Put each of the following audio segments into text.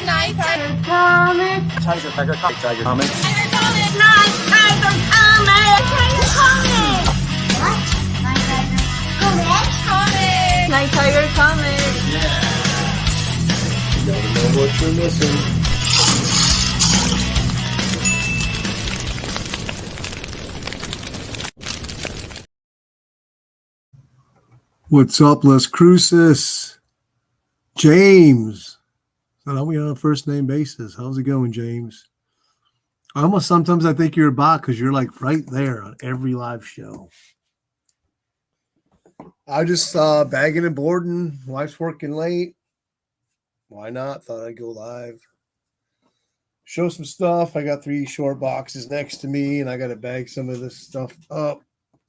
Nighttiger Comic. Nighttiger Comic. Nighttiger Comic. Nighttiger Comic. Nighttiger Comic. What? Nighttiger Comic. Nighttiger Comic. Yeah. You gotta know what you're missing. What's up, Las Cruces? James. So now we on a first name basis. How's it going, James? Sometimes I think you're a bot because you're like right there on every live show. I just bagging and boarding. Wife's working late. Why not? Thought I'd go live. Show some stuff. I got 3 short boxes next to me, and I got to bag some of this stuff up.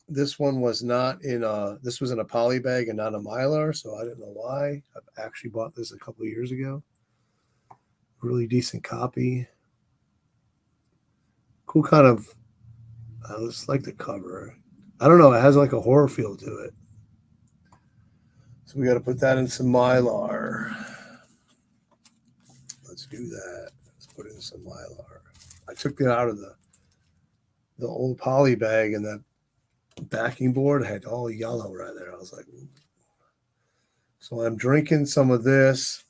This one was not in this was in a poly bag and not a Mylar, so I didn't know why. I've actually bought this a couple of years ago. Really decent copy. Cool kind of, I just like the cover. I don't know, it has like a horror feel to it. So we got to put that in some Mylar. Let's do that. Let's put in some Mylar. I took it out of the old poly bag, and that backing board had all yellow right there. I was like, ooh. So I'm drinking some of this.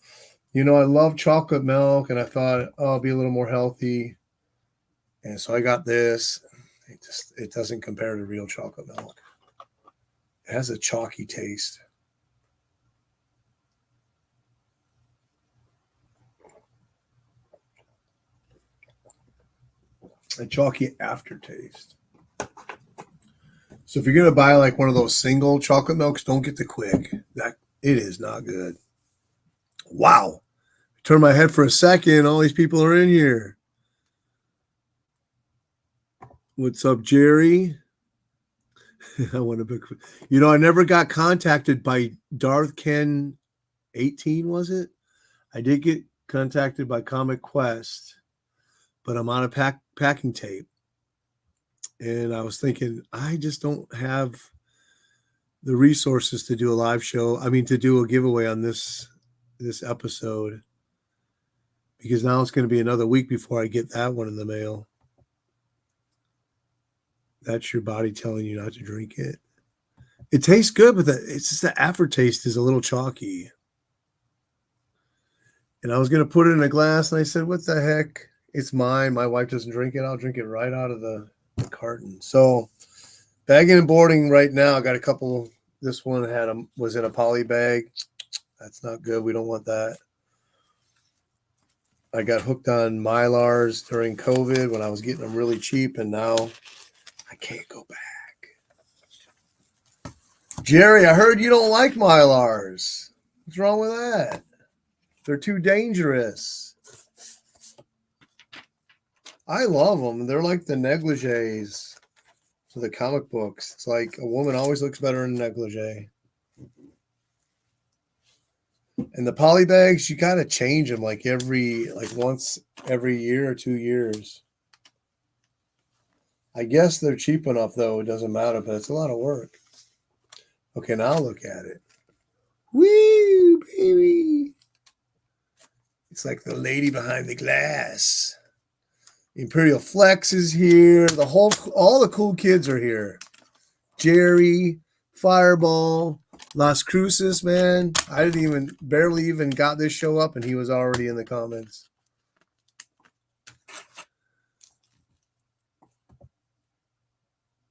You know, I love chocolate milk, and I thought, oh, I'll be a little more healthy. And so I got this. It doesn't compare to real chocolate milk. It has a chalky taste. A chalky aftertaste. So if you're going to buy like one of those single chocolate milks, don't get the quick. It is not good. Wow. Turn my head for a second. All these people are in here. What's up, Jerry? I want to book. You know, I never got contacted by Darth Ken 18, was it? I did get contacted by Comic Quest, but I'm on a packing tape. And I was thinking, I just don't have the resources to do a live show. I mean, to do a giveaway on this episode, because now it's going to be another week before I get that one in the mail. That's your body telling you not to drink it. It tastes good, but it's just the aftertaste is a little chalky. And I was going to put it in a glass, and I said, what the heck? It's mine. My wife doesn't drink it. I'll drink it right out of the carton. So bagging and boarding right now. I got a couple. This one was in a poly bag. That's not good. We don't want that. I got hooked on Mylars during COVID when I was getting them really cheap, and now I can't go back. Jerry, I heard you don't like Mylars. What's wrong with that? They're too dangerous. I love them. They're like the negligees for the comic books. It's like a woman always looks better in a negligee. And the poly bags, you got to change them like once every year or 2 years. I guess they're cheap enough, though. It doesn't matter, but it's a lot of work. Okay, now look at it. Woo, baby. It's like the lady behind the glass. Imperial Flex is here. All the cool kids are here. Jerry, Fireball, Las Cruces, man. I barely even got this show up, and he was already in the comments.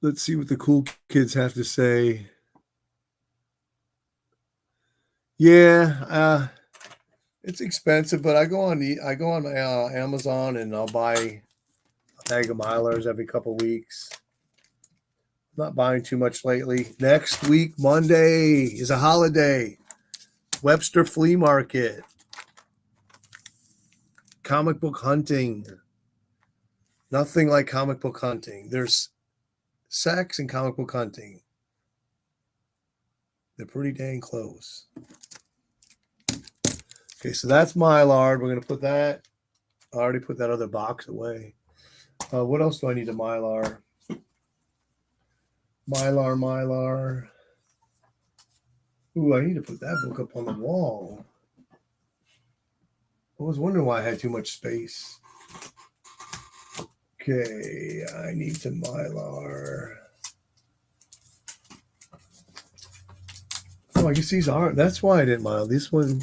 Let's see what the cool kids have to say. Yeah, it's expensive, but I go on Amazon, and I'll buy a bag of Mylars every couple weeks. Not buying too much lately. Next week, Monday, is a holiday. Webster Flea Market. Comic book hunting. Nothing like comic book hunting. There's sex and comic book hunting. They're pretty dang close. Okay, so that's Mylar. We're going to put that. I already put that other box away. What else do I need to Mylar? Mylar. Ooh, I need to put that book up on the wall. I was wondering why I had too much space. Okay, I need some Mylar. Oh, I guess these aren't. That's why I didn't Mylar. This one,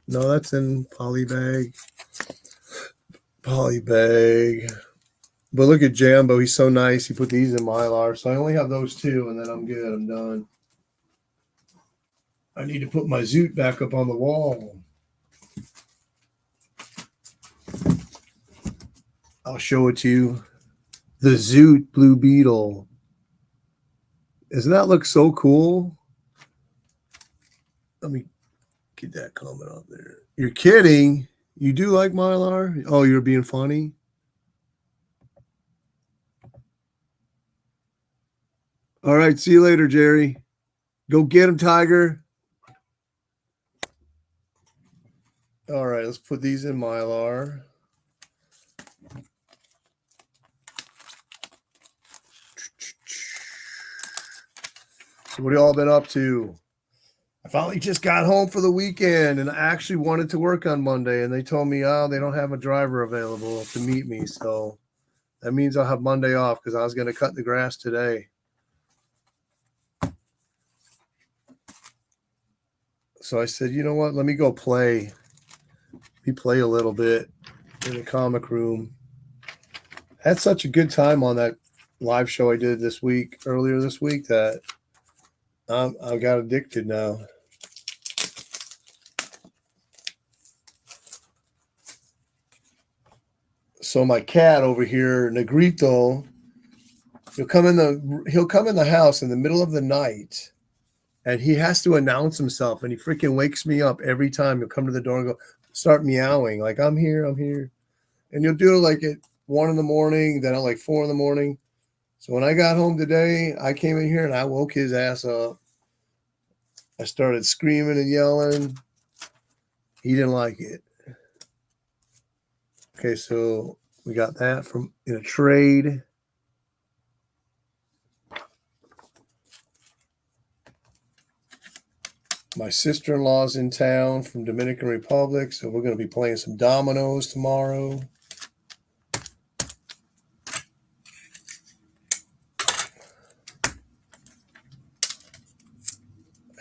no, that's in polybag. Polybag. But look at Jambo. He's so nice. He put these in Mylar. So I only have those two, and then I'm good. I'm done. I need to put my Zoot back up on the wall. I'll show it to you. The Zoot Blue Beetle. Doesn't that look so cool? Let me get that comment up there. You're kidding. You do like Mylar? Oh, you're being funny? All right. See you later, Jerry. Go get him, Tiger. All right. Let's put these in Mylar. So what have you all been up to? I finally just got home for the weekend, and I actually wanted to work on Monday, and they told me, oh, they don't have a driver available to meet me. So that means I'll have Monday off because I was going to cut the grass today. So I said, you know what? Let me go play. We play a little bit in the comic room. Had such a good time on that live show I did earlier this week, that I got addicted now. So my cat over here, Negrito, he'll come in the house in the middle of the night, and he has to announce himself, and he freaking wakes me up every time. He'll come to the door and start meowing like, I'm here, and he'll do it like at 1 a.m, then at like 4 a.m. So when I got home today, I came in here and I woke his ass up. I started screaming and yelling. He didn't like it. Okay, so we got that in a trade. My sister-in-law's in town from Dominican Republic, so we're going to be playing some dominoes tomorrow.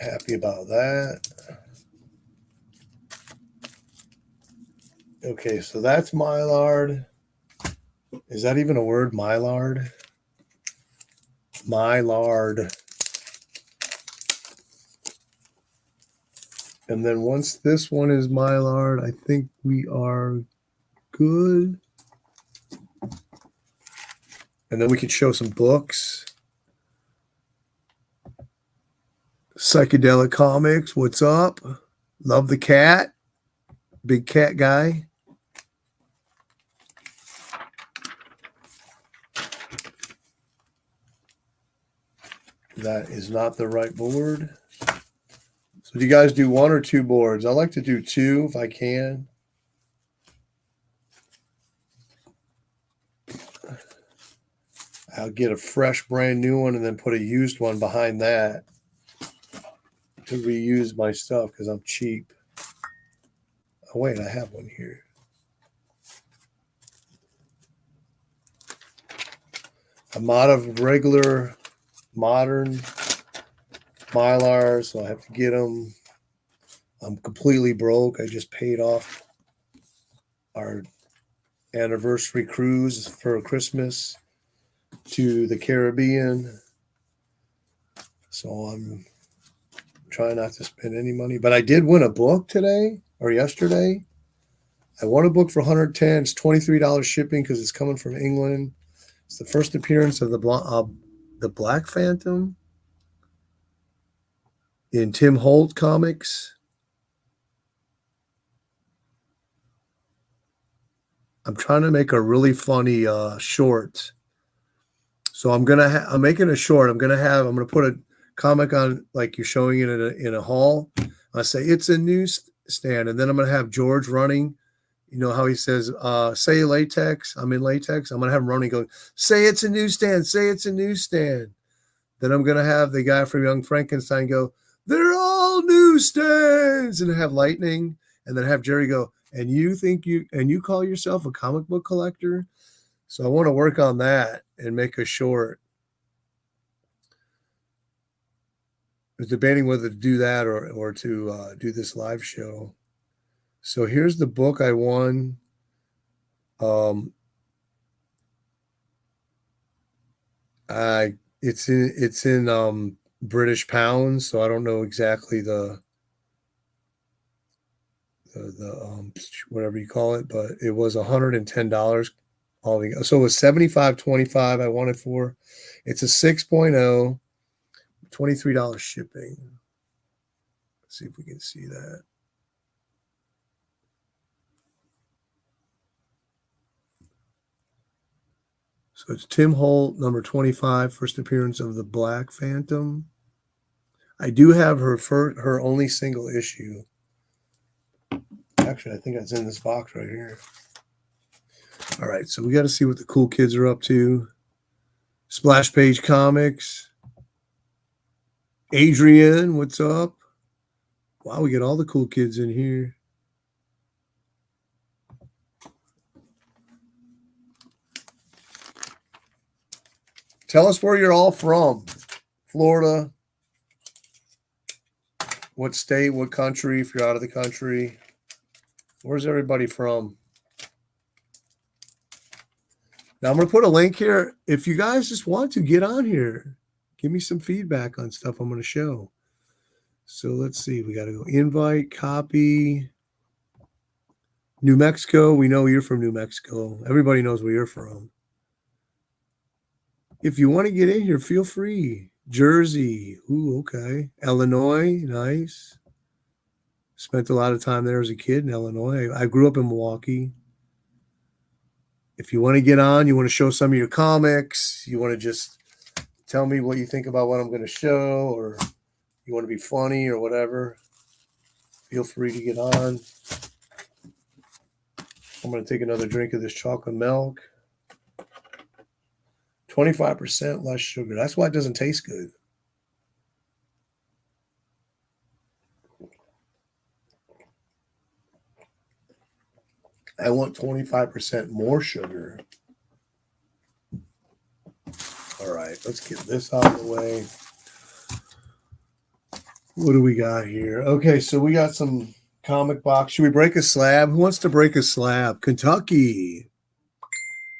Happy about that. Okay, so that's Mylard. Is that even a word, Mylard? Mylard. And then once this one is Mylard, I think we are good. And then we can show some books. Psychedelic Comics, what's up? Love the cat. Big cat guy. That is not the right board. So do you guys do 1 or 2 boards? I like to do 2 if I can. I'll get a fresh brand new one and then put a used one behind that to reuse my stuff because I'm cheap. Oh, wait, I have one here. I'm out of regular modern Mylar, so I have to get them. I'm completely broke. I just paid off our anniversary cruise for Christmas to the Caribbean. So I'm trying not to spend any money. But I did win a book today or yesterday. I won a book for $110. It's $23 shipping because it's coming from England. It's the first appearance of the Black Phantom in Tim Holt comics. I'm trying to make a really funny short. So I'm making a short. I'm gonna put a comic on like you're showing it in a hall. I say it's a newsstand, and then I'm gonna have George running. You know how he says, say latex, I'm in latex. I'm gonna have him running going, say it's a newsstand, say it's a newsstand. Then I'm gonna have the guy from Young Frankenstein go, they're all newsstands, and have lightning, and then have Jerry go, and you call yourself a comic book collector. So I want to work on that and make a short. I was debating whether to do that or to do this live show. So here's the book I won. It's in British pounds, so I don't know exactly the whatever you call it, but it was $110 all together. So it was $75.25 I wanted for. It's a 6.0, $23 shipping. Let's see if we can see that. So it's Tim Holt, number 25, first appearance of the Black Phantom. I do have her only single issue. Actually, I think it's in this box right here. All right, so we got to see what the cool kids are up to. Splash Page Comics. Adrian, what's up? Wow, we get all the cool kids in here. Tell us where you're all from. Florida. What state, what country, if you're out of the country. Where's everybody from? Now I'm going to put a link here. If you guys just want to get on here, give me some feedback on stuff I'm going to show. So let's see. We got to go invite, copy. New Mexico. We know you're from New Mexico. Everybody knows where you're from. If you want to get in here, feel free. Jersey. Ooh, okay. Illinois. Nice. Spent a lot of time there as a kid in Illinois. I grew up in Milwaukee. If you want to get on, you want to show some of your comics, you want to just tell me what you think about what I'm going to show, or you want to be funny or whatever, feel free to get on. I'm going to take another drink of this chocolate milk. 25% less sugar. That's why it doesn't taste good. I want 25% more sugar. All right, let's get this out of the way. What do we got here? Okay, so we got some comic box. Should we break a slab? Who wants to break a slab? Kentucky.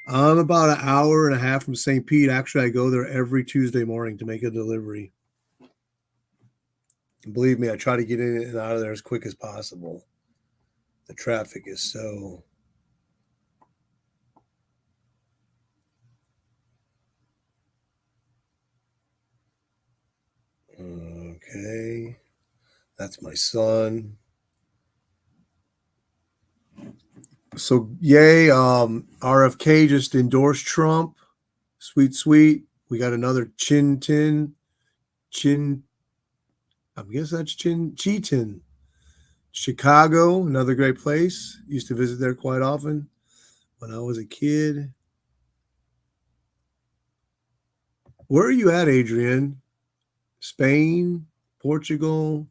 I'm about an hour and a half from St. Pete. Actually, I go there every Tuesday morning to make a delivery. And believe me, I try to get in and out of there as quick as possible. The traffic is so... Okay. That's my son. So, yay. RFK just endorsed Trump. Sweet, sweet. We got another I guess that's Cheatin. Chicago, another great place. Used to visit there quite often when I was a kid. Where are you at, Adrian? Spain, Portugal.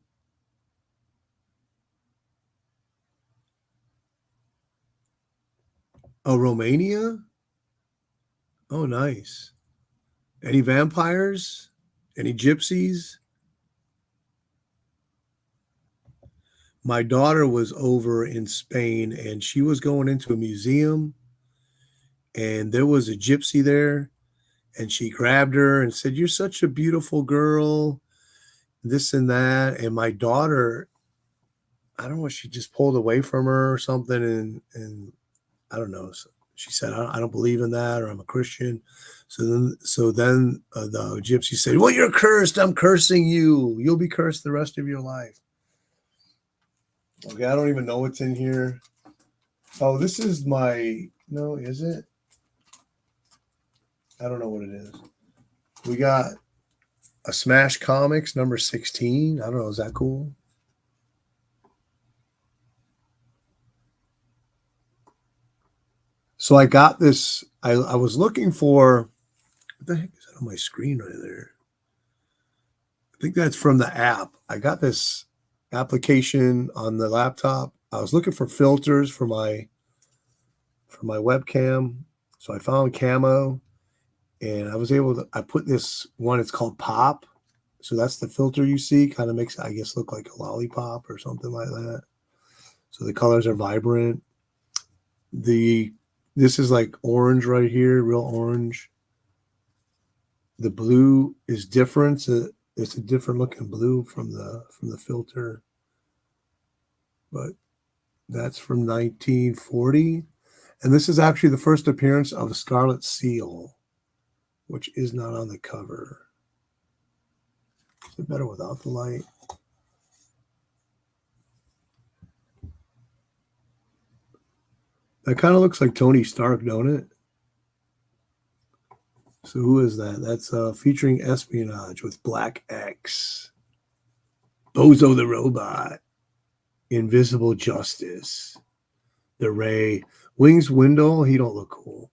Oh, Romania? Oh, nice. Any vampires? Any gypsies? My daughter was over in Spain, and she was going into a museum, and there was a gypsy there, and she grabbed her and said, "You're such a beautiful girl," this and that. And my daughter, I don't know, she just pulled away from her or something, and I don't know. So she said, I don't believe in that, or I'm a Christian. So then the gypsy said, "Well, you're cursed. I'm cursing you. You'll be cursed the rest of your life." Okay, I don't even know what's in here. Oh, this is no, is it? I don't know what it is. We got a Smash Comics number 16. I don't know. Is that cool? So I got this. I was looking for, what the heck is that on my screen right there? I think that's from the app. I got this application on the laptop. I was looking for filters for my webcam. So I found camo, and I was able to, I put this one, it's called Pop. So that's the filter you see, kind of makes it, I guess, look like a lollipop or something like that. So the colors are vibrant. This is like orange right here, real orange. The blue is different. It's a different looking blue from the filter. But that's from 1940. And this is actually the first appearance of a scarlet seal, which is not on the cover. Is it better without the light? That kind of looks like Tony Stark, don't it? So who is that? That's featuring espionage with Black X, Bozo the Robot, Invisible Justice, the Ray, Wings Wendell. He don't look cool.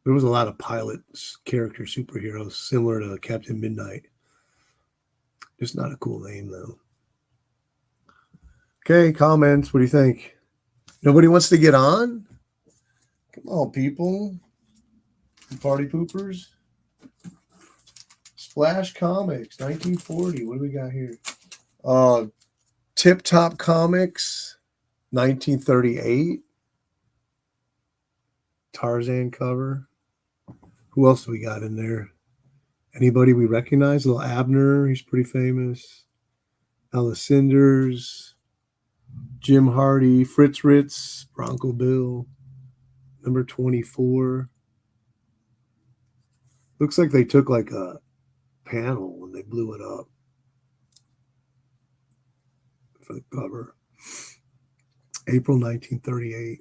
There was a lot of pilot character superheroes similar to Captain Midnight. Just not a cool name though. Okay, comments. What do you think? Nobody wants to get on? Come on, people. Party poopers. Splash Comics, 1940. What do we got here? Tip Top Comics, 1938. Tarzan cover. Who else do we got in there? Anybody we recognize? Little Abner, he's pretty famous. Alice Cinders, Jim Hardy, Fritz Ritz, Bronco Bill, number 24. Looks like they took like a panel when they blew it up for the cover. April 1938.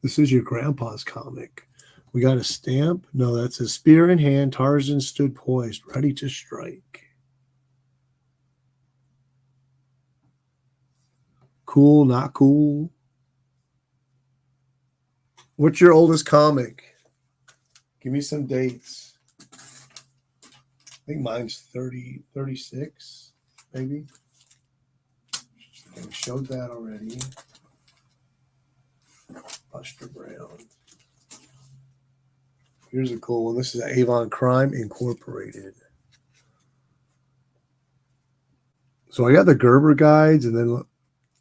This is your grandpa's comic. We got a stamp. No, that's a spear in hand. Tarzan stood poised, ready to strike. Cool, not cool. What's your oldest comic? Give me some dates. I think mine's 30, 36, maybe. We showed that already. Buster Brown. Here's a cool one. This is Avon Crime Incorporated. So I got the Gerber guides, and then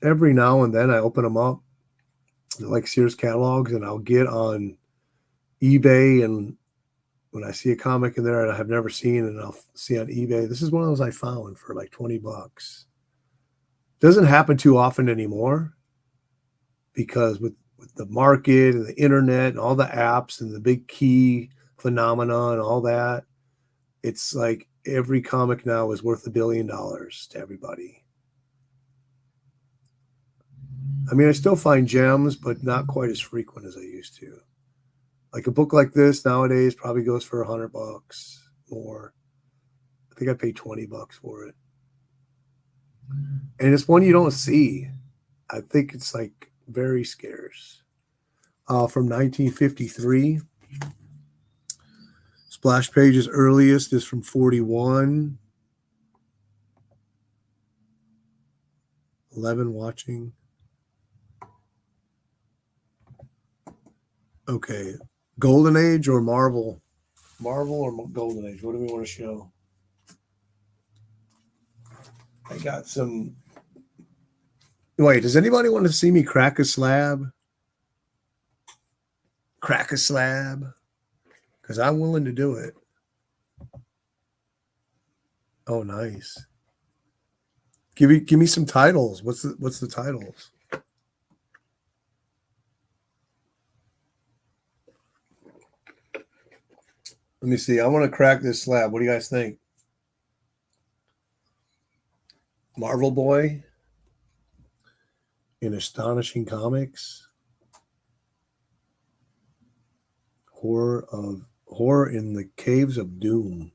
every now and then I open them up. They're like Sears catalogs, and I'll get on eBay, and when I see a comic in there that I have never seen and I'll see on eBay, this is one of those I found for like $20. Doesn't happen too often anymore because with the market and the internet and all the apps and the big key phenomena and all that, it's like every comic now is worth $1 billion to everybody. I mean, I still find gems, but not quite as frequent as I used to. Like a book like this nowadays probably goes for $100 more. I think I paid $20 for it. And it's one you don't see. I think it's like very scarce. From 1953. Splash Page's earliest is from 41. 11 watching. Okay. Golden Age or Marvel? Marvel or Golden Age? What do we want to show? I got some. Wait, does anybody want to see me crack a slab? Crack a slab? Because I'm willing to do it. Oh, nice. Give me some titles. What's the titles? Let me see. I want to crack this slab. What do you guys think? Marvel Boy in Astonishing Comics. Horror in the Caves of Doom.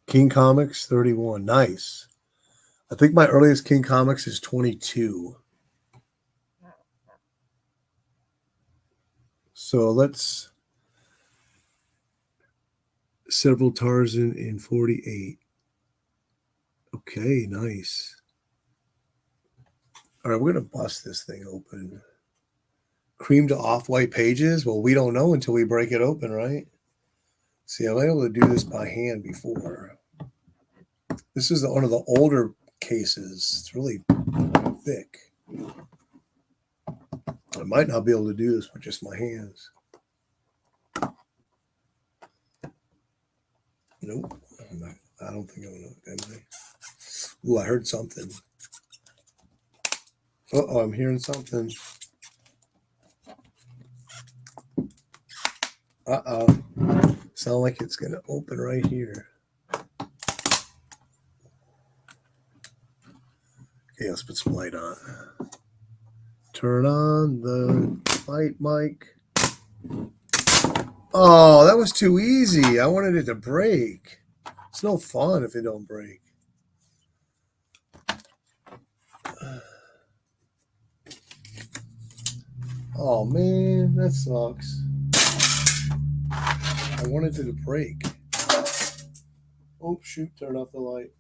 King Comics 31. Nice. I think my earliest King Comics is 22. So let's several Tarzan in 48. Okay, nice. All right, we're going to bust this thing open. Cream to off-white pages? Well, we don't know until we break it open, right? See, I'm able to do this by hand before. This is one of the older cases. It's really thick. I might not be able to do this with just my hands. Nope. I don't think I'm going to. Ooh, I heard something. Uh-oh, I'm hearing something. Uh-oh. Sound like it's going to open right here. Okay, let's put some light on. Turn on the light, Mike. Oh, that was too easy. I wanted it to break. It's no fun if it don't break. Oh, man, that sucks. I wanted it to break. Oh, shoot, turn off the light.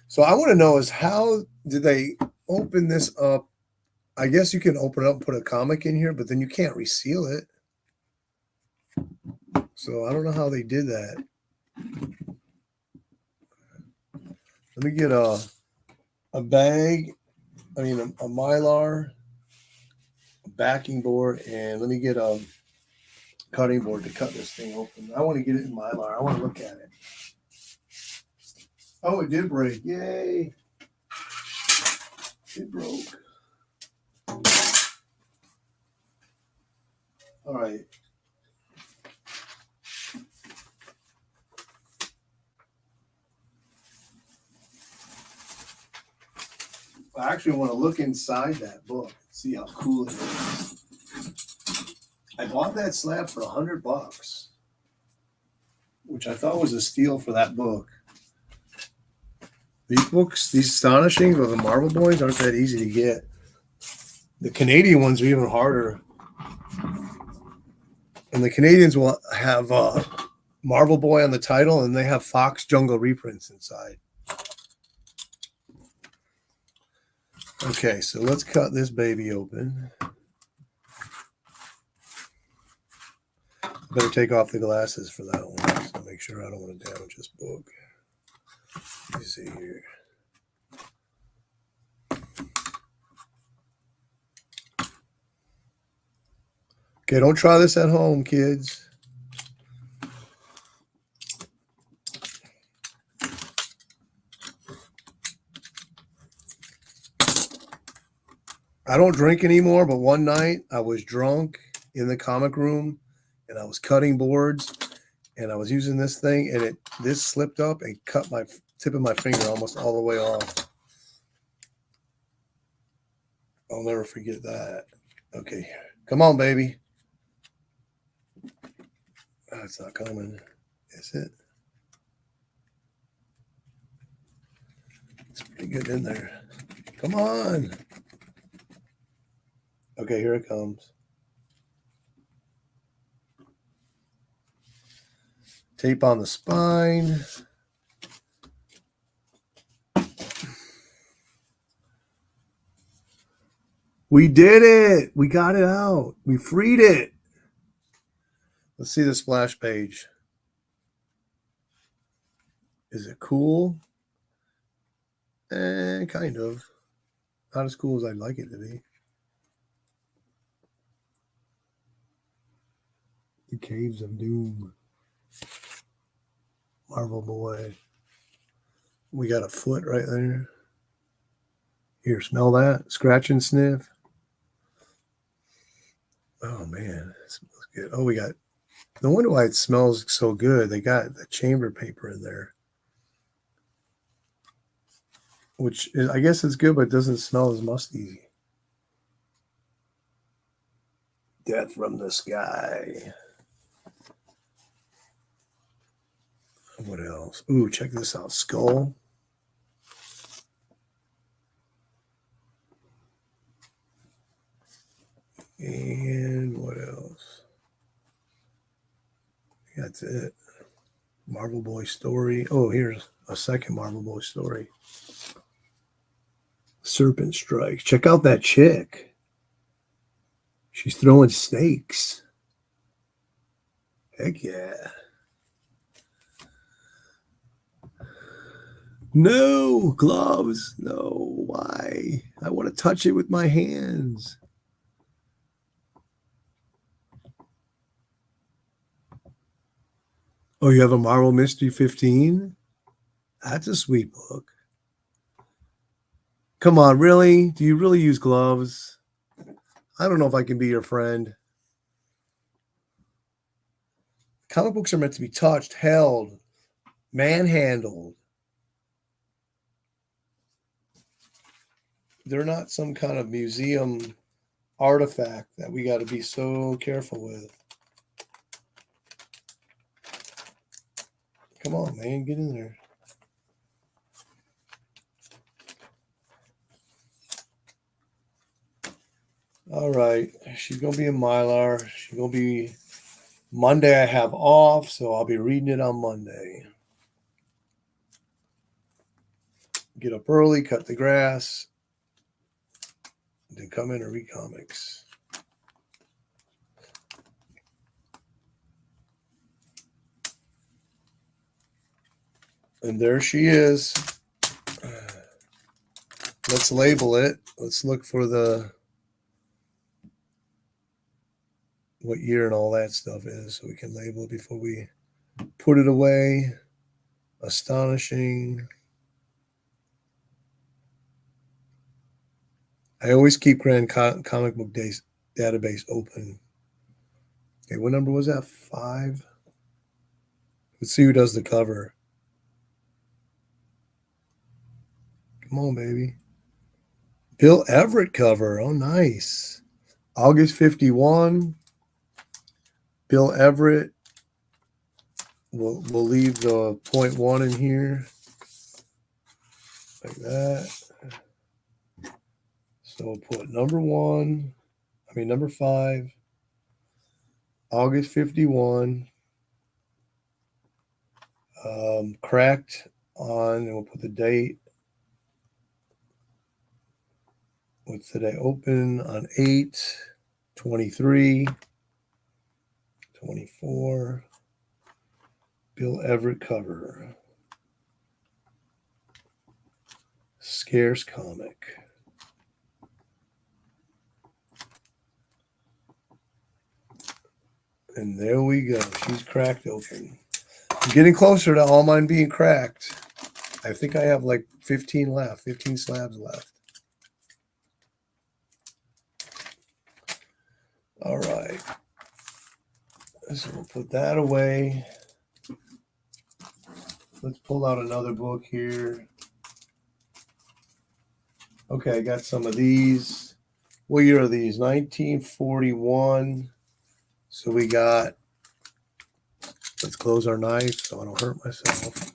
So I want to know is how did they open this up? I guess you can open it up and put a comic in here, but then you can't reseal it. So I don't know how they did that. Let me get a bag, a Mylar, a backing board, and let me get a cutting board to cut this thing open. I want to get it in Mylar. I want to look at it. Oh, it did break. Yay. It broke. All right. I actually want to look inside that book, see how cool it is. I bought that slab for $100, which I thought was a steal for that book. These books, these Astonishings of the Marvel Boys, aren't that easy to get. The Canadian ones are even harder. And the Canadians will have Marvel Boy on the title, and they have Fox Jungle reprints inside. Okay, so let's cut this baby open. Better take off the glasses for that one, so make sure I don't want to damage this book. Let me see here. Okay, don't try this at home, kids. I don't drink anymore, but one night I was drunk in the comic room and I was cutting boards and I was using this thing and this slipped up and cut my tip of my finger almost all the way off. I'll never forget that. Okay, come on, baby. Oh, it's not coming, is it? It's pretty good in there. Come on. Okay, here it comes. Tape on the spine. We did it. We got it out. We freed it. Let's see the splash page. Is it cool? Kind of. Not as cool as I'd like it to be. The Caves of Doom. Marvel Boy. We got a foot right there. Here, smell that. Scratch and sniff. Oh, man. It smells good. Oh, we got... No wonder why it smells so good. They got the chamber paper in there. Which is, I guess it's good, but it doesn't smell as musty. Death from the Sky. What else? Ooh, check this out. Skull. And what else? That's it. Marvel Boy story. Oh, here's a second Marvel Boy story. Serpent Strikes. Check out that chick. She's throwing snakes. Heck yeah. No gloves. No, why? I want to touch it with my hands. Oh, you have a Marvel Mystery 15? That's a sweet book. Come on, really? Do you really use gloves? I don't know if I can be your friend. Comic books are meant to be touched, held, manhandled. They're not some kind of museum artifact that we got to be so careful with. Come on, man, get in there. All right, she's going to be in Mylar. She's going to be Monday. I have off, so I'll be reading it on Monday. Get up early, cut the grass, then come in and read comics. And there she is. Let's label it. Let's look for what year and all that stuff is so we can label it before we put it away. Astonishing. I always keep Grand Comic Book Days database open. Okay, what number was that? 5? Let's see who does the cover. Come on, baby. Bill Everett cover. Oh, nice. August 51. Bill Everett. We'll leave the 0.1 in here. Like that. So we'll put number 5. August 51. Cracked on, and we'll put the date. What's today? Open on 8/23/24. Bill Everett cover. Scarce comic. And there we go. She's cracked open. I'm getting closer to all mine being cracked. I think I have like 15 left, 15 slabs left. All right. So we'll put that away. Let's pull out another book here. Okay, I got some of these. What year are these? 1941. So we got, let's close our knife so I don't hurt myself.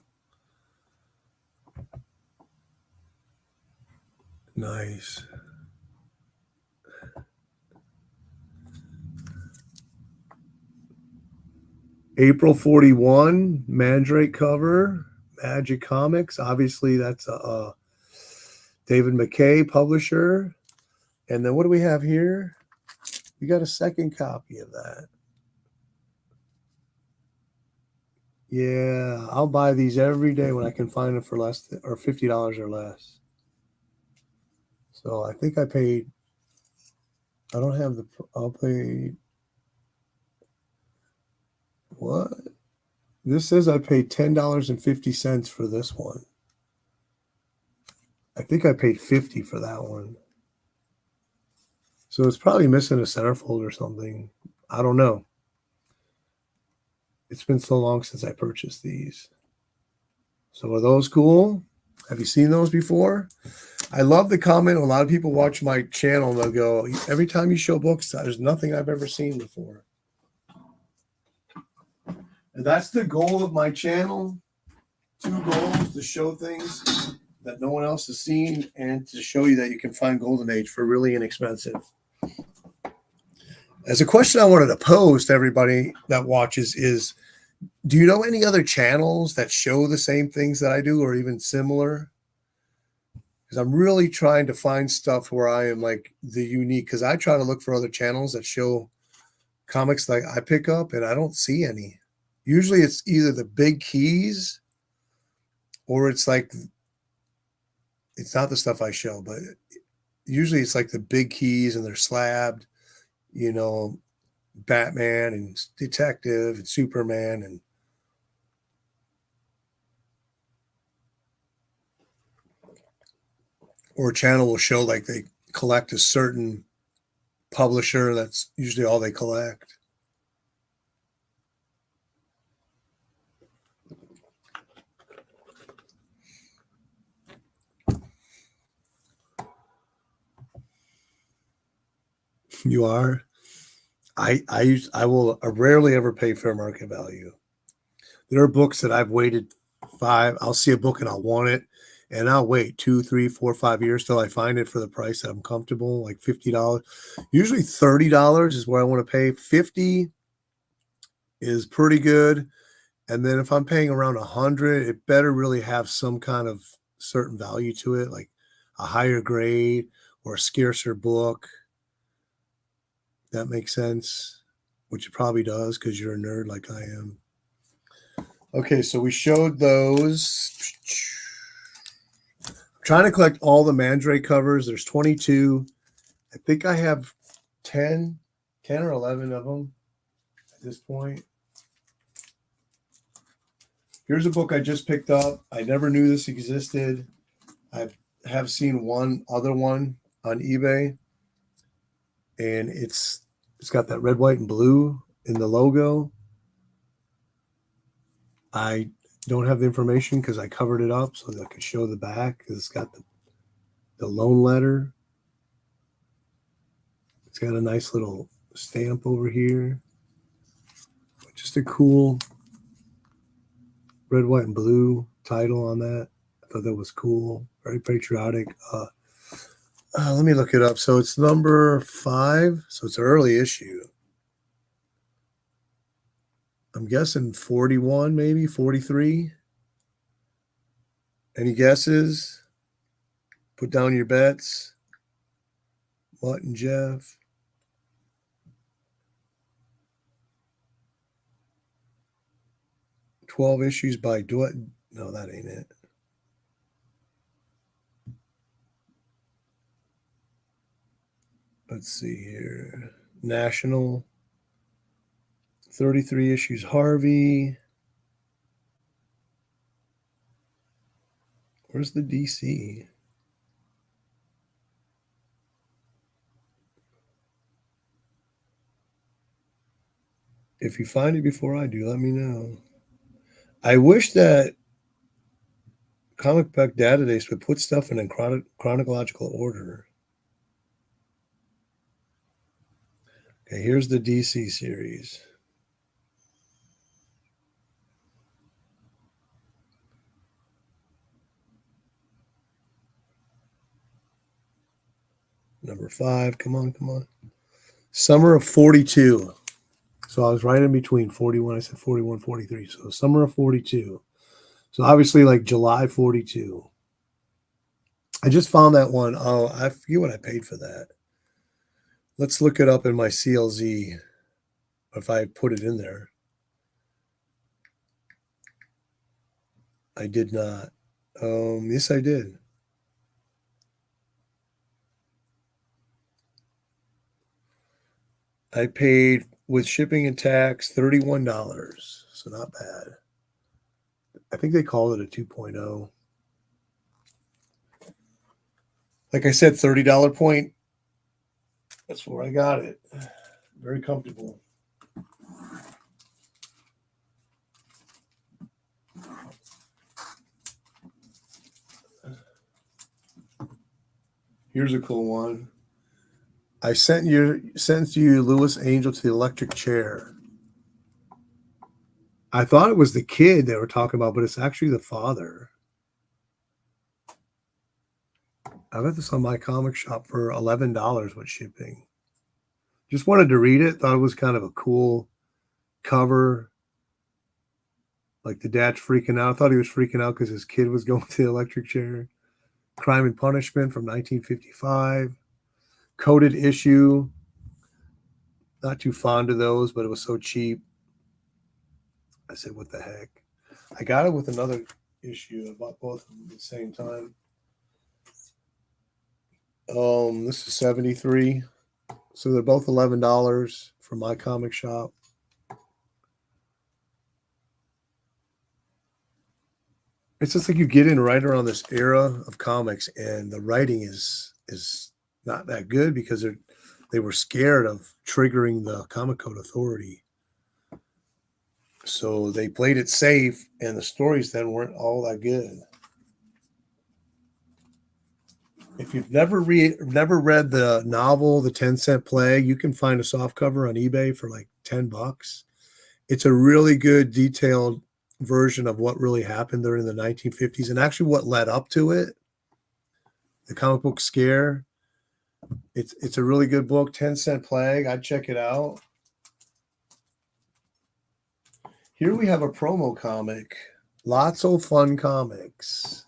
Nice. April 41, Mandrake cover, Magic Comics. Obviously, that's a David McKay publisher. And then what do we have here? We got a second copy of that. Yeah, I'll buy these every day when I can find them for less than, or $50 or less. So I think I paid, I don't have the, I'll pay, what? This says I paid $10.50 for this one. I think I paid $50 for that one. So it's probably missing a centerfold or something. I don't know. It's been so long since I purchased these. So are those cool? Have you seen those before? I love the comment. A lot of people watch my channel and they'll go, every time you show books, there's nothing I've ever seen before. And that's the goal of my channel. 2 goals: to show things that no one else has seen and to show you that you can find Golden Age for really inexpensive. As a question I wanted to pose to everybody that watches is, Do you know any other channels that show the same things that I do or even similar? Because I'm really trying to find stuff where I am like the unique, because I try to look for other channels that show comics like I pick up and I don't see any. Usually it's either the big keys or it's like, it's not the stuff I show, but usually it's like the big keys and they're slabbed, you know, Batman and Detective and Superman and or a channel will show like they collect a certain publisher. That's usually all they collect. You are? I will rarely ever pay fair market value. There are books that I've waited I'll see a book and I'll want it, and I'll wait 2, 3, 4, 5 years till I find it for the price that I'm comfortable, like $50. Usually $30 is where I want to pay. 50 is pretty good. And then if I'm paying around 100, it better really have some kind of certain value to it, like a higher grade or a scarcer book. That makes sense, which it probably does because you're a nerd like I am. Okay, so we showed those. I'm trying to collect all the Mandrake covers. There's 22. I think I have 10 or 11 of them at this point. Here's a book I just picked up. I never knew this existed. I have seen one other one on eBay, and it's got that red, white, and blue in the logo. I don't have the information because I covered it up so that I could show the back, because it's got the loan letter. It's got a nice little stamp over here. Just a cool red, white, and blue title on that. I thought that was cool. Very patriotic. Let me look it up. So it's number 5. So it's an early issue. I'm guessing 41, maybe 43. Any guesses? Put down your bets. Mutt and Jeff. "12 issues by Dwight." No, that ain't it. Let's see here. National. 33 issues Harvey. Where's the DC? If you find it before I do, let me know. I wish that Comic Book Database would put stuff in chronological order. Okay, here's the DC series. Number 5. Come on. Summer of 42. So I was right in between 41. I said 41, 43. So summer of 42. So obviously like July 42. I just found that one. Oh, I forget what I paid for that. Let's look it up in my CLZ if I put it in there. I did not. Yes, I did. I paid with shipping and tax $31. So not bad. I think they called it a 2.0. Like I said, $30 point. That's where I got it. Very comfortable. Here's a cool one. I sent you Lewis Angel to the electric chair. I thought it was the kid they were talking about, but it's actually the father. I got this on my comic shop for $11 with shipping. Just wanted to read it. Thought it was kind of a cool cover. Like the dad's freaking out. I thought he was freaking out because his kid was going to the electric chair. Crime and Punishment from 1955. Coded issue. Not too fond of those, but it was so cheap. I said, what the heck? I got it with another issue. I bought both of them at the same time. This is 73. So they're both $11 from my comic shop. It's just like you get in right around this era of comics, and the writing is not that good because they were scared of triggering the Comic Code Authority. So they played it safe, and the stories then weren't all that good. If you've never read the novel, The 10-Cent Plague, you can find a softcover on eBay for like $10. It's a really good, detailed version of what really happened during the 1950s and actually what led up to it. The comic book scare. It's a really good book, 10-Cent Plague. I'd check it out. Here we have a promo comic. Lots of fun comics.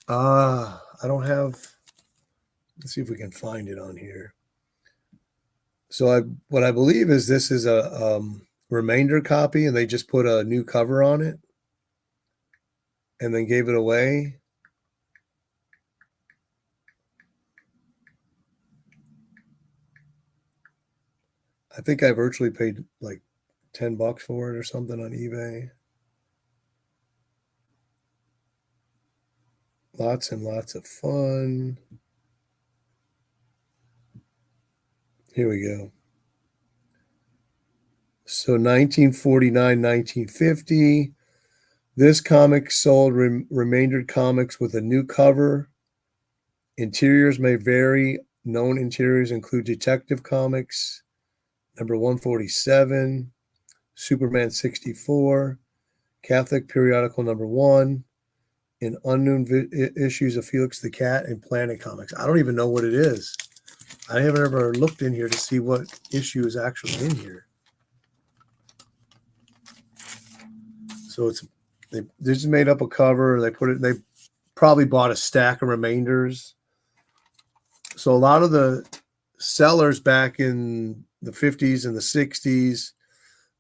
I don't have. Let's see if we can find it on here. So what I believe is this is a remainder copy, and they just put a new cover on it, and then gave it away. I think I virtually paid like $10 for it or something on eBay. Lots and lots of fun. Here we go. So 1949, 1950. This comic sold remaindered comics with a new cover. Interiors may vary. Known interiors include Detective Comics, number 147, Superman 64, Catholic Periodical number 1, and unknown issues of Felix the Cat and Planet Comics. I don't even know what it is. I haven't ever looked in here to see what issue is actually in here. So they just made up a cover. They probably bought a stack of remainders. So a lot of the sellers back in the 50s and the 60s,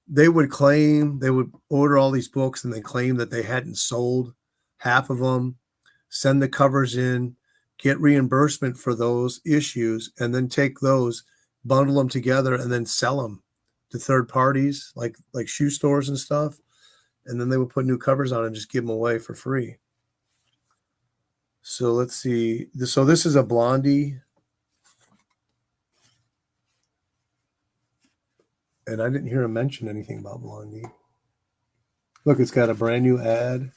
they would order all these books and they claim that they hadn't sold half of them, send the covers in, get reimbursement for those issues, and then take those, bundle them together, and then sell them to third parties like shoe stores and stuff. And then they would put new covers on and just give them away for free. So let's see. So this is a Blondie. And I didn't hear him mention anything about Blondie. Look, it's got a brand new ad.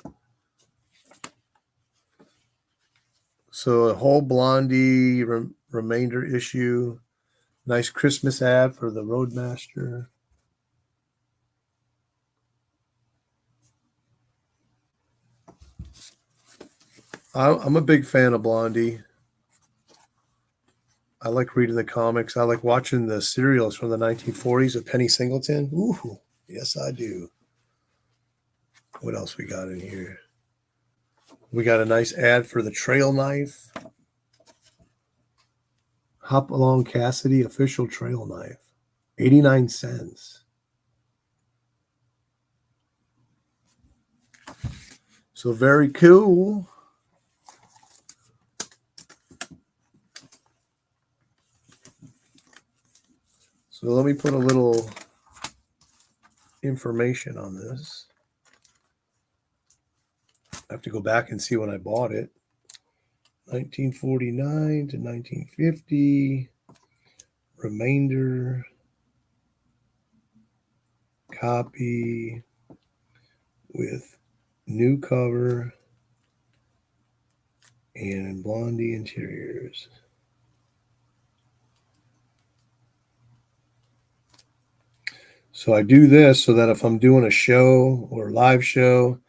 So a whole Blondie remainder issue. Nice Christmas ad for the Roadmaster. I'm a big fan of Blondie. I like reading the comics. I like watching the serials from the 1940s with Penny Singleton. Ooh, yes, I do. What else we got in here? We got a nice ad for the trail knife. Hop Along Cassidy official trail knife. 89 cents. So very cool. So let me put a little information on this. I have to go back and see when I bought it. 1949 to 1950. Remainder. Copy with new cover and Blondie interiors. So I do this so that if I'm doing a show or a live show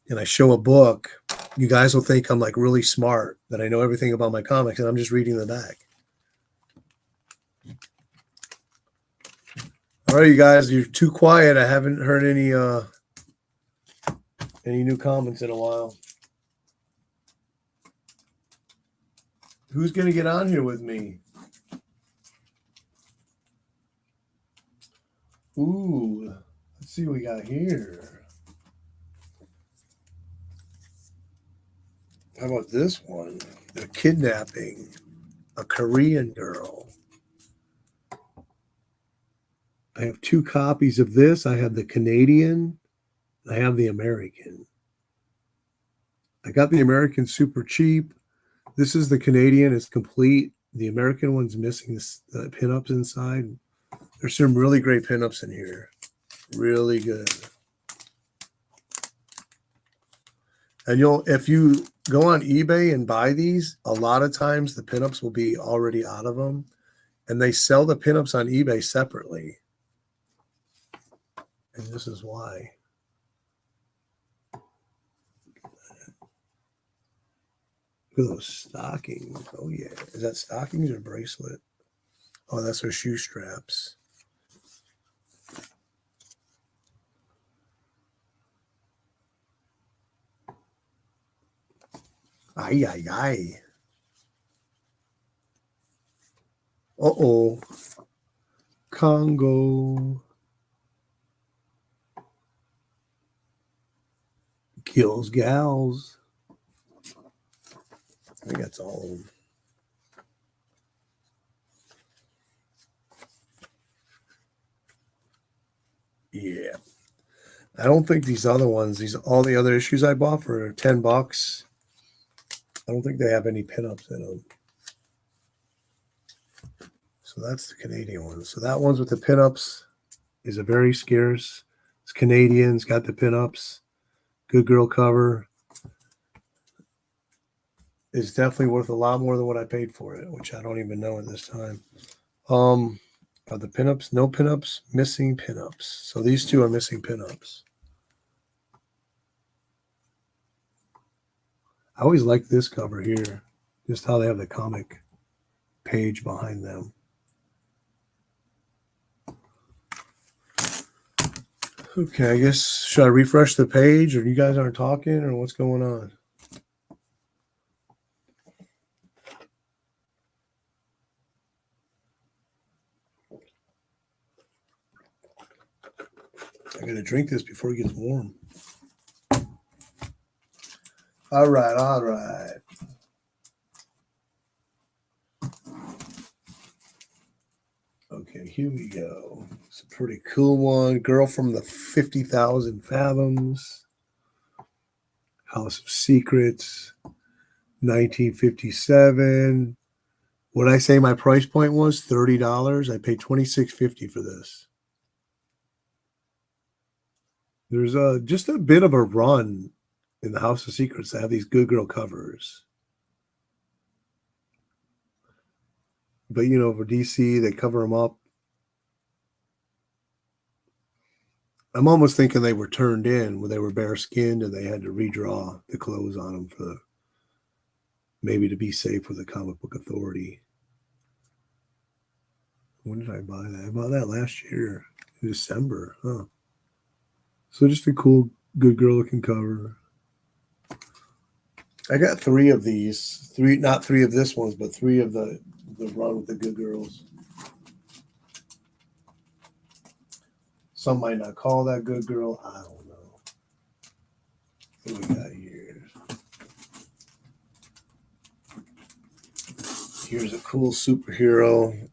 and I show a book, you guys will think I'm like really smart, that I know everything about my comics, and I'm just reading the back. All right, you guys, you're too quiet. I haven't heard any Any new comments in a while? Who's going to get on here with me? Ooh, let's see what we got here. How about this one? They're kidnapping a Korean girl. I have 2 copies of this. I have the Canadian. I have the American. I got the American super cheap. This is the Canadian. It's complete. The American one's missing the pinups inside. There's some really great pinups in here. Really good. And if you go on eBay and buy these, a lot of times the pinups will be already out of them. And they sell the pinups on eBay separately. And this is why. Look at those stockings. Oh, yeah. Is that stockings or bracelet? Oh, that's her shoe straps. Ay, ay, ay. Uh-oh. Congo. Kills gals. I think that's all of them. Yeah. I don't think these other ones, all the other issues I bought for $10, I don't think they have any pinups in them. So that's the Canadian one. So that one's with the pinups is a very scarce. It's Canadian. It's got the pinups. Good girl cover. It's definitely worth a lot more than what I paid for it, which I don't even know at this time. Are the pinups? No pinups. Missing pinups. So these 2 are missing pinups. I always like this cover here. Just how they have the comic page behind them. Okay, I guess, should I refresh the page, or you guys aren't talking, or what's going on? I gotta drink this before it gets warm. All right, all right. Okay, here we go. It's a pretty cool one. Girl from the 50,000 Fathoms. House of Secrets. 1957. What I say my price point was? $30. I paid $26.50 for this. There's just a bit of a run in the House of Secrets to have these good girl covers. But, for DC, they cover them up. I'm almost thinking they were turned in when they were bare-skinned and they had to redraw the clothes on them for maybe to be safe with the Comic Book Authority. When did I buy that? I bought that last year in December. Huh. So just a cool, good girl-looking cover. I got 3 of these. 3, not 3 of this ones, but 3 of the run with the good girls. Some might not call that good girl. I don't know. What do we got here? Here's a cool superhero,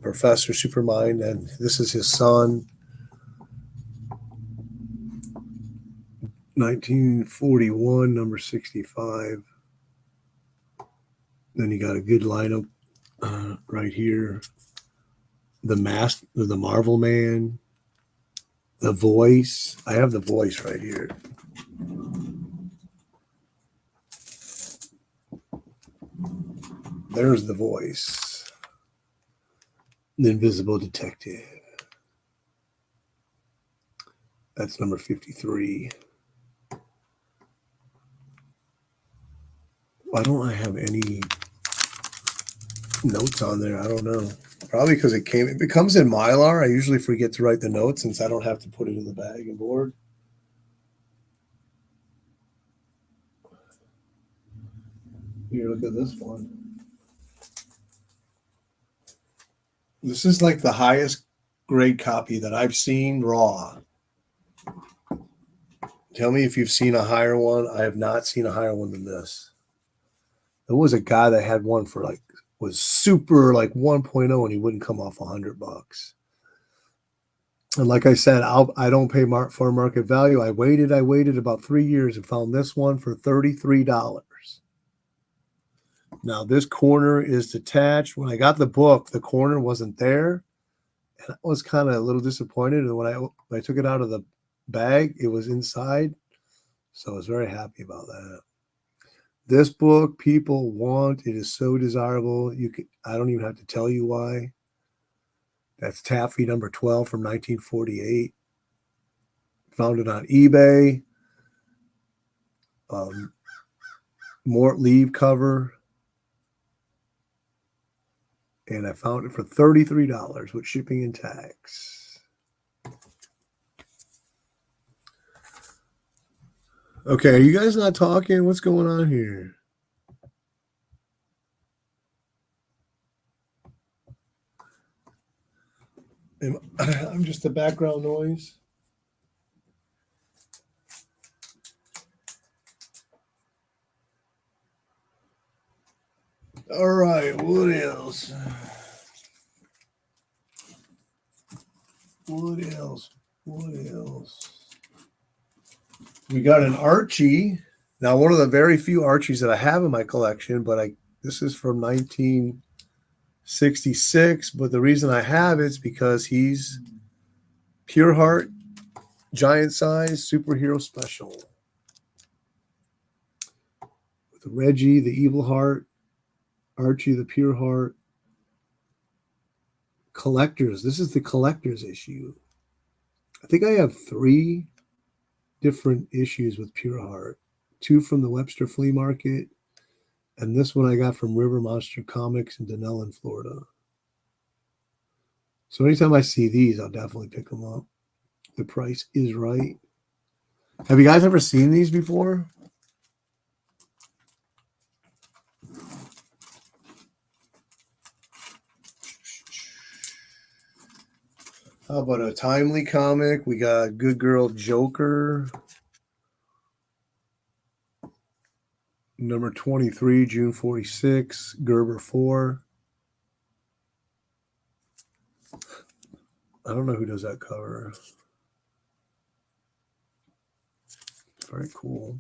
Professor Supermind, and this is his son. 1941, number 65. Then you got a good lineup right here. The Marvel Man. The Voice. I have the Voice right here. There's the Voice. The Invisible Detective. That's number 53. Why don't I have any notes on there? I don't know. Probably because it comes in Mylar. I usually forget to write the notes since I don't have to put it in the bag and board. Here, look at this one. This is like the highest grade copy that I've seen raw. Tell me if you've seen a higher one. I have not seen a higher one than this. There was a guy that had one for like, was super like 1.0 and he wouldn't come off $100. And like I said, I don't pay fair market value. I waited about 3 years and found this one for $33. Now this corner is detached. When I got the book, the corner wasn't there. And I was kind of a little disappointed. And when I took it out of the bag, it was inside. So I was very happy about that. This book people want. It is so desirable. I don't even have to tell you why. That's Taffy number 12 from 1948. Found it on eBay. Mort leave cover. And I found it for $33 with shipping and tax. Okay, are you guys not talking? What's going on here? I'm just the background noise. All right, what else? What else? We got an Archie. Now, one of the very few Archies that I have in my collection, but this is from 1966. But the reason I have it is because he's Pure Heart, giant size, superhero special. With Reggie, the evil heart, Archie, the pure heart. Collectors. This is the collector's issue. I think I have 3 different issues with Pure Heart. 2 from the Webster Flea Market, and this one I got from River Monster Comics in Denellen, Florida. So anytime I see these, I'll definitely pick them up. The price is right. Have you guys ever seen these before? How about a timely comic? We got Good Girl Joker. Number 23, June 46, Gerber 4. I don't know who does that cover. Very cool.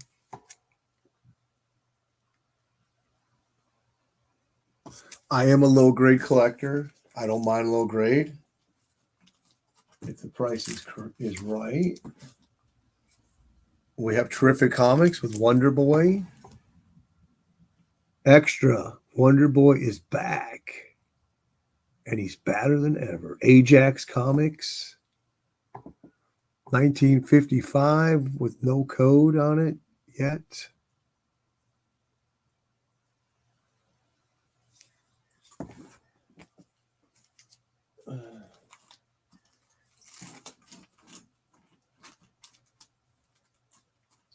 I am a low-grade collector. I don't mind low grade if the price is right. We have terrific comics with Wonder Boy. Extra, Wonder Boy is back. And he's badder than ever. Ajax Comics. 1955 with no code on it yet.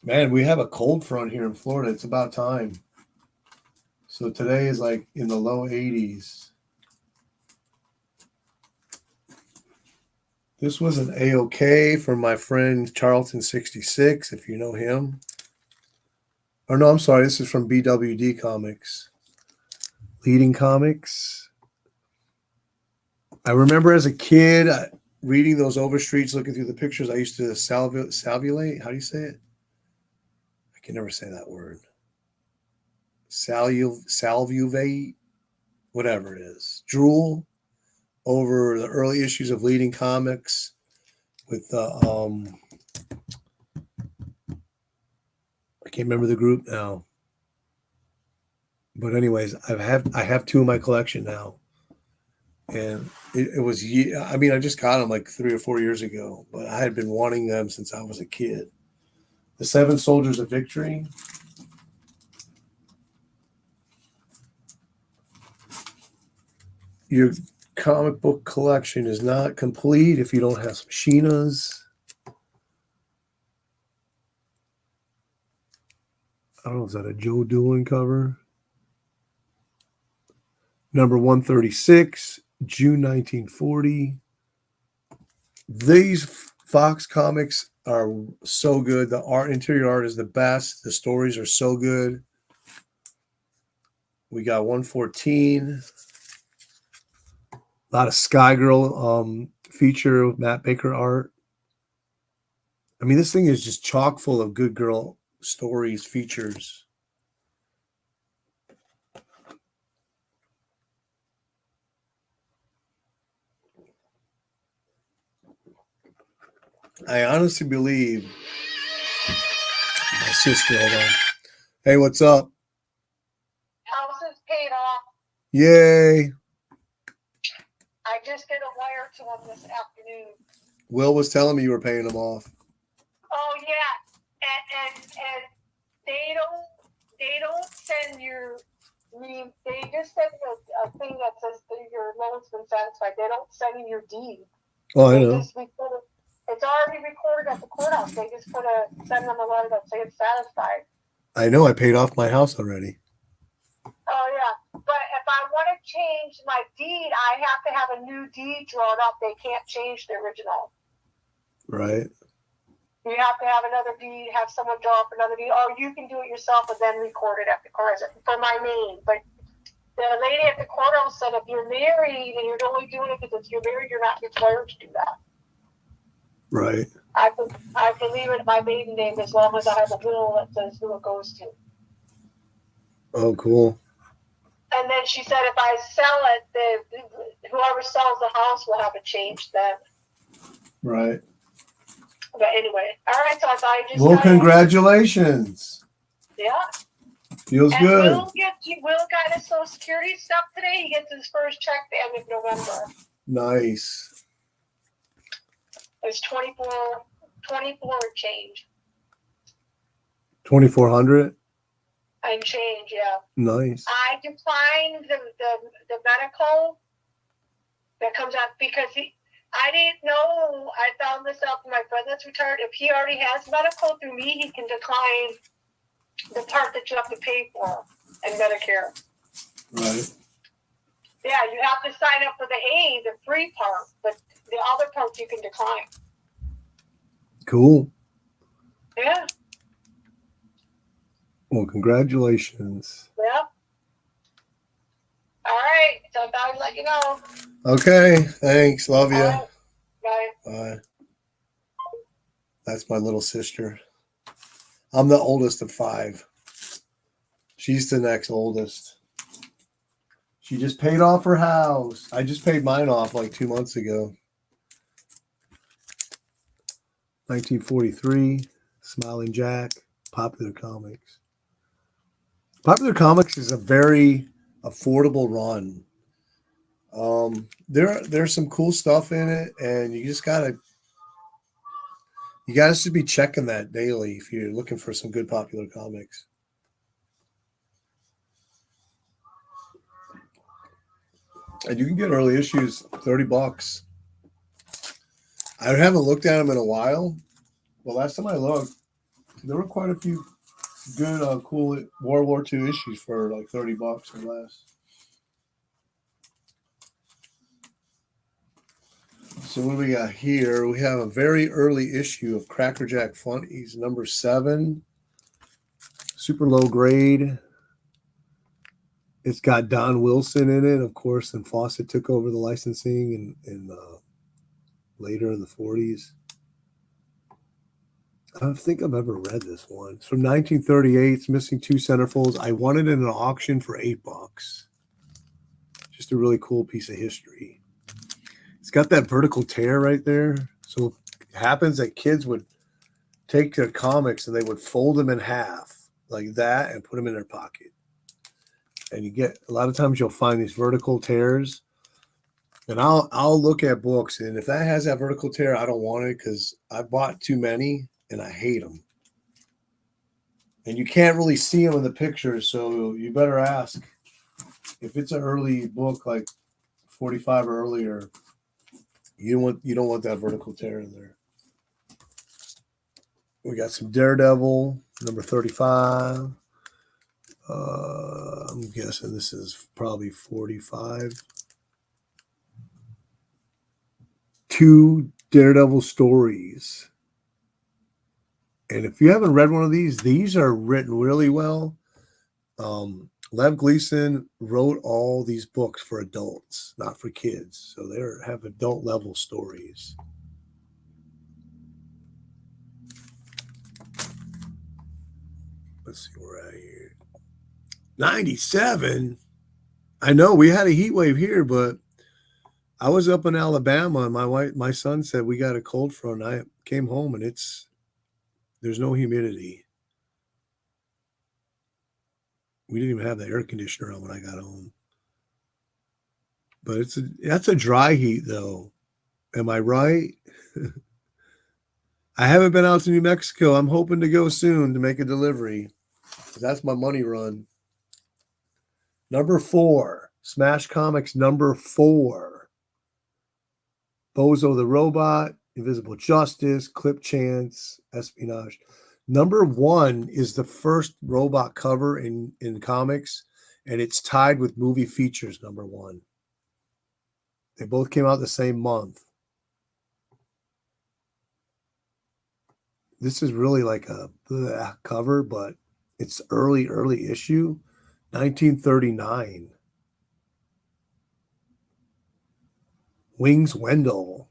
Man, we have a cold front here in Florida. It's about time. So today is like in the low 80s. This was an A-OK from my friend Charlton66, if you know him. Or no, I'm sorry. This is from BWD Comics. Leading Comics. I remember as a kid reading those overstreets, looking through the pictures. I used to salvulate. How do you say it? I can never say that word. Salvulate, whatever it is. Drool over the early issues of Leading Comics with I can't remember the group now. But anyways, I have 2 in my collection now. And it was, I mean, I just got them like 3 or 4 years ago, but I had been wanting them since I was a kid. The 7 Soldiers of Victory. Your comic book collection is not complete if you don't have some Sheenas. I don't know, is that a Joe Doolin cover? Number 136, June 1940. These Fox comics are so good. The interior art is the best. The stories are so good. We got 114. A lot of Sky Girl feature, Matt Baker art. I mean, this thing is just chock full of good girl stories, features. I honestly believe my sister, hold on. Hey, what's up? House is paid off. Yay. I just did a wire to them this afternoon. Will was telling me you were paying them off. Oh yeah, and they don't send they just send you a thing that says that your loan's been satisfied. They don't send you your deed. Oh, I They know. just record it. It's already recorded at the courthouse. They just send them a letter that says it's satisfied. I know. I paid off my house already. Oh yeah, but if I want to change my deed, I have to have a new deed drawn up. They can't change the original. Right. You have to have another deed, have someone draw up another deed, or you can do it yourself and then record it at the court for my name. But the lady at the courthouse said if you're married and you're only doing it because you're married, you're not required to do that. Right. I can leave it my maiden name as long as I have a will that says who it goes to. Oh, cool. And then she said if I sell it, whoever sells the house will have it changed then. Right. But anyway, all right. So I thought I just. Well, congratulations. Yeah. Feels and good. Will got his Social Security stuff today. He gets his first check the end of November. Nice. It's 24 change. 2,400. And change, yeah. Nice. I declined the medical that comes out because I didn't know. I found this out from my friend that's retired. If he already has medical through me, he can decline the part that you have to pay for in Medicare. Right. Yeah, you have to sign up for the free part, but the other parts you can decline. Cool. Yeah. Well, congratulations. Yeah. All right. So I thought I'd let you know. Okay. Thanks. Love you. Right. Bye. Bye. That's my little sister. I'm the oldest of 5. She's the next oldest. She just paid off her house. I just paid mine off like 2 months ago. 1943, Smiling Jack, Popular Comics. Popular Comics is a very affordable run. There's some cool stuff in it, and you gotta just be checking that daily if you're looking for some good Popular Comics. And you can get early issues, $30. I haven't looked at them in a while, but last time I looked, there were quite a few good, cool World War II issues for like $30 or less. So what do we got here? We have a very early issue of Cracker Jack Funnies, number 7, super low grade. It's got Don Wilson in it, of course, and Fawcett took over the licensing in later in the 40s. I don't think I've ever read this one. It's from 1938. It's missing 2 centerfolds. I won it in an auction for $8. Just a really cool piece of history. It's got that vertical tear right there. So it happens that kids would take their comics and they would fold them in half like that and put them in their pocket. And you get a lot of times you'll find these vertical tears. And I'll look at books, and if that has that vertical tear, I don't want it because I bought too many and I hate them. And you can't really see them in the pictures, so you better ask. If it's an early book like 45 or earlier, you don't want that vertical tear in there. We got some Daredevil, number 35. I'm guessing this is probably 45. 2 Daredevil stories. And if you haven't read one of these are written really well. Lev Gleason wrote all these books for adults, not for kids. So they have adult level stories. Let's see, we're at here. 97. I know we had a heat wave here, but I was up in Alabama and my son said we got a cold front. I came home and there's no humidity. We didn't even have the air conditioner on when I got home. But that's a dry heat though. Am I right? I haven't been out to New Mexico. I'm hoping to go soon to make a delivery. That's my money run. Number 4, Smash Comics number 4. Bozo the Robot, Invisible Justice, Clip Chance, Espionage. Number 1 is the first robot cover in comics, and it's tied with movie features number 1. They both came out the same month. This is really like a cover, but it's early issue, 1939. Wings Wendell.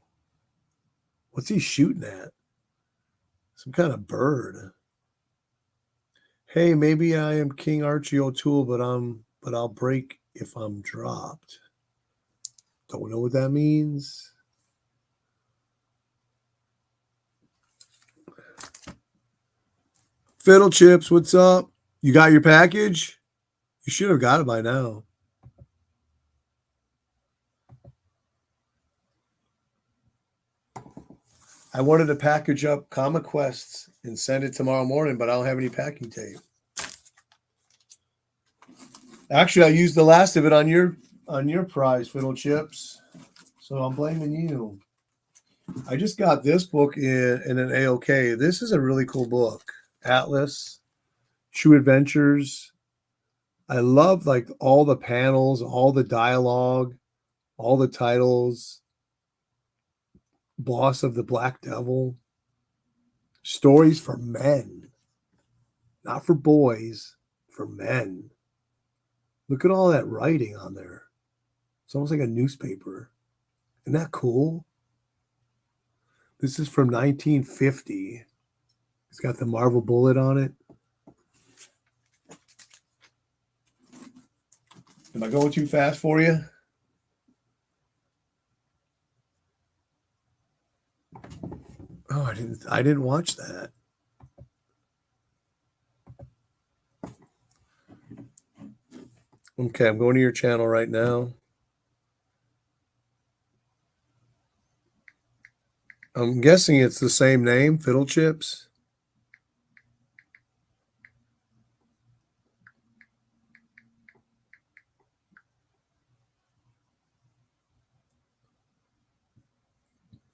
What's he shooting at? Some kind of bird. Hey, maybe I am King Archie O'Toole, but I'll break if I'm dropped. Don't know what that means. Fiddle Chips, what's up? You got your package? You should have got it by now. I wanted to package up Comic Quests and send it tomorrow morning, but I don't have any packing tape. Actually, I used the last of it on your prize, Fiddle Chips. So I'm blaming you. I just got this book in an AOK. This is a really cool book. Atlas, True Adventures. I love like all the panels, all the dialogue, all the titles. Boss of the Black Devil. Stories for men. Not for boys, for men. Look at all that writing on there. It's almost like a newspaper. Isn't that cool? This is from 1950. It's got the Marvel bullet on it. Am I going too fast for you? Oh, I didn't watch that. Okay, I'm going to your channel right now. I'm guessing it's the same name, Fiddle Chips.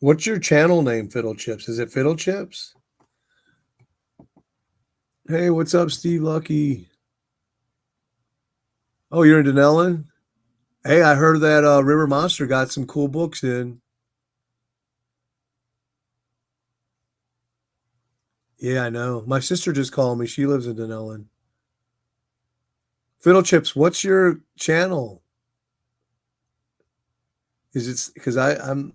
What's your channel name, Fiddle Chips? Is it Fiddle Chips? Hey, what's up, Steve Lucky? Oh, you're in Denellen? Hey, I heard that River Monster got some cool books in. Yeah, I know. My sister just called me. She lives in Denellen. Fiddle Chips, what's your channel? Is it because I'm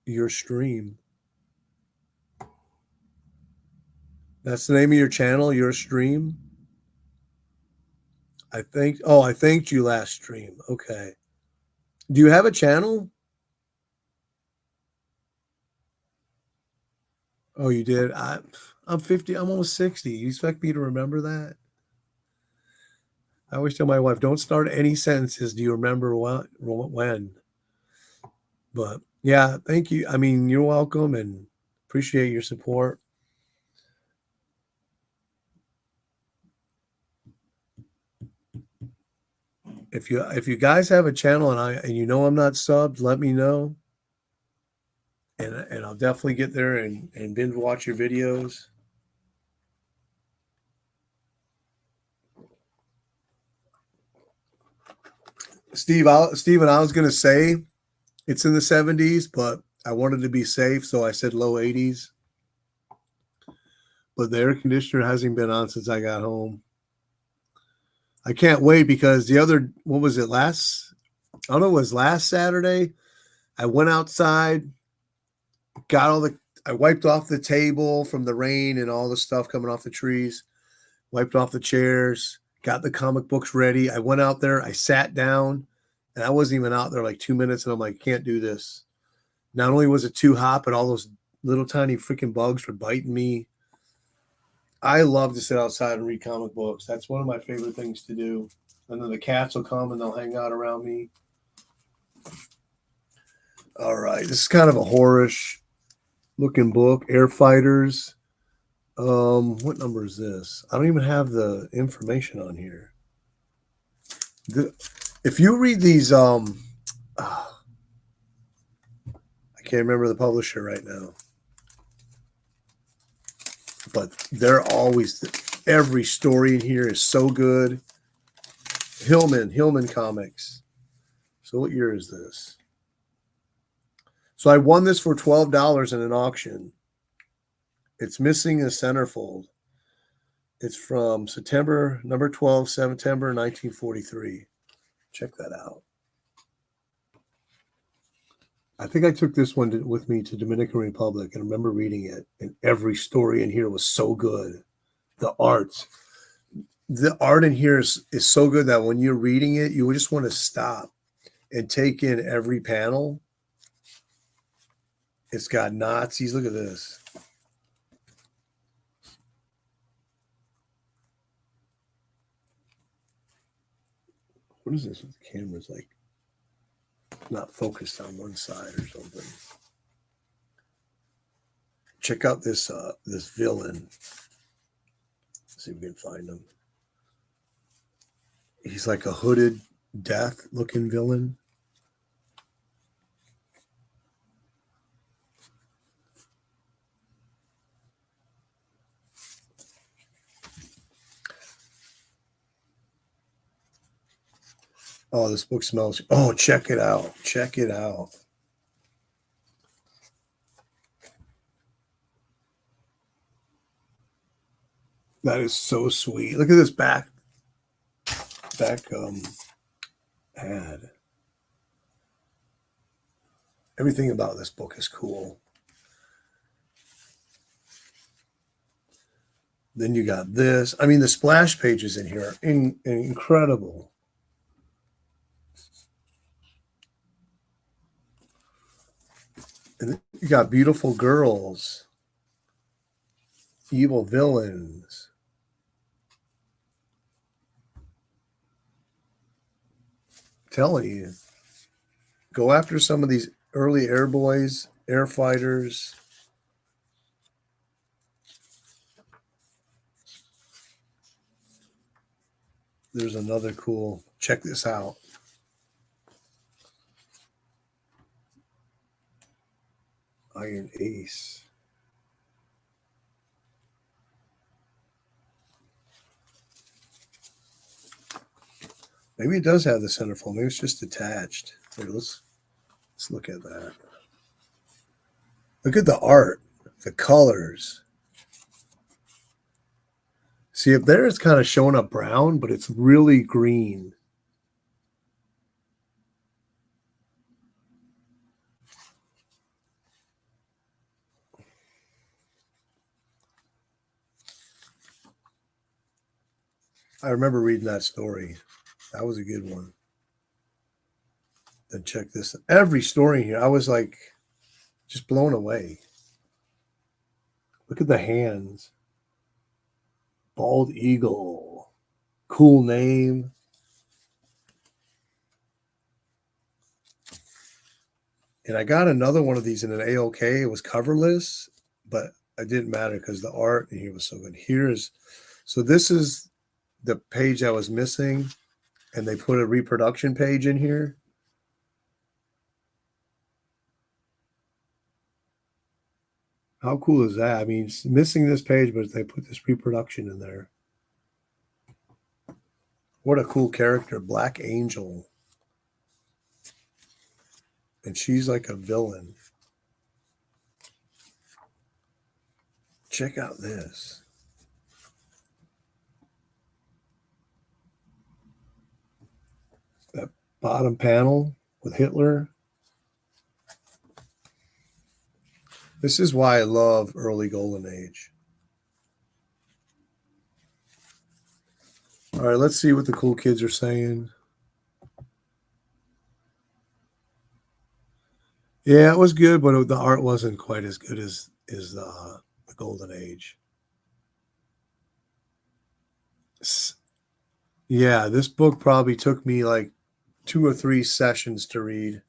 your stream? That's the name of your channel, your stream? I thanked you last stream. Okay. Do you have a channel? Oh, you did? I'm 50. I'm almost 60. You expect me to remember that? I always tell my wife, don't start any sentences. Do you remember when? But yeah, thank you. I mean, you're welcome and appreciate your support. If you guys have a channel and you know I'm not subbed, let me know. And I'll definitely get there and binge watch your videos. Steven, I was going to say it's in the 70s, but I wanted to be safe, so I said low 80s. But the air conditioner hasn't been on since I got home. I can't wait because what was it, I don't know, it was last Saturday. I went outside, I wiped off the table from the rain and all the stuff coming off the trees, wiped off the chairs, got the comic books ready. I went out there, I sat down, and I wasn't even out there like 2 minutes, and I'm like, can't do this. Not only was it too hot, but all those little tiny freaking bugs were biting me. I love to sit outside and read comic books. That's one of my favorite things to do. And then the cats will come and they'll hang out around me. All right. This is kind of a horror-ish looking book. Air Fighters. What number is this? I don't even have the information on here. If you read these, I can't remember the publisher right now. But they're always, every story in here is so good. Hillman Comics. So what year is this? So I won this for $12 in an auction. It's missing a centerfold. It's from number 12, September 1943. Check that out. I think I took this one with me to Dominican Republic and I remember reading it, and every story in here was so good. The art in here is so good that when you're reading it, you just want to stop and take in every panel. It's got Nazis. Look at this. What is this? The camera's like not focused on one side or something. Check out this villain. Let's see if we can find him. He's like a hooded death looking villain. Oh, this book smells. Oh, check it out. Check it out. That is so sweet. Look at this back ad. Everything about this book is cool. Then you got this. I mean, the splash pages in here are incredible. And you got beautiful girls, evil villains. I'm telling you, go after some of these early air boys, air fighters. There's another cool, check this out. Iron Ace. Maybe it does have the centerfold. Maybe it's just attached. Here, let's look at that. Look at the art, the colors. See, up there it's kind of showing up brown, but it's really green. I remember reading that story. That was a good one. Then check this. Every story here, I was like just blown away. Look at the hands. Bald Eagle. Cool name. And I got another one of these in an AOK. It was coverless, but it didn't matter because the art in here was so good. So this is the page I was missing, and they put a reproduction page in here. How cool is that? I mean, it's missing this page, but they put this reproduction in there. What a cool character, Black Angel. and she's like a villain. Check out this. That bottom panel with Hitler. This is why I love early Golden Age. All right, let's see what the cool kids are saying. Yeah, it was good, but the art wasn't quite as good as the Golden Age. Yeah, this book probably took me like 2 or 3 sessions to read.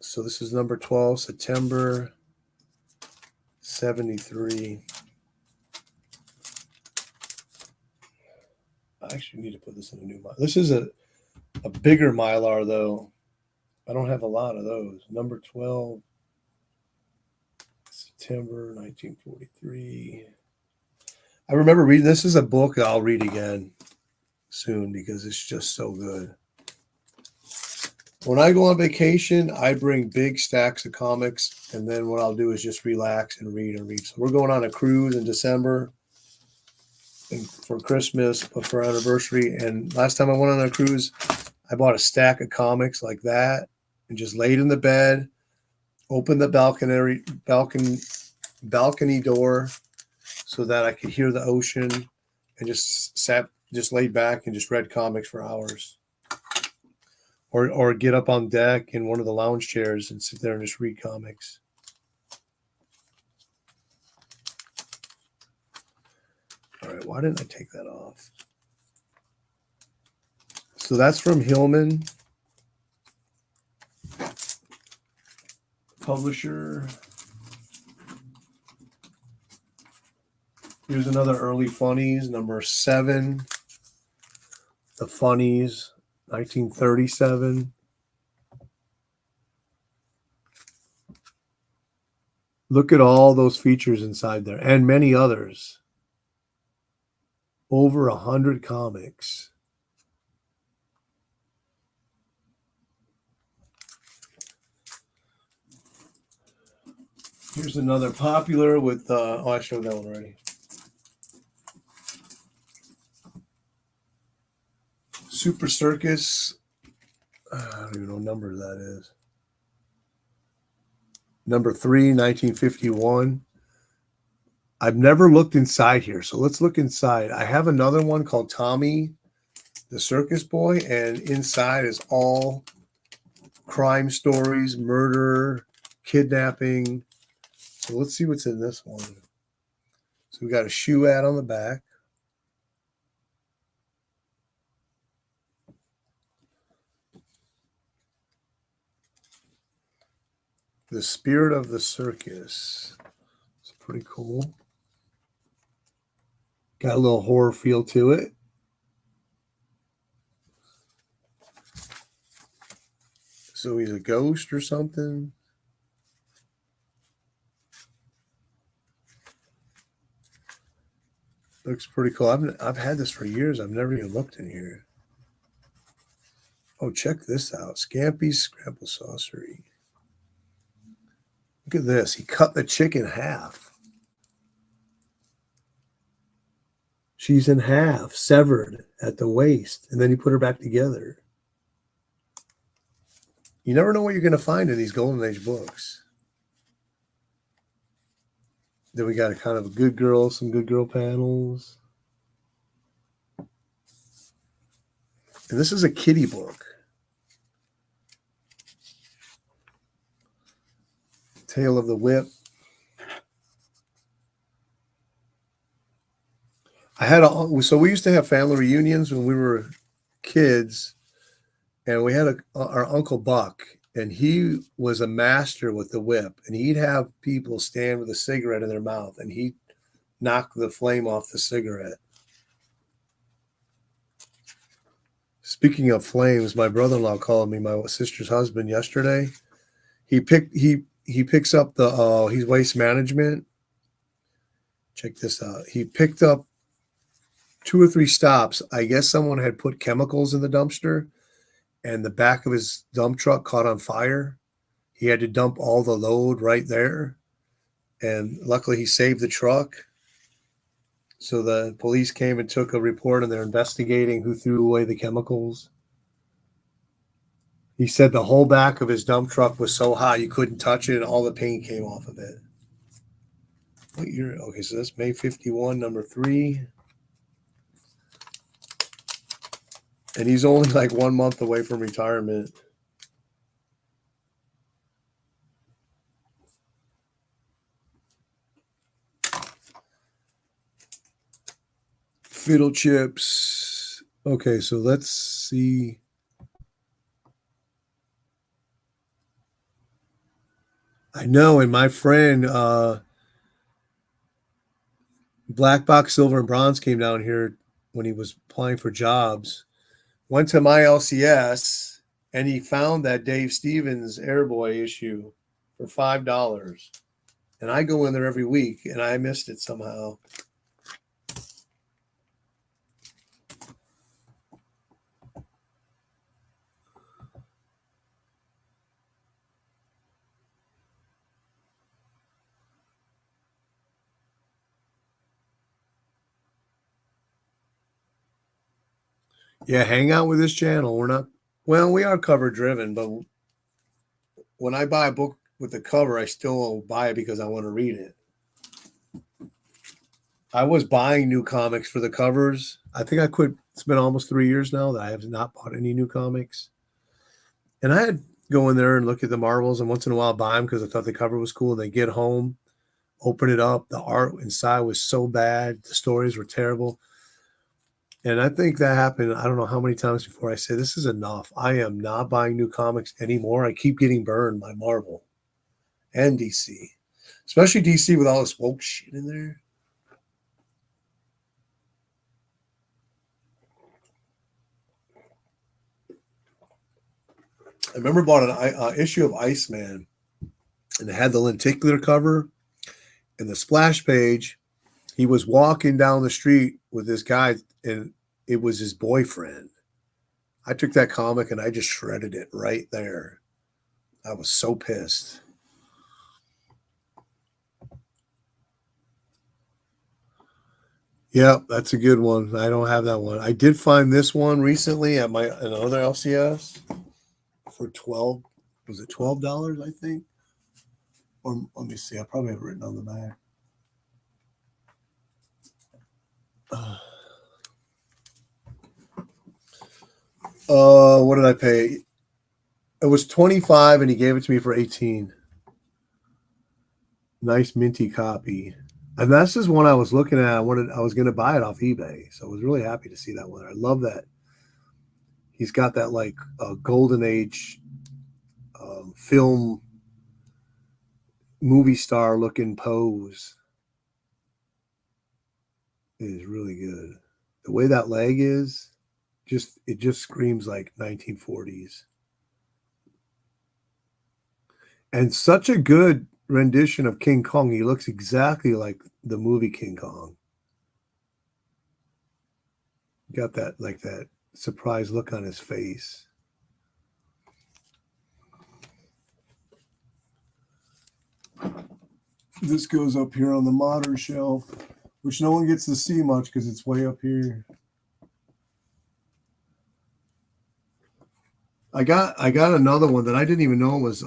So this is number 12, September 73. I actually need to put this in a new Mylar. This is a bigger Mylar, though. I don't have a lot of those. Number 12, September 1943. I remember reading this. Is a book I'll read again soon because it's just so good. When I go on vacation, I bring big stacks of comics, and then what I'll do is just relax and read and read. So we're going on a cruise in December and for Christmas, but for our anniversary. And last time I went on a cruise, I bought a stack of comics like that and just laid in the bed, opened the balcony door so that I could hear the ocean, and just laid back and just read comics for hours. Or get up on deck in one of the lounge chairs and sit there and just read comics. All right, why didn't I take that off? So that's from Hillman. Publisher. Here's another early funnies, number 7. The Funnies. 1937. Look at all those features inside there and many others. Over 100 comics. Here's another popular with, I showed that one already. Super Circus. I don't even know what number that is. Number 3, 1951. I've never looked inside here, so let's look inside. I have another one called Tommy, the Circus Boy, and inside is all crime stories, murder, kidnapping. So let's see what's in this one. So we got a shoe ad on the back. The Spirit of the Circus. It's pretty cool. Got a little horror feel to it. So he's a ghost or something. Looks pretty cool. I've had this for years. I've never even looked in here. Oh, check this out. Scampy's Scramble Saucery. Look at this. He cut the chick in half. She's in half, severed at the waist, and then he put her back together. You never know what you're going to find in these Golden Age books. Then we got a kind of a good girl, some good girl panels. And this is a kiddie book. Tale of the Whip. So we used to have family reunions when we were kids, and we had our Uncle Buck, and he was a master with the whip, and he'd have people stand with a cigarette in their mouth, and he'd knock the flame off the cigarette. Speaking of flames, my brother-in-law called me my sister's husband yesterday. He picks up he's waste management. Check this out. He picked up 2 or 3 stops. I guess someone had put chemicals in the dumpster, and the back of his dump truck caught on fire. He had to dump all the load right there. And luckily he saved the truck. So the police came and took a report, and they're investigating who threw away the chemicals. He said the whole back of his dump truck was so hot you couldn't touch it, and all the paint came off of it. What year? Okay, so that's May 51, number 3. And he's only like 1 month away from retirement. Fiddle chips. Okay, so let's see. I know, and my friend Black Box Silver and Bronze came down here when he was applying for jobs. Went to my LCS, and he found that Dave Stevens Airboy issue for $5. And I go in there every week, and I missed it somehow. Yeah, hang out with this channel. We are cover driven, but when I buy a book with the cover, I still buy it because I want to read it. I was buying new comics for the covers. I think I quit. It's been almost 3 years now that I have not bought any new comics. And I had go in there and look at the Marvels, and once in a while buy them because I thought the cover was cool. And they get home, open it up. The art inside was so bad. The stories were terrible. And I think that happened, I don't know how many times before I said, this is enough. I am not buying new comics anymore. I keep getting burned by Marvel and DC, especially DC with all this woke shit in there. I remember bought an issue of Iceman, and it had the lenticular cover and the splash page. He was walking down the street with this guy, and it was his boyfriend. I took that comic and I just shredded it right there. I was so pissed. Yeah, that's a good one. I don't have that one. I did find this one recently at another LCS for $12. Was it $12? I think. Or let me see. I probably have it written on the back. What did I pay? It was $25, and he gave it to me for $18. Nice minty copy. And that's just one I was looking at. I was going to buy it off eBay, so I was really happy to see that one. I love that. He's got that like golden age film movie star looking pose. It is really good. The way that leg is, it just screams like 1940s. And such a good rendition of King Kong. He looks exactly like the movie King Kong. Got that surprised look on his face. This goes up here on the modern shelf, which no one gets to see much because it's way up here. I got another one that I didn't even know was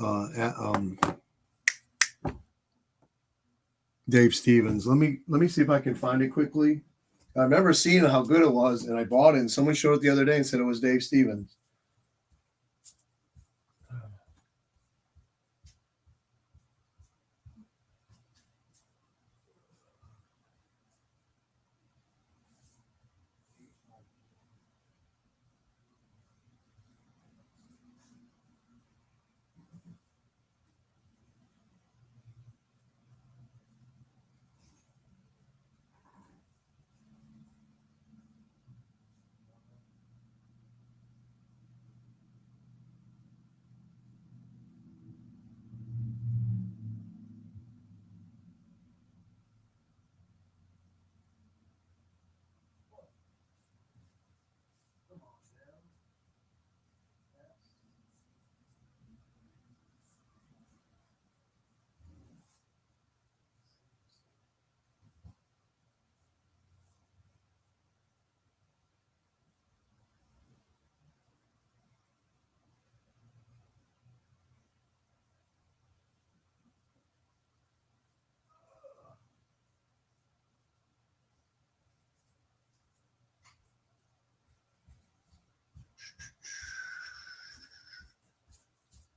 Dave Stevens. Let me see if I can find it quickly. I remember seeing how good it was, and I bought it, and someone showed it the other day and said it was Dave Stevens.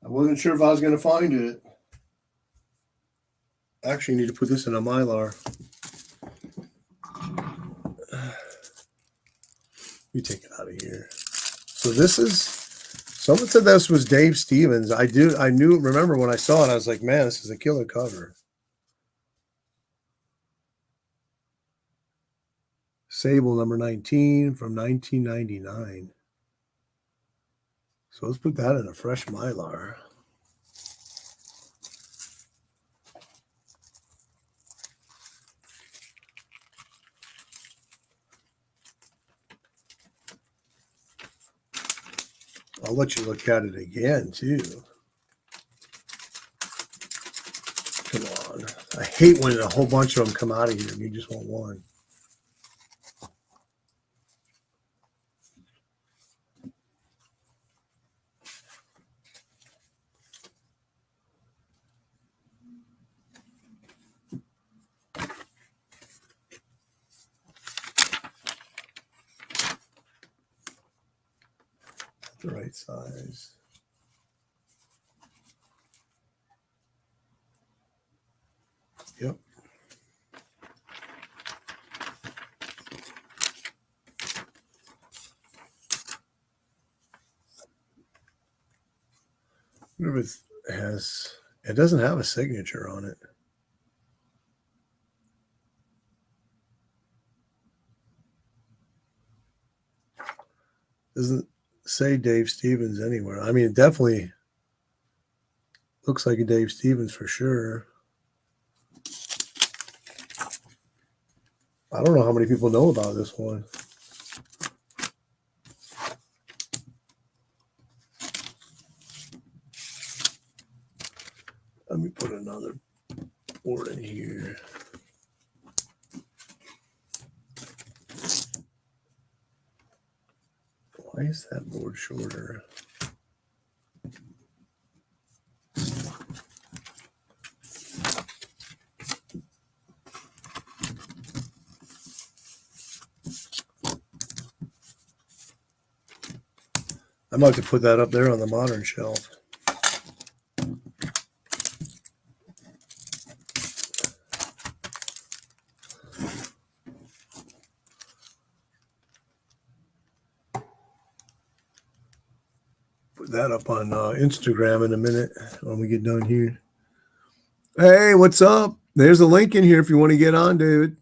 I wasn't sure if I was going to find it. Actually, I need to put this in a Mylar. You take it out of here. So this is, someone said this was Dave Stevens. Remember when I saw it, I was like, man, this is a killer cover. Sable number 19 from 1999. So let's put that in a fresh Mylar. I'll let you look at it again, too. Come on. I hate when a whole bunch of them come out of here and you just want one. The right size. Yep. Whatever it has, it doesn't have a signature on it. Doesn't say Dave Stevens anywhere. I mean, it definitely looks like a Dave Stevens for sure. I don't know how many people know about this one. Let me put another board in here. Why is that board shorter? I might have to put that up there on the modern shelf. Put that up on Instagram in a minute when we get done here. Hey, what's up? There's a link in here if you want to get on, David.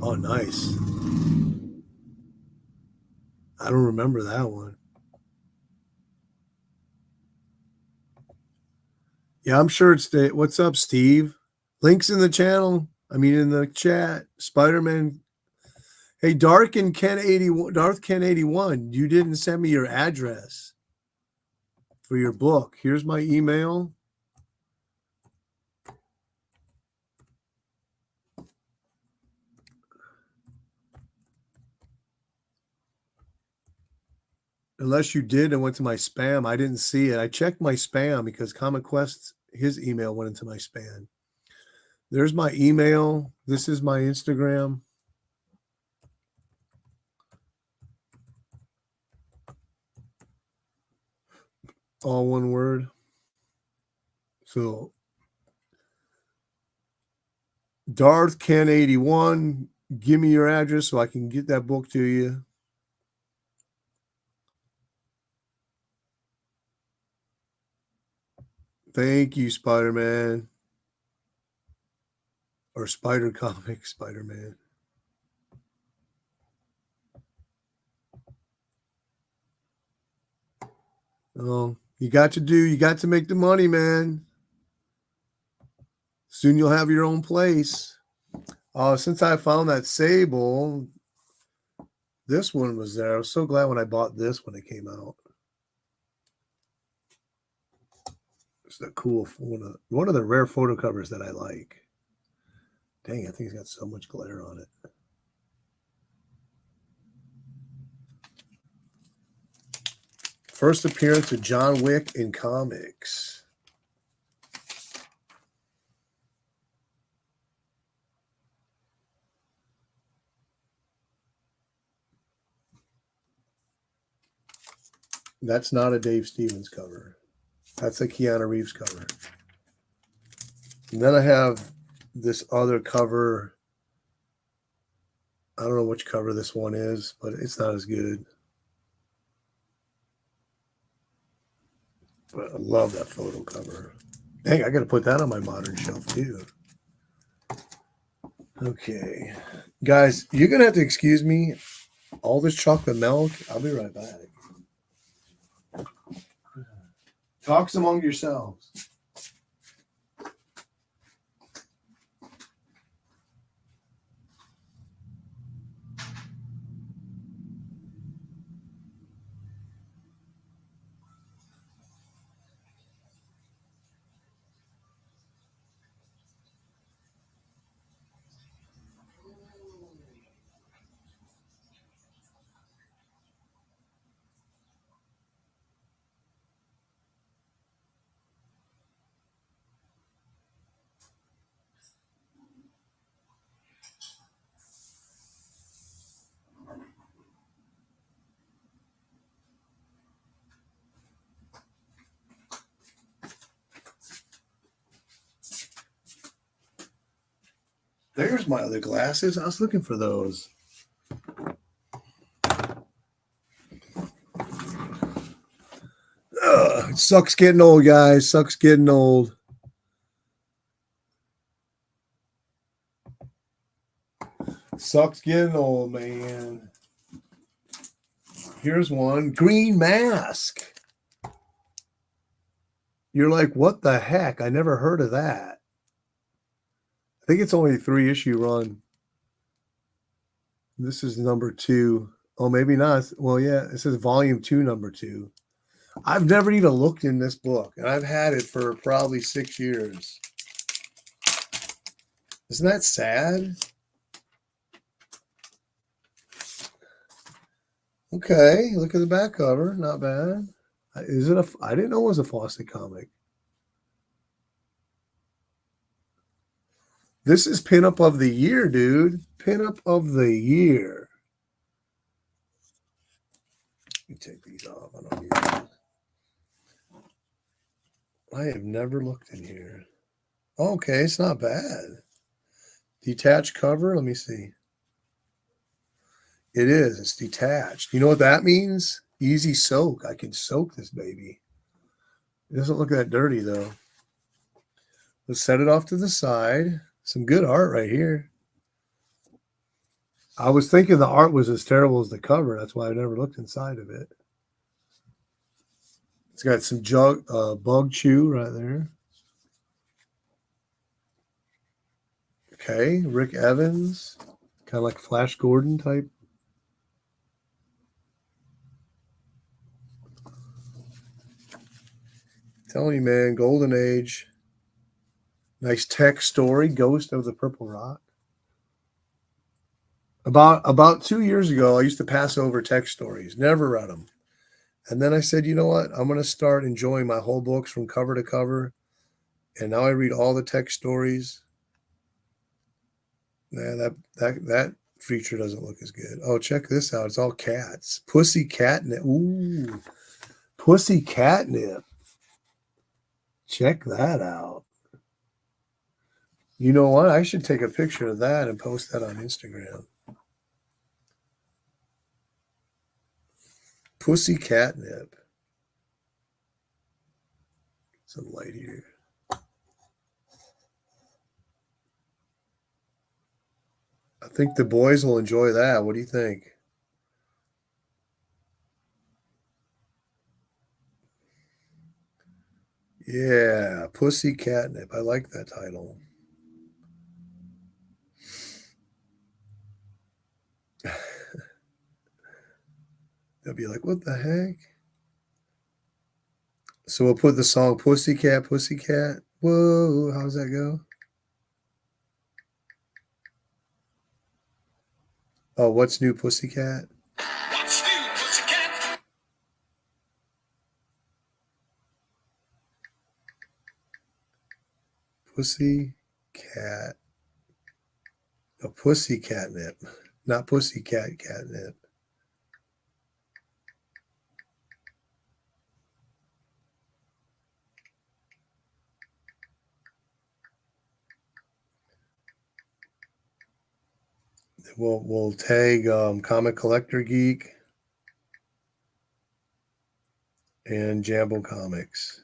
Oh, nice. I don't remember that one. Yeah, I'm sure it's the. What's up, Steve? Links in the channel. I mean, in the chat. Spider-Man. Hey, Darth Ken 81. You didn't send me your address for your book. Here's my email. Unless you did and went to my spam. I didn't see it. I checked my spam because Comic Quest, his email went into my spam. There's my email. This is my Instagram. All one word. So, Darth Ken 81. Give me your address so I can get that book to you. Thank you, Spider-Man. Or Spider Comic, Spider-Man. Oh, you got to make the money, man. Soon you'll have your own place. Since I found that Sable, this one was there. I was so glad when I bought this when it came out. It's a cool one of the rare photo covers that I like. Dang, I think it's got so much glare on it. First appearance of John Wick in comics. That's not a Dave Stevens cover. That's a Keanu Reeves cover. And then I have this other cover. I don't know which cover this one is, but it's not as good. But I love that photo cover. Dang, I got to put that on my modern shelf too. Okay. Guys, you're going to have to excuse me. All this chocolate milk. I'll be right back. Talks among yourselves. There's my other glasses. I was looking for those. It sucks getting old, guys. Sucks getting old. Sucks getting old, man. Here's one. Green Mask. You're like, what the heck? I never heard of that. I think it's only a 3-issue run. This is number 2. Oh, maybe not. Well, yeah, it says volume 2, number 2. I've never even looked in this book, and I've had it for probably 6 years. Isn't that sad? Okay, look at the back cover. Not bad. Is it I didn't know it was a Fawcett comic. This is pinup of the year, dude. Pinup of the year. Let me take these off. I don't need these. I have never looked in here. Okay, it's not bad. Detached cover. Let me see. It is. It's detached. You know what that means? Easy soak. I can soak this baby. It doesn't look that dirty, though. Let's set it off to the side. Some good art right here. I was thinking the art was as terrible as the cover. That's why I never looked inside of it. It's got some bug chew right there. Okay, Rick Evans. Kind of like Flash Gordon type. Telling you, man, Golden Age. Nice tech story, Ghost of the Purple Rock. About 2 years ago, I used to pass over tech stories, never read them. And then I said, you know what? I'm going to start enjoying my whole books from cover to cover. And now I read all the tech stories. Nah, that feature doesn't look as good. Oh, check this out. It's all cats. Pussy Catnip. Ooh, Pussy Catnip. Check that out. You know what? I should take a picture of that and post that on Instagram. Pussy Catnip. Some light here. I think the boys will enjoy that. What do you think? Yeah, Pussy Catnip. I like that title. They'll be like, what the heck? So we'll put the song Pussycat, Pussycat. Whoa, how does that go? Oh, what's new, Pussycat? What's new, Pussycat? Pussycat. A Pussy Catnip, not Pussycat Catnip. We'll tag Comic Collector Geek and Jambo Comics.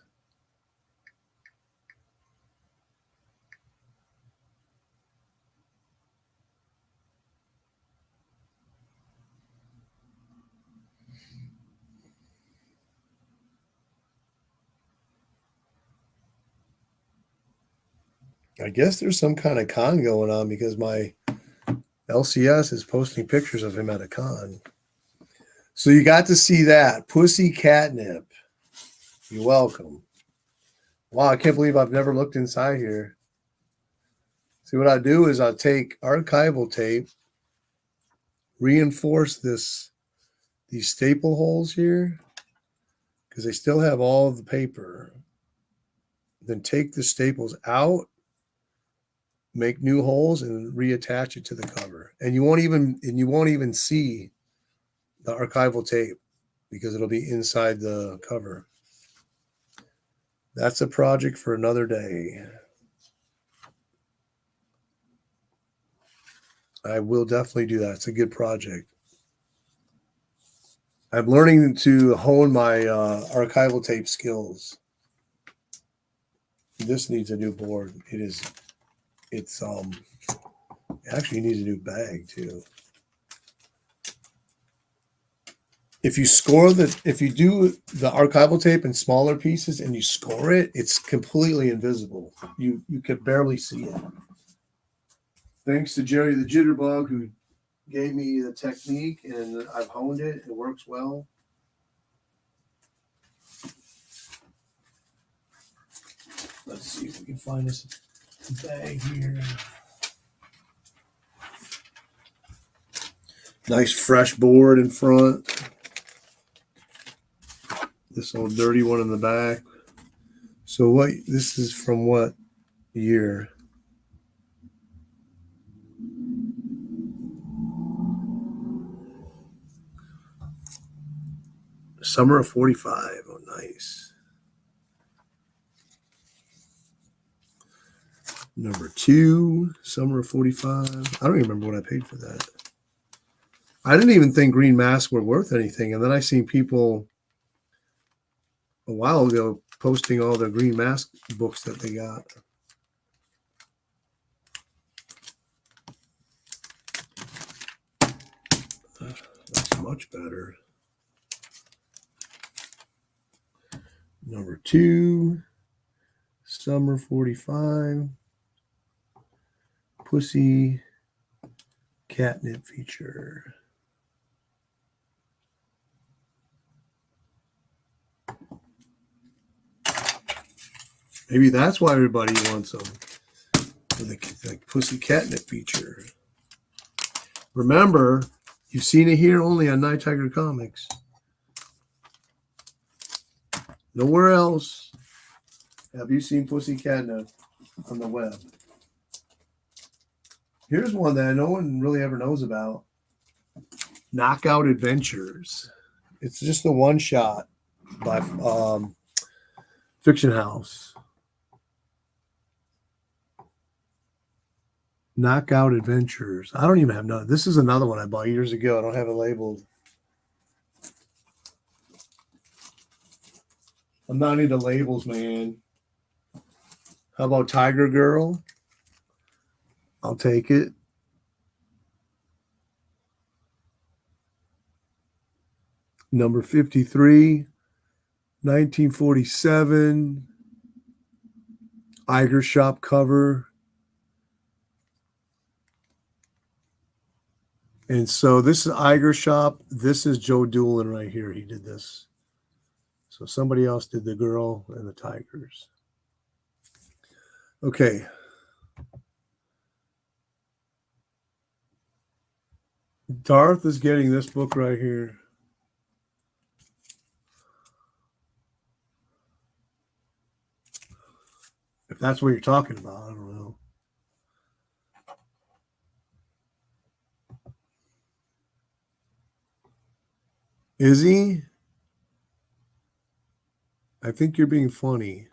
I guess there's some kind of con going on because my LCS is posting pictures of him at a con. So you got to see that. Pussy Catnip. You're welcome. Wow, I can't believe I've never looked inside here. See, what I do is I take archival tape, reinforce these staple holes here, because they still have all of the paper. Then take the staples out, make new holes, and reattach it to the cover. And you won't even see the archival tape because it'll be inside the cover. That's a project for another day. I will definitely do that. It's a good project. I'm learning to hone my archival tape skills. This needs a new board. It actually needs a new bag too. If you do the archival tape in smaller pieces and you score it, it's completely invisible. You can barely see it. Thanks to Jerry the Jitterbug, who gave me the technique, and I've honed it. It works well. Let's see if we can find this bag here. Nice fresh board in front. This old dirty one in the back. So this is from what year? Summer of 45. Oh, nice. Number 2, summer of 45. I don't even remember what I paid for that. I didn't even think green masks were worth anything. And then I seen people a while ago posting all their green mask books that they got. That's much better. Number 2, summer 45. Pussy Catnip feature. Maybe that's why everybody wants them. The Pussy Catnip feature. Remember, you've seen it here only on Nighttiger Comics. Nowhere else have you seen Pussy Catnip on the web. Here's one that no one really ever knows about. Knockout Adventures. It's just a one shot by Fiction House. Knockout Adventures. I don't even have none. This is another one I bought years ago. I don't have it labeled. I'm not into labels, man. How about Tiger Girl? I'll take it. Number 53, 1947. Iger Shop cover. And so this is Iger Shop. This is Joe Doolin right here. He did this. So somebody else did the girl and the tigers. Okay. Darth is getting this book right here. If that's what you're talking about, I don't know. Is he? I think you're being funny.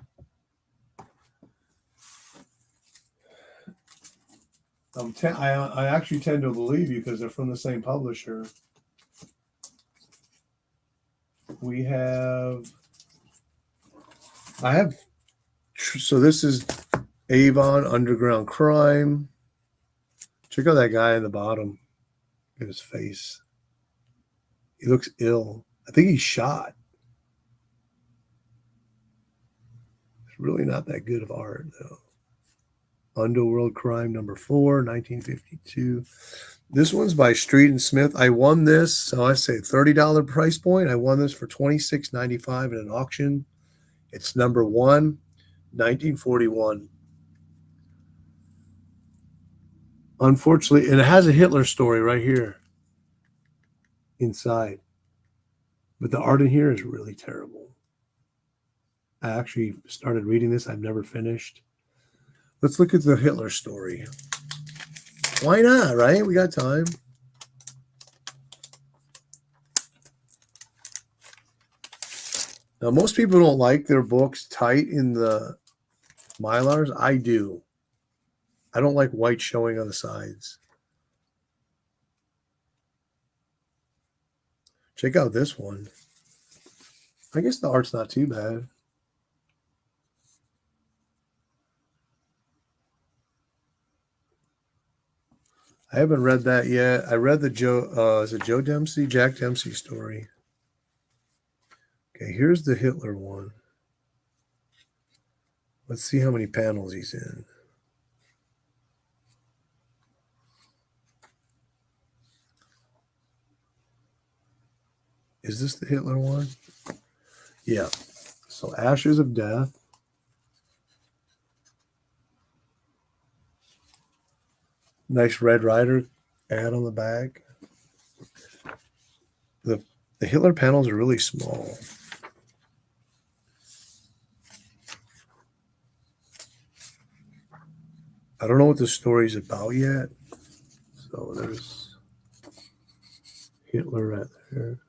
I actually tend to believe you because they're from the same publisher. So this is Avon Underground Crime. Check out that guy in the bottom. Look at his face. He looks ill. I think he's shot. It's really not that good of art, though. Underworld Crime #4, 1952. This one's by Street and Smith. I won this, so I say $30 price point. I won this for $26.95 in an auction. It's #1, 1941. Unfortunately, and it has a Hitler story right here inside. But the art in here is really terrible. I actually started reading this. I've never finished. Let's look at the Hitler story. Why not, right? We got time. Now, most people don't like their books tight in the Mylars. I do. I don't like white showing on the sides. Check out this one. I guess the art's not too bad. I haven't read that yet. I read the Jack Dempsey story. Okay, here's the Hitler one. Let's see how many panels he's in. Is this the Hitler one? Yeah. So Ashes of Death. Nice Red Rider ad on the back. The Hitler panels are really small. I don't know what the story's about yet. So there's Hitler right there.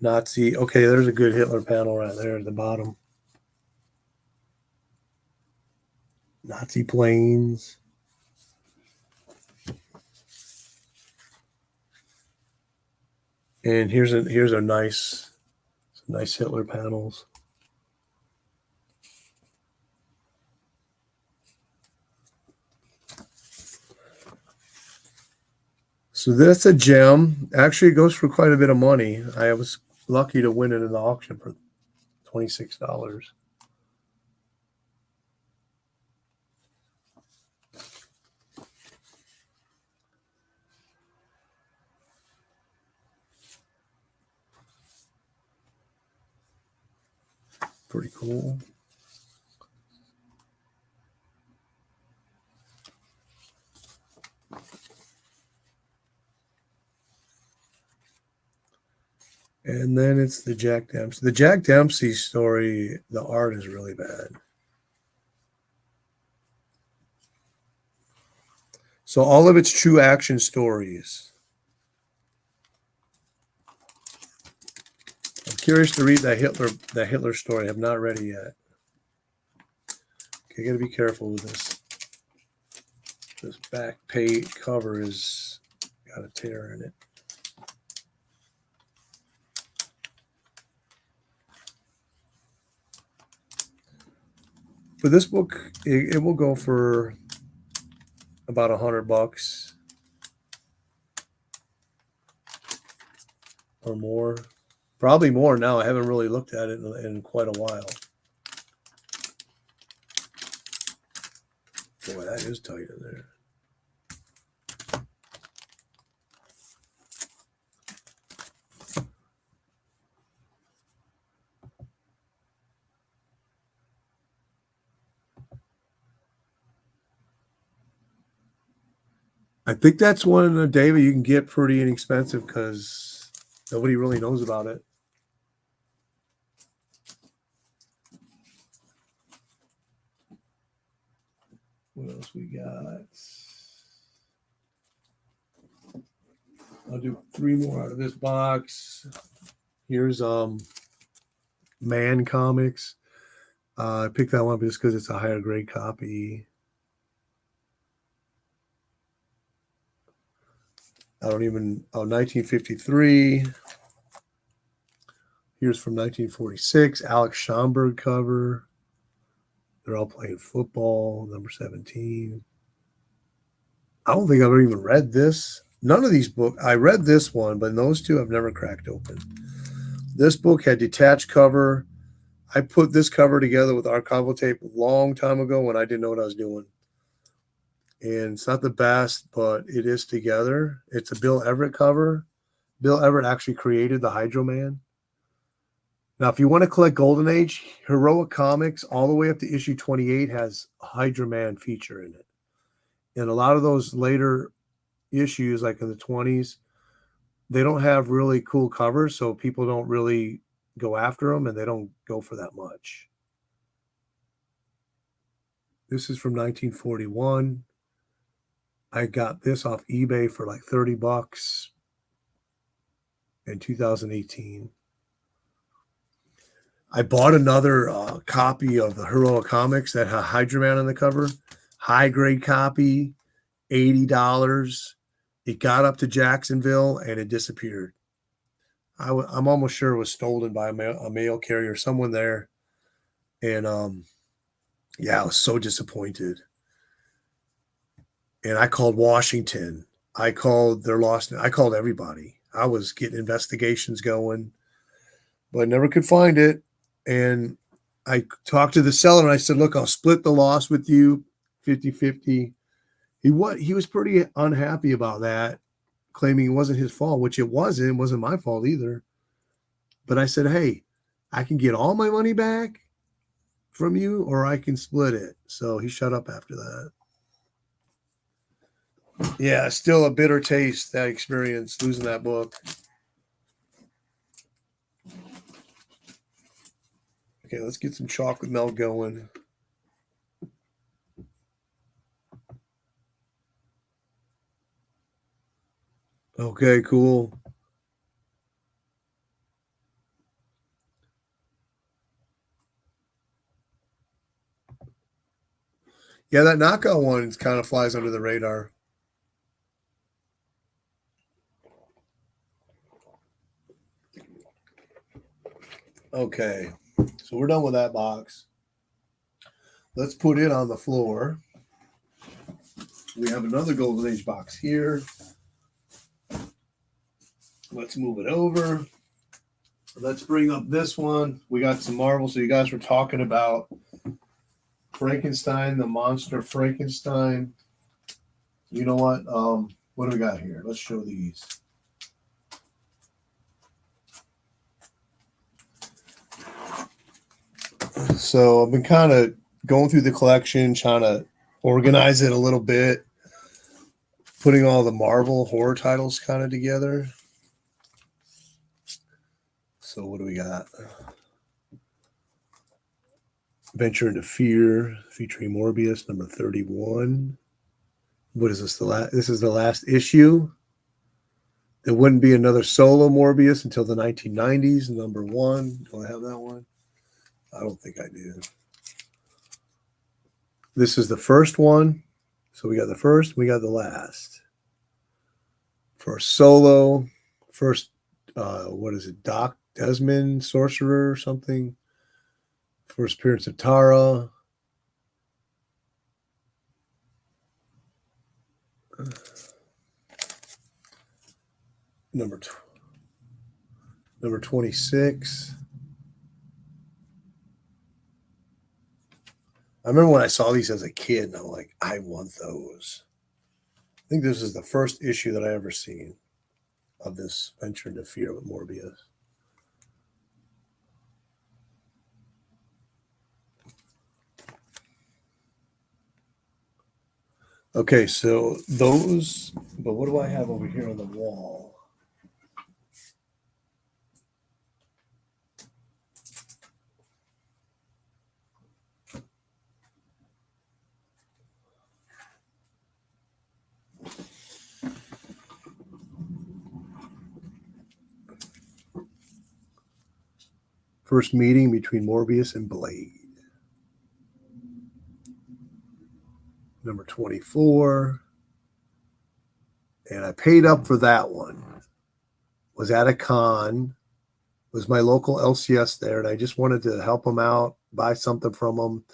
Nazi. Okay, there's a good Hitler panel right there at the bottom. Nazi planes. And here's a nice Hitler panels. So that's a gem. Actually, it goes for quite a bit of money. I was lucky to win it in the auction for $26. Pretty cool. And then it's the Jack Dempsey. The Jack Dempsey story, the art is really bad. So all of it's true action stories. I'm curious to read that Hitler story. I've not read it yet. Okay, gotta be careful with this. This back page cover is got a tear in it. But this book, it will go for about $100 or more. Probably more now. I haven't really looked at it in quite a while. Boy, that is tight in there. I think that's one, David, you can get pretty inexpensive because nobody really knows about it. What else we got? I'll do 3 more out of this box. Here's Man Comics. I picked that one just because it's a higher grade copy. I don't even. Oh, 1953. Here's from 1946. Alex Schomburg cover. They're all playing football. Number 17. I don't think I've ever even read this. None of these books. I read this one, but those two I've never cracked open. This book had detached cover. I put this cover together with archival tape a long time ago when I didn't know what I was doing. And it's not the best, but it is together. It's a Bill Everett cover. Bill Everett actually created the Hydro Man. Now, if you want to collect Golden Age, Heroic Comics, all the way up to issue 28, has a Hydro Man feature in it. And a lot of those later issues, like in the 20s, they don't have really cool covers, so people don't really go after them, and they don't go for that much. This is from 1941. I got this off eBay for like $30 in 2018. I bought another copy of the Heroic Comics that had Hydro Man on the cover. High grade copy, $80. It got up to Jacksonville and it disappeared. I'm almost sure it was stolen by a mail carrier, someone there. And yeah, I was so disappointed. And I called Washington. I called I called everybody. I was getting investigations going, but I never could find it. And I talked to the seller and I said, look, I'll split the loss with you 50-50. He was pretty unhappy about that, claiming it wasn't his fault, which it wasn't. It wasn't my fault either. But I said, hey, I can get all my money back from you or I can split it. So he shut up after that. Yeah, still a bitter taste, that experience, losing that book. Okay, let's get some chocolate milk going. Okay, cool. Yeah, that knockout one kind of flies under the radar. Okay, so we're done with that box. Let's put it on the floor. We have another Golden Age box here. Let's move it over. Let's bring up this one. We got some Marvel. So you guys were talking about Frankenstein, the monster Frankenstein. You know what? What do we got here? Let's show these. So I've been kind of going through the collection, trying to organize it a little bit, putting all the Marvel horror titles kind of together. So what do we got? Venture into Fear, featuring Morbius, number 31. What is this? This is the last issue. There wouldn't be another solo Morbius until the 1990s, number 1. Do I have that one? I don't think I do. This is the first one. So we got the first, we got the last. For solo, first, what is it? Doc Desmond, Sorcerer or something. First appearance of Tara. Number 26. I remember when I saw these as a kid, and I'm like, I want those. I think this is the first issue that I ever seen of this Venture into Fear with Morbius. Okay, so those, but what do I have over here on the wall? First meeting between Morbius and Blade. number 24. And I paid up for that one. Was at a con. Was my local LCS there, and I just wanted to help them out, buy something from them.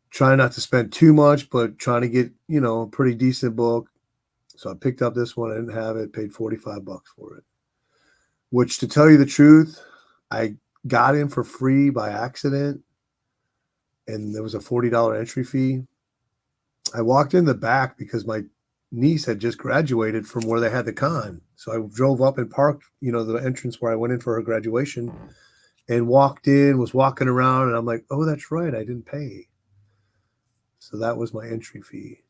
Try not to spend too much, but trying to get, a pretty decent book. So I picked up this one. I didn't have it. Paid $45 for it. Which, to tell you the truth, I got in for free by accident, and there was a $40 entry fee. I walked in the back because my niece had just graduated from where they had the con. So I drove up and parked, the entrance where I went in for her graduation, and walked in, was walking around, and I'm like, oh, that's right, I didn't pay. So that was my entry fee.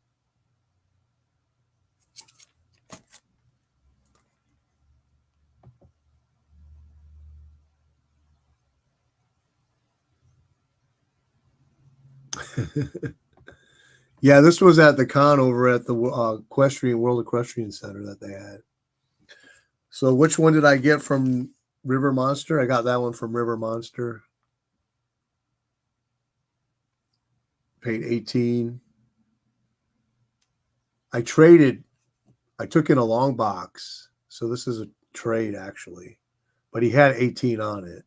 Yeah, this was at the con over at the World Equestrian Center that they had. So which one did I get from River Monster? I got that one from River Monster. Paid $18. I took in a long box. So this is a trade actually. But he had 18 on it.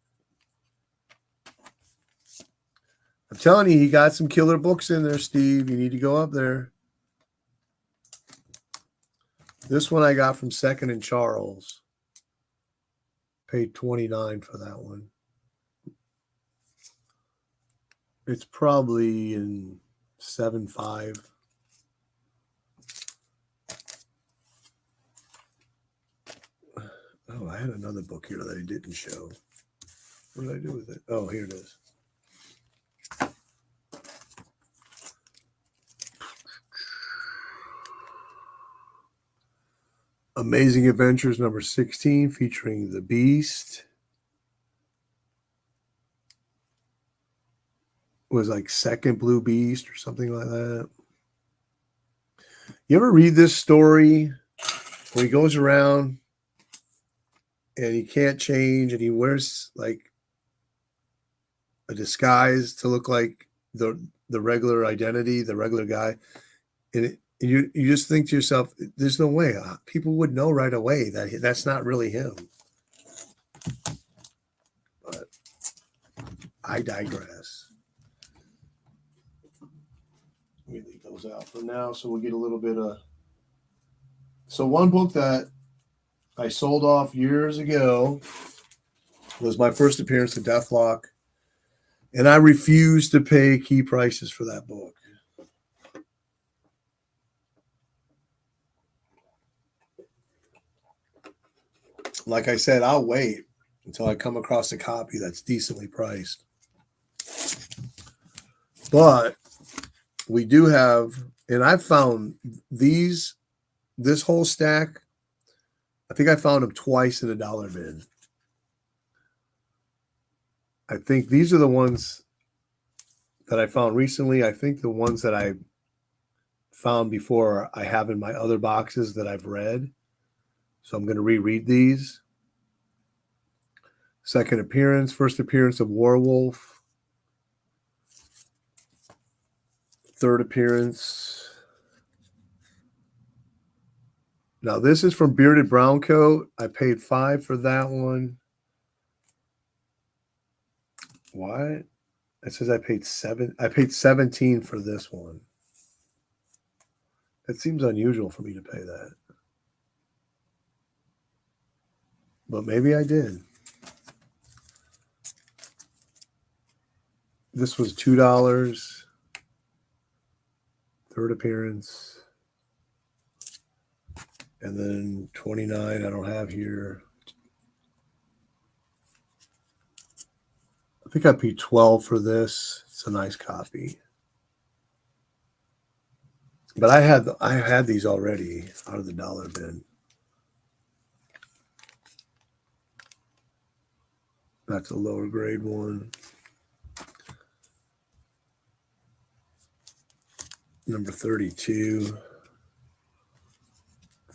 I'm telling you, he got some killer books in there, Steve. You need to go up there. This one I got from Second and Charles. Paid $29 for that one. It's probably in 7.5. Oh, I had another book here that I didn't show. What did I do with it? Oh, here it is. Amazing Adventures number 16, featuring the Beast. Was like Second Blue Beast or something like that. You ever read this story where he goes around and he can't change and he wears like a disguise to look like the regular identity, the regular guy, and you just think to yourself, there's no way people would know right away that that's not really him. But I digress. Let me leave those out for now, so we'll get a little bit of. So one book that I sold off years ago was my first appearance of Deathlock, and I refused to pay key prices for that book. Like I said, I'll wait until I come across a copy that's decently priced. But we do have, and I've found this whole stack, I think I found them twice in a dollar bin. I think these are the ones that I found recently. I think the ones that I found before I have in my other boxes that I've read. So I'm going to reread these. Second appearance, first appearance of Werewolf. Third appearance. Now this is from Bearded Browncoat. I paid $5 for that one. What? It says I paid $7. I paid $17 for this one. It seems unusual for me to pay that. But maybe I did. This was $2. Third appearance. And then 29 I don't have here. I think I paid $12 for this. It's a nice copy. But I had these already out of the dollar bin. That's a lower grade one. Number 32.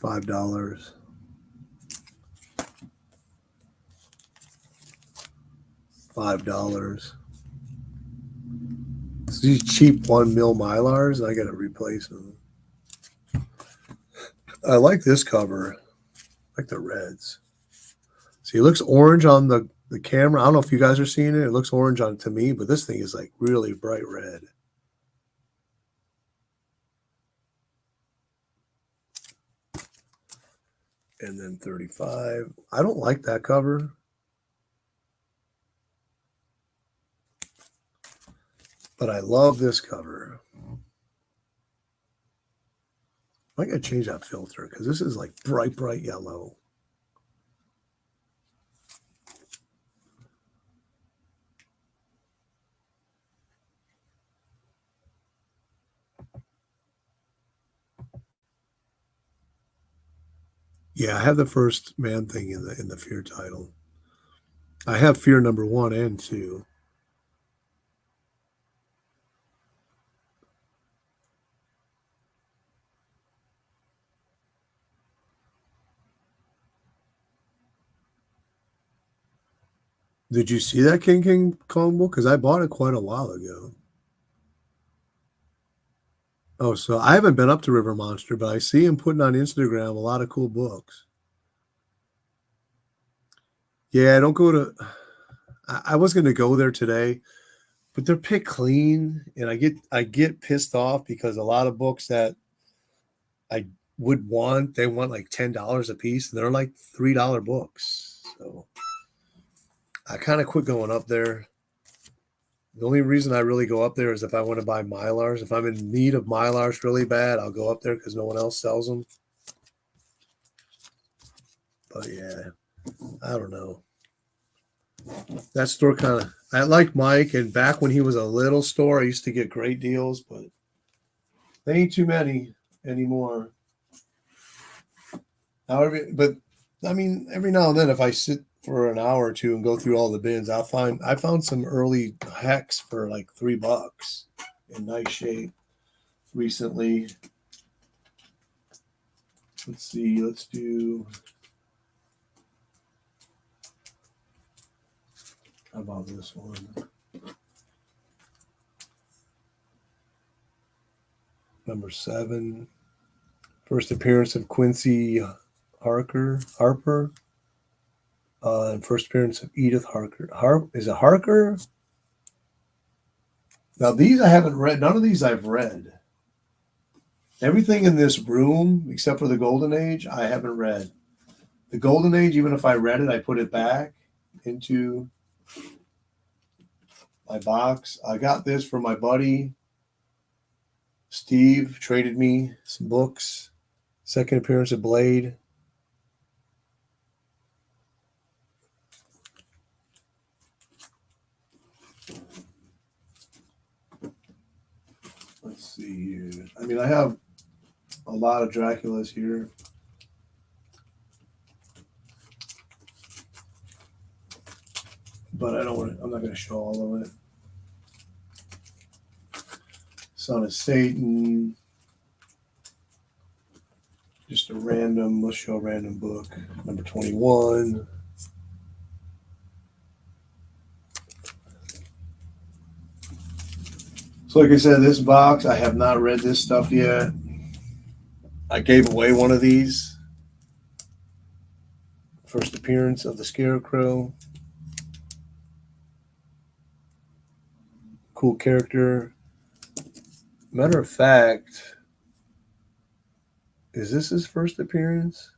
$5. $5. these cheap 1 mil Mylars. I got to replace them. I like this cover. I like the reds. See, it looks orange on the camera. I don't know if you guys are seeing it. It looks orange on to me, but this thing is like really bright red. And then 35. I don't like that cover. But I love this cover. I gotta change that filter because this is like bright, bright yellow. Yeah, I have the first Man Thing in the Fear title. I have Fear number 1 and 2. Did you see that King comic book? Because I bought it quite a while ago. Oh, so I haven't been up to River Monster, but I see him putting on Instagram a lot of cool books. Yeah, I don't go to. I was going to go there today, but they're picked clean, and I get pissed off because a lot of books that I would want, they want like $10 a piece, and they're like $3 books. So I kind of quit going up there. The only reason I really go up there is if I want to buy Mylars. If I'm in need of Mylars really bad, I'll go up there because no one else sells them. But yeah, I don't know. That store kind of, I like Mike, and back when he was a little store, I used to get great deals, but they ain't too many anymore. However, but I mean, every now and then, if I sit for an hour or two and go through all the bins, I found some early Hex for like $3 in nice shape recently. Let's see, let's do. How about this one? Number 7. First appearance of Quincy Harper. And first appearance of Edith Harker. Is it Harker? Now these I haven't read. None of these I've read. Everything in this room, except for the Golden Age, I haven't read. The Golden Age, even if I read it, I put it back into my box. I got this from my buddy Steve. Traded me some books. Second appearance of Blade. Let's see here. I mean, I have a lot of Draculas here. But I'm not going to show all of it. Son of Satan. Just let's show a random book. Number 21. So like I said, this box, I have not read this stuff yet. I gave away one of these. First appearance of the Scarecrow. Cool character. Matter of fact, is this his first appearance?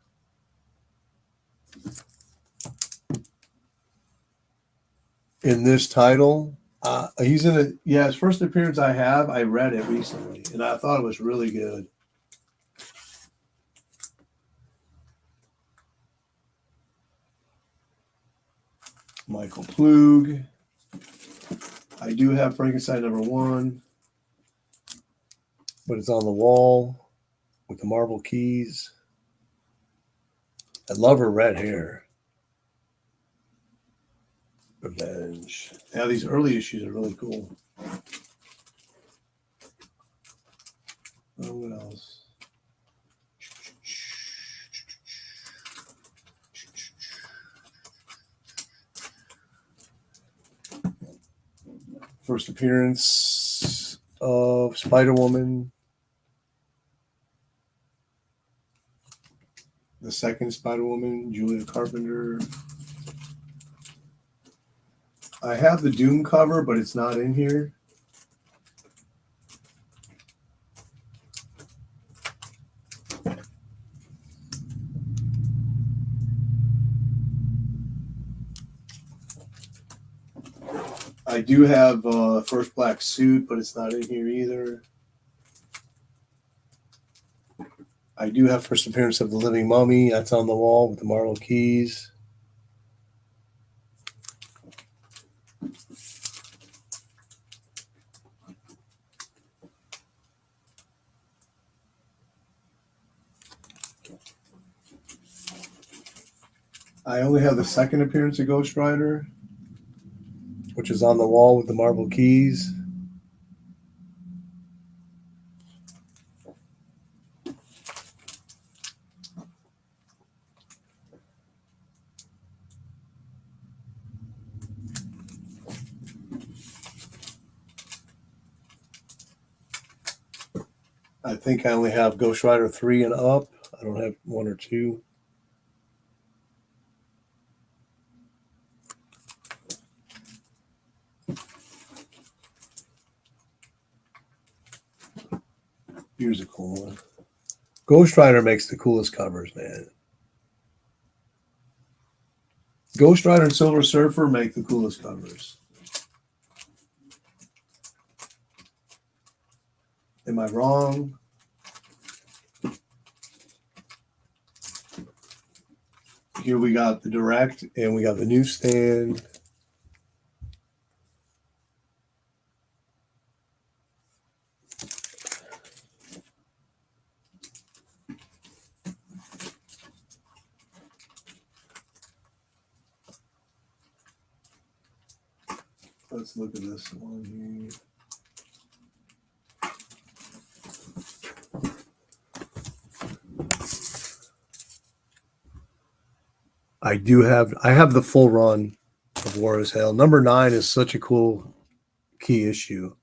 In this title? He's in it. Yeah, his first appearance I read it recently, and I thought it was really good. Michael Plug. I do have Frankenstein number 1, but it's on the wall with the marble keys. I love her red hair. Revenge. Yeah, these early issues are really cool. Oh, what else? First appearance of Spider-Woman. The second Spider-Woman, Julia Carpenter. I have the Doom cover, but it's not in here. I do have First Black Suit, but it's not in here either. I do have First Appearance of the Living Mummy. That's on the wall with the marble keys. I only have the second appearance of Ghost Rider, which is on the wall with the marble keys. I think I only have Ghost Rider 3 and up. I don't have 1 or 2. Here's a cool one. Ghost Rider makes the coolest covers, man. Ghost Rider and Silver Surfer make the coolest covers. Am I wrong? Here we got the direct and we got the newsstand. Let's look at this one here. I have the full run of War is Hell. Number 9 is such a cool key issue.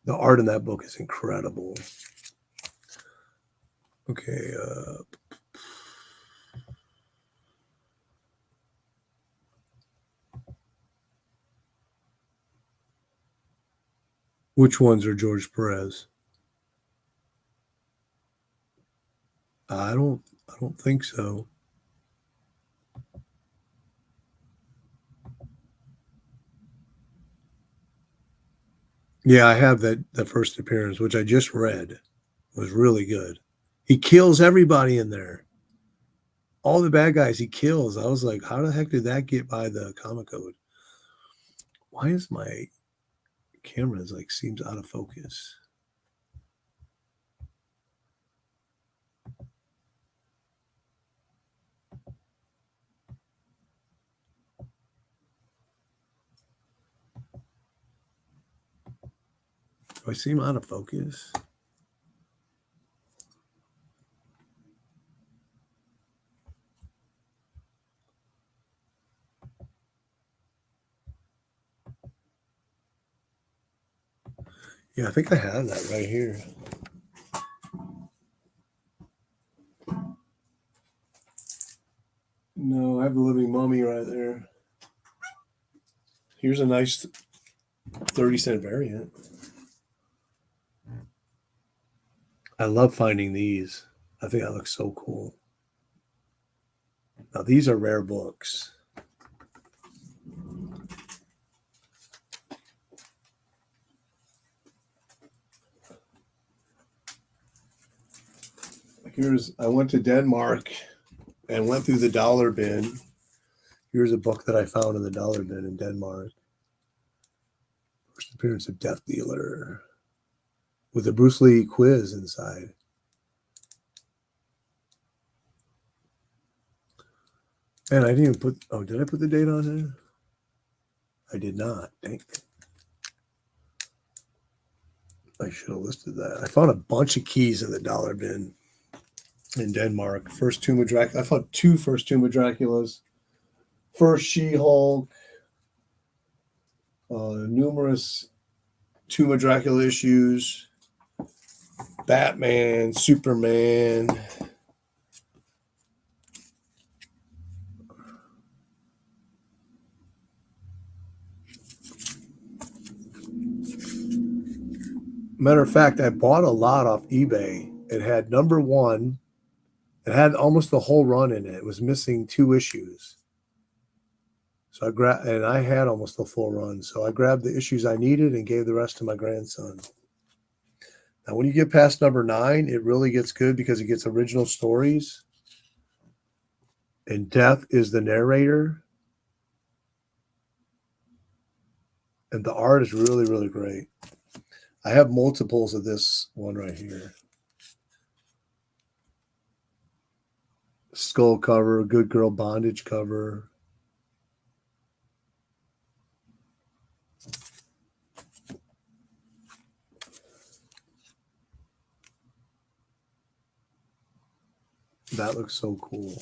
The art in that book is incredible. Okay. Which ones are George Perez? I don't think so. Yeah, I have that first appearance, which I just read. It was really good. He kills everybody in there. All the bad guys he kills. I was like, how the heck did that get by the comic code? Why is my camera seems out of focus? Do I seem out of focus? Yeah, I think I have that right here. No, I have the Living Mummy right there. Here's a nice 30-cent variant. I love finding these. I think that looks so cool. Now, these are rare books. I went to Denmark and went through the dollar bin. Here's a book that I found in the dollar bin in Denmark. First appearance of Death Dealer with a Bruce Lee quiz inside. And I didn't even put, did I put the date on it? I did not. Dang it. I should have listed that. I found a bunch of keys in the dollar bin in Denmark. First Tomb of Dracula. I found 2 first Tomb of Draculas. First She-Hulk. Numerous Tomb of Dracula issues, Batman, Superman. Matter of fact, I bought a lot off eBay. It had number one. It had almost the whole run in it. It was missing 2 issues. So I had almost the full run. So I grabbed the issues I needed and gave the rest to my grandson. Now, when you get past number 9, it really gets good because it gets original stories. And Death is the narrator. And the art is really, really great. I have multiples of this one right here. Skull cover, Good Girl Bondage cover. That looks so cool.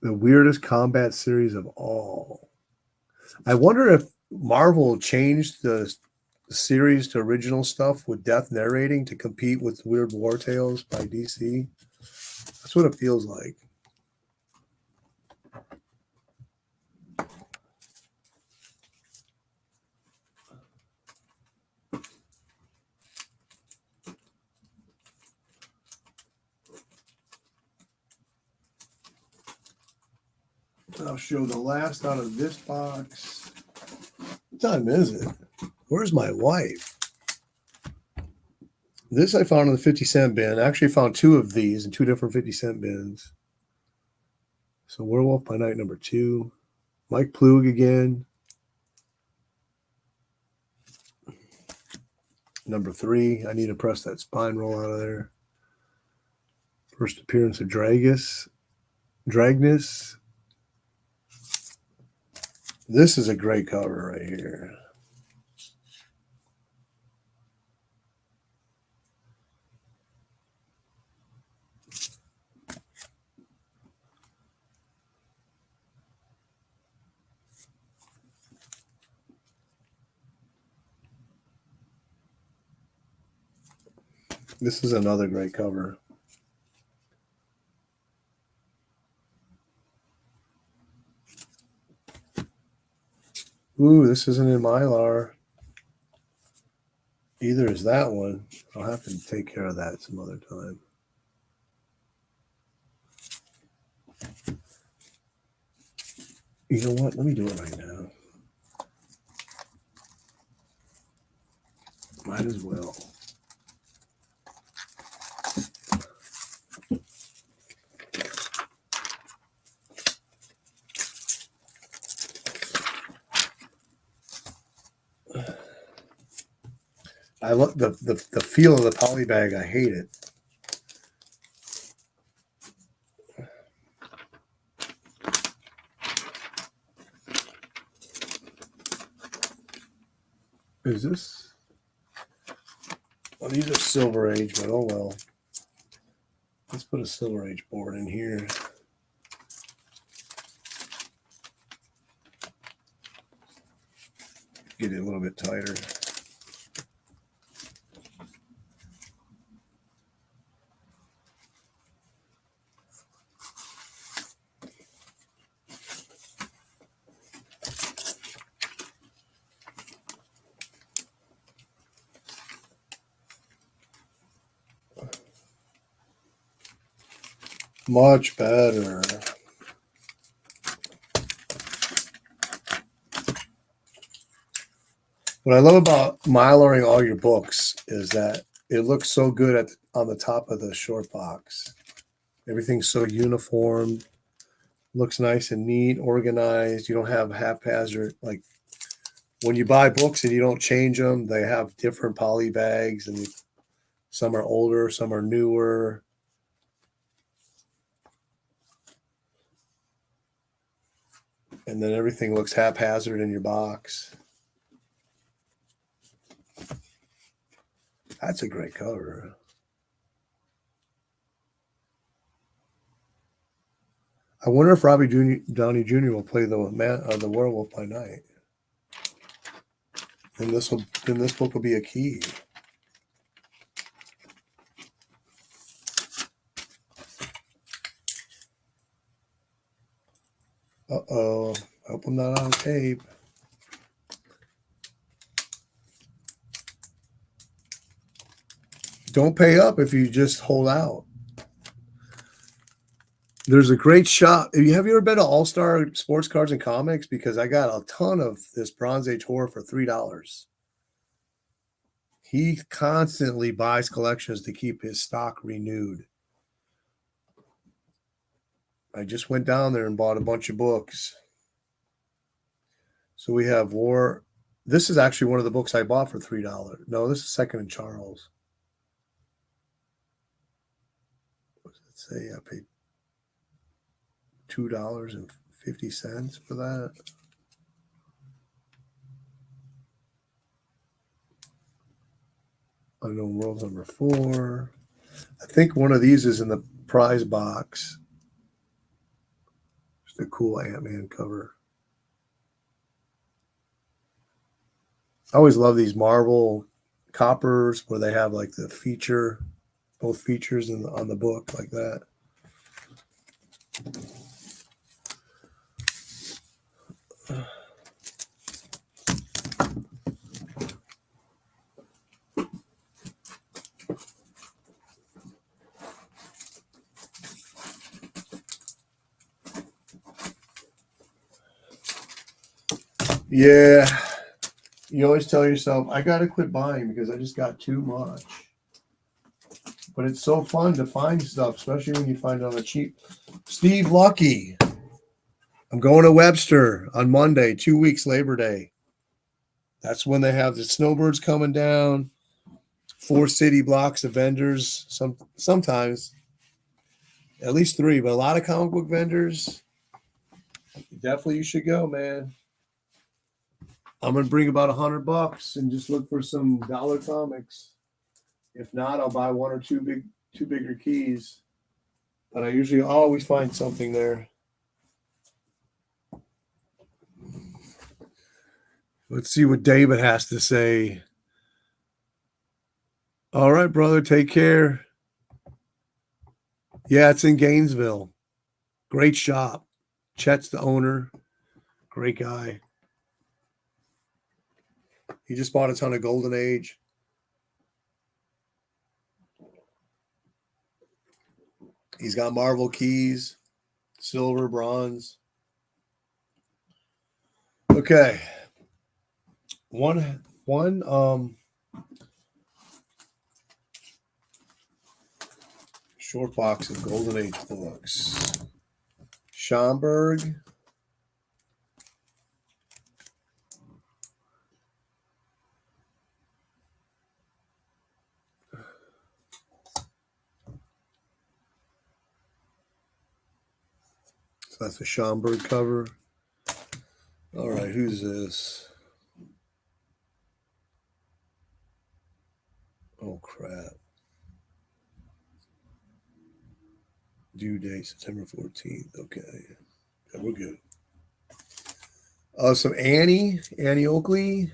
The weirdest combat series of all. I wonder if Marvel changed the series to original stuff with Death narrating to compete with Weird War Tales by DC. That's what it feels like. I'll show the last out of this box. What time is it? Where's my wife? This I found in the 50-cent bin. I actually found 2 of these in 2 different 50-cent bins. So Werewolf by Night number 2. Mike Plug again. Number 3. I need to press that spine roll out of there. First appearance of Dragnus. This is a great cover right here. This is another great cover. Ooh, this isn't in Mylar. Either is that one. I'll have to take care of that some other time. You know what? Let me do it right now. Might as well. I love the feel of the poly bag. I hate it. Is this? Well, these are Silver Age, but oh well. Let's put a Silver Age board in here. Get it a little bit tighter. Much better. What I love about mylaring all your books is that it looks so good on the top of the short box. Everything's so uniform, looks nice and neat, organized. You don't have haphazard, like when you buy books and you don't change them, they have different poly bags, and some are older, some are newer. And then everything looks haphazard in your box. That's a great cover. I wonder if Robbie Downey Jr. will play the werewolf by night. And this book will be a key. Uh-oh. I hope I'm not on tape. Don't pay up if you just hold out. There's a great shop. Have you ever been to All Star Sports Cards and Comics? Because I got a ton of this Bronze Age horror for $3. He constantly buys collections to keep his stock renewed. I just went down there and bought a bunch of books. So we have War. This is actually one of the books I bought for $3. No, this is Second and Charles. What does it say? I paid $2.50 for that. Unknown World number 4. I think one of these is in the prize box. Just a cool Ant-Man cover. I always love these Marvel coppers where they have like the feature, both features on the book like that. Yeah. You always tell yourself, I got to quit buying because I just got too much. But it's so fun to find stuff, especially when you find it on the cheap. Steve Lucky. I'm going to Webster on Monday, 2 weeks, Labor Day. That's when they have the snowbirds coming down, 4 city blocks of vendors, sometimes, at least 3, but a lot of comic book vendors. Definitely you should go, man. I'm going to bring about $100 and just look for some dollar comics. If not, I'll buy 1 or 2 bigger keys. But I usually always find something there. Let's see what David has to say. All right, brother, take care. Yeah, it's in Gainesville. Great shop. Chet's the owner. Great guy. He just bought a ton of Golden Age. He's got Marvel keys, silver, bronze. Okay. One short box of Golden Age books. Schomburg. So that's a Schomburg cover. All right, who's this? Oh, crap. Due date, September 14th. Okay. Yeah, we're good. Some Annie Oakley,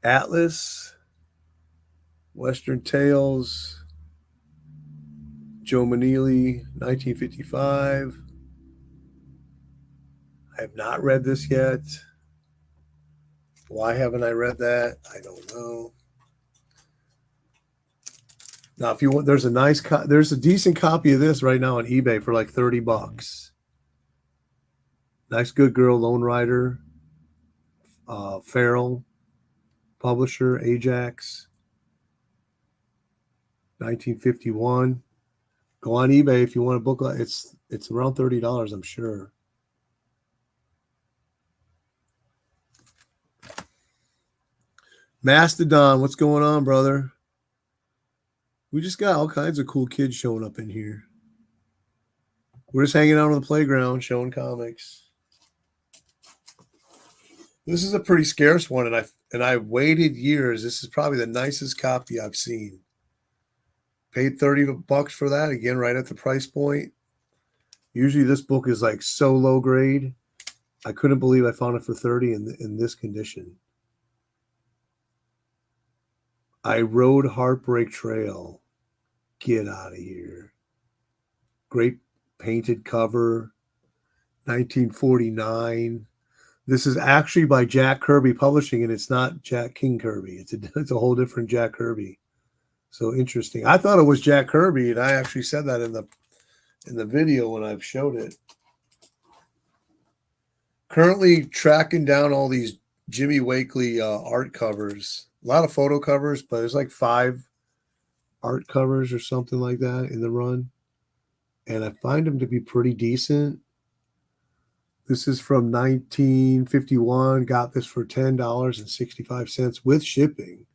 Atlas, Western Tales, Joe Maneely, 1955. I have not read this yet. Why haven't I read that? I don't know. Now, if you want, there's a decent copy of this right now on eBay for like $30. Nice Good Girl, Lone Rider, Farrell, publisher, Ajax, 1951. Go on eBay if you want a book. It's around $30, I'm sure. Mastodon, what's going on, brother? We just got all kinds of cool kids showing up in here. We're just hanging out on the playground showing comics. This is a pretty scarce one, and I waited years. This is probably the nicest copy I've seen. Paid $30 for that, again, right at the price point. Usually this book is like so low grade. I couldn't believe I found it for 30 in this condition. I Rode Heartbreak Trail. Get out of here. Great painted cover. 1949. This is actually by Jack Kirby Publishing, and it's not Jack King Kirby. It's a whole different Jack Kirby. So interesting. I thought it was Jack Kirby, and I actually said that in the video when I've showed it. Currently tracking down all these Jimmy Wakely art covers. A lot of photo covers, but there's like 5 art covers or something like that in the run. And I find them to be pretty decent. This is from 1951. Got this for $10.65 with shipping.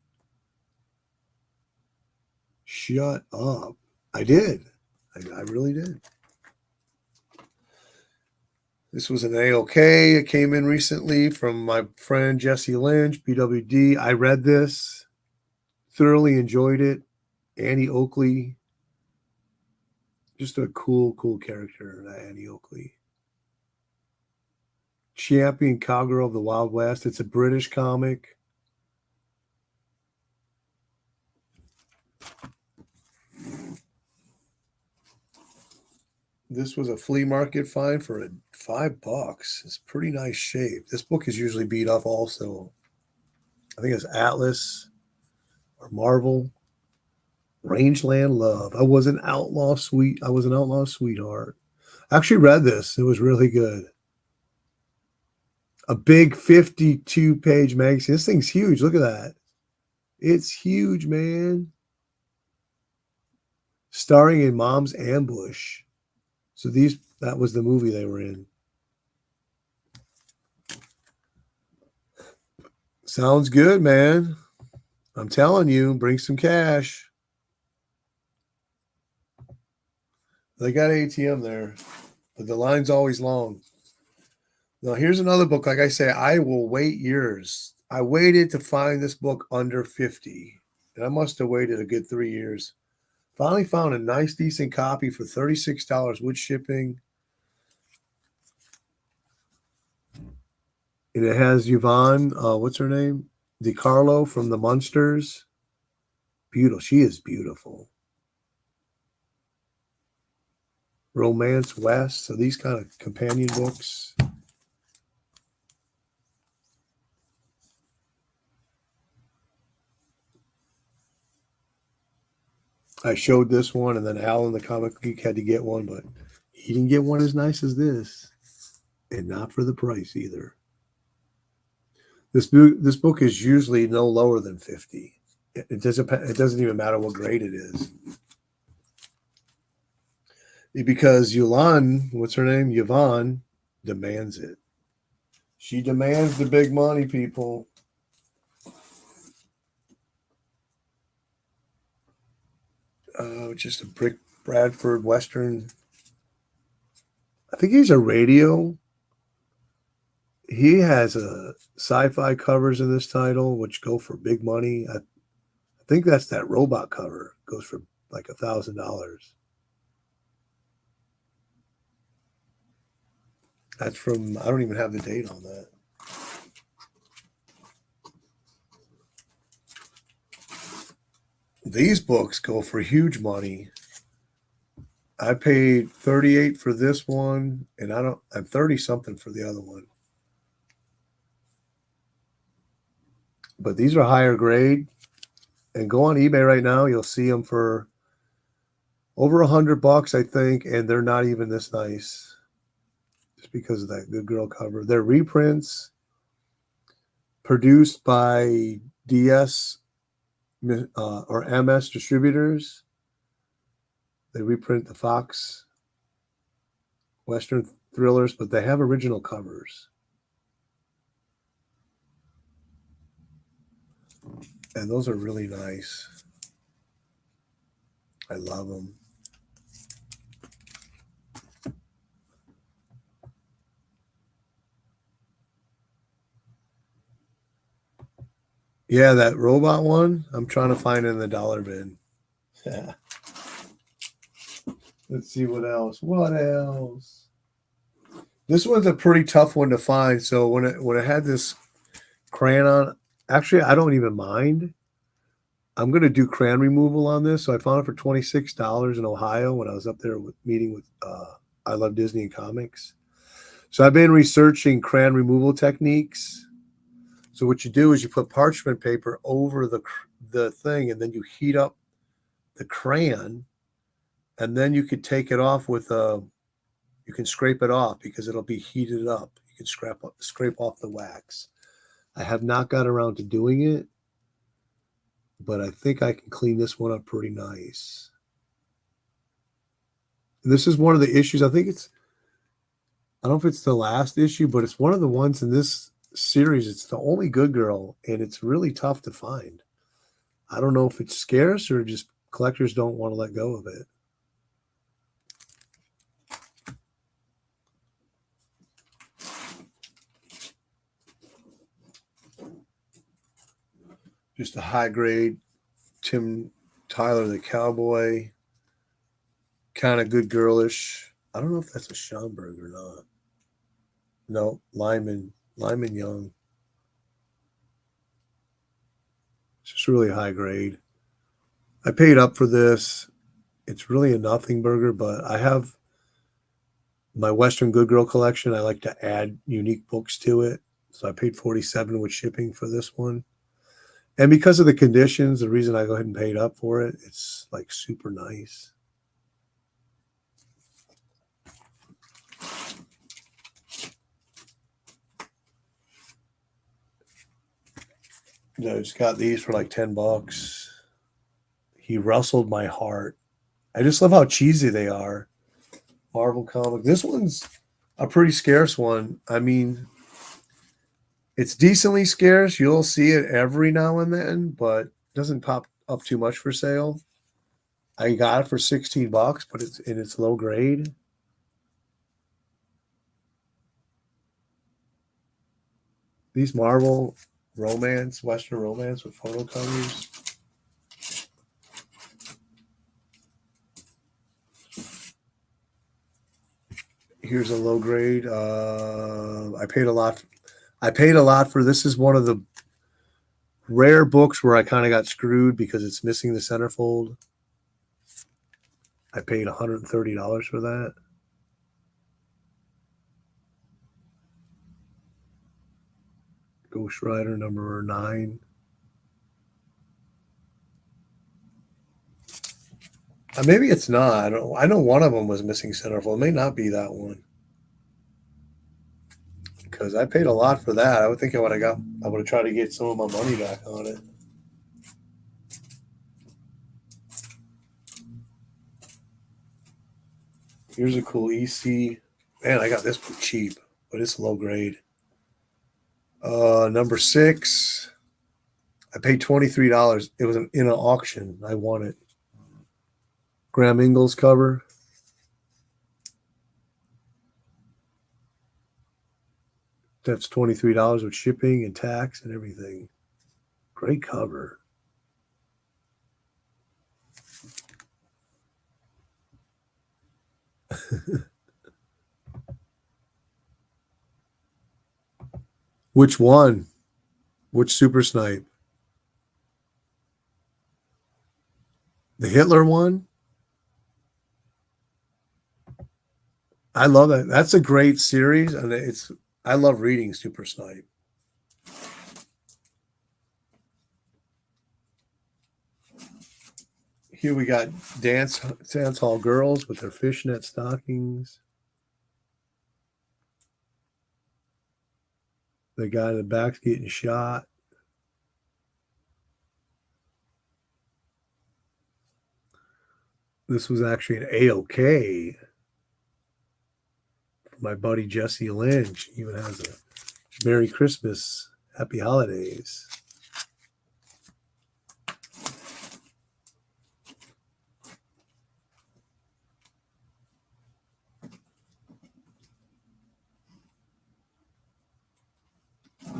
Shut up. I did. I really did. This was an AOK. It came in recently from my friend Jesse Lynch, BWD. I read this. Thoroughly enjoyed it. Annie Oakley. Just a cool character, that Annie Oakley. Champion Cowgirl of the Wild West. It's a British comic. This was a flea market find for $5. It's pretty nice shape. This book is usually beat up also. I think it's Atlas or Marvel. Rangeland Love. I was an outlaw sweetheart. I actually read this. It was really good. A big 52-page magazine. This thing's huge. Look at that. It's huge, man. Starring in Mom's Ambush. So that was the movie they were in. Sounds good, man. I'm telling you, bring some cash. They got ATM there, but the line's always long. Now, here's another book. Like I say, I will wait years. I waited to find this book under 50, and I must have waited a good 3 years. Finally found a nice, decent copy for $36 with shipping. And it has Yvonne, what's her name? DiCarlo from the Munsters. Beautiful. She is beautiful. Romance West. So these kind of companion books. I showed this one, and then Alan, the comic geek, had to get one, but he didn't get one as nice as this, and not for the price either. This book is usually no lower than 50. It doesn't even matter what grade it is, because Yvonne, what's her name? Yvonne demands it. She demands the big money, people. Just a Brick Bradford Western. I think he's a radio. He has a sci-fi covers in this title, which go for big money. I think that's that robot cover. Goes for like $1,000. That's from, I don't even have the date on that. These books go for huge money. I paid $38 for this one, and I'm 30 something for the other one. But these are higher grade. And go on eBay right now, you'll see them for over $100, I think, and they're not even this nice. Just because of that Good Girl cover. They're reprints produced by DS or MS distributors. They reprint the Fox Western thrillers, but they have original covers. And those are really nice. I love them. Yeah, that robot one, I'm trying to find it in the dollar bin. Yeah. Let's see what else. What else? This one's a pretty tough one to find. So when it had this crayon on, actually I don't even mind. I'm gonna do crayon removal on this. So I found it for $26 in Ohio when I was up there meeting with I Love Disney and Comics. So I've been researching crayon removal techniques. So what you do is you put parchment paper over the thing, and then you heat up the crayon, and then you could take it off with you can scrape it off because it'll be heated up. You can scrape off the wax. I have not got around to doing it, but I think I can clean this one up pretty nice. And this is one of the issues. I don't know if it's the last issue, but it's one of the ones in this series. It's the only Good Girl, and it's really tough to find. I don't know if it's scarce or just collectors don't want to let go of it. Just a high grade Tim Tyler the Cowboy, kind of good girlish. I don't know if that's a Schomburg or not. No, Lyman Young. It's just really high grade. I paid up for this. It's really a nothing burger, but I have my Western Good Girl collection. I like to add unique books to it. So I paid $47 with shipping for this one. And because of the conditions, the reason I go ahead and paid up for it, it's like super nice. I just got these for like $10. He rustled my heart. I just love how cheesy they are. Marvel comic. This one's a pretty scarce one. I mean, it's decently scarce. You'll see it every now and then, but it doesn't pop up too much for sale. I got it for $16, but it's low grade. These Marvel romance, Western romance with photo covers. Here's a low grade. I paid a lot for this. Is one of the rare books where I kind of got screwed because it's missing the centerfold. I paid $130 for that. Ghost Rider number 9. Maybe it's not. I know one of them was missing centerfold. It may not be that one. Because I paid a lot for that. I would think I would have tried to get some of my money back on it. Here's a cool EC. Man, I got this book cheap, but it's low grade. Number 6. I paid $23. It was in an auction. I won it. Graham Ingalls cover. That's $23 with shipping and tax and everything. Great cover. Which one? Which Super Snipe? The Hitler one? I love that. That's a great series, and I love reading Super Snipe. Here we got dance hall girls with their fishnet stockings. The guy in the back's getting shot. This was actually an A-OK. My buddy Jesse Lynch even has a Merry Christmas, Happy Holidays.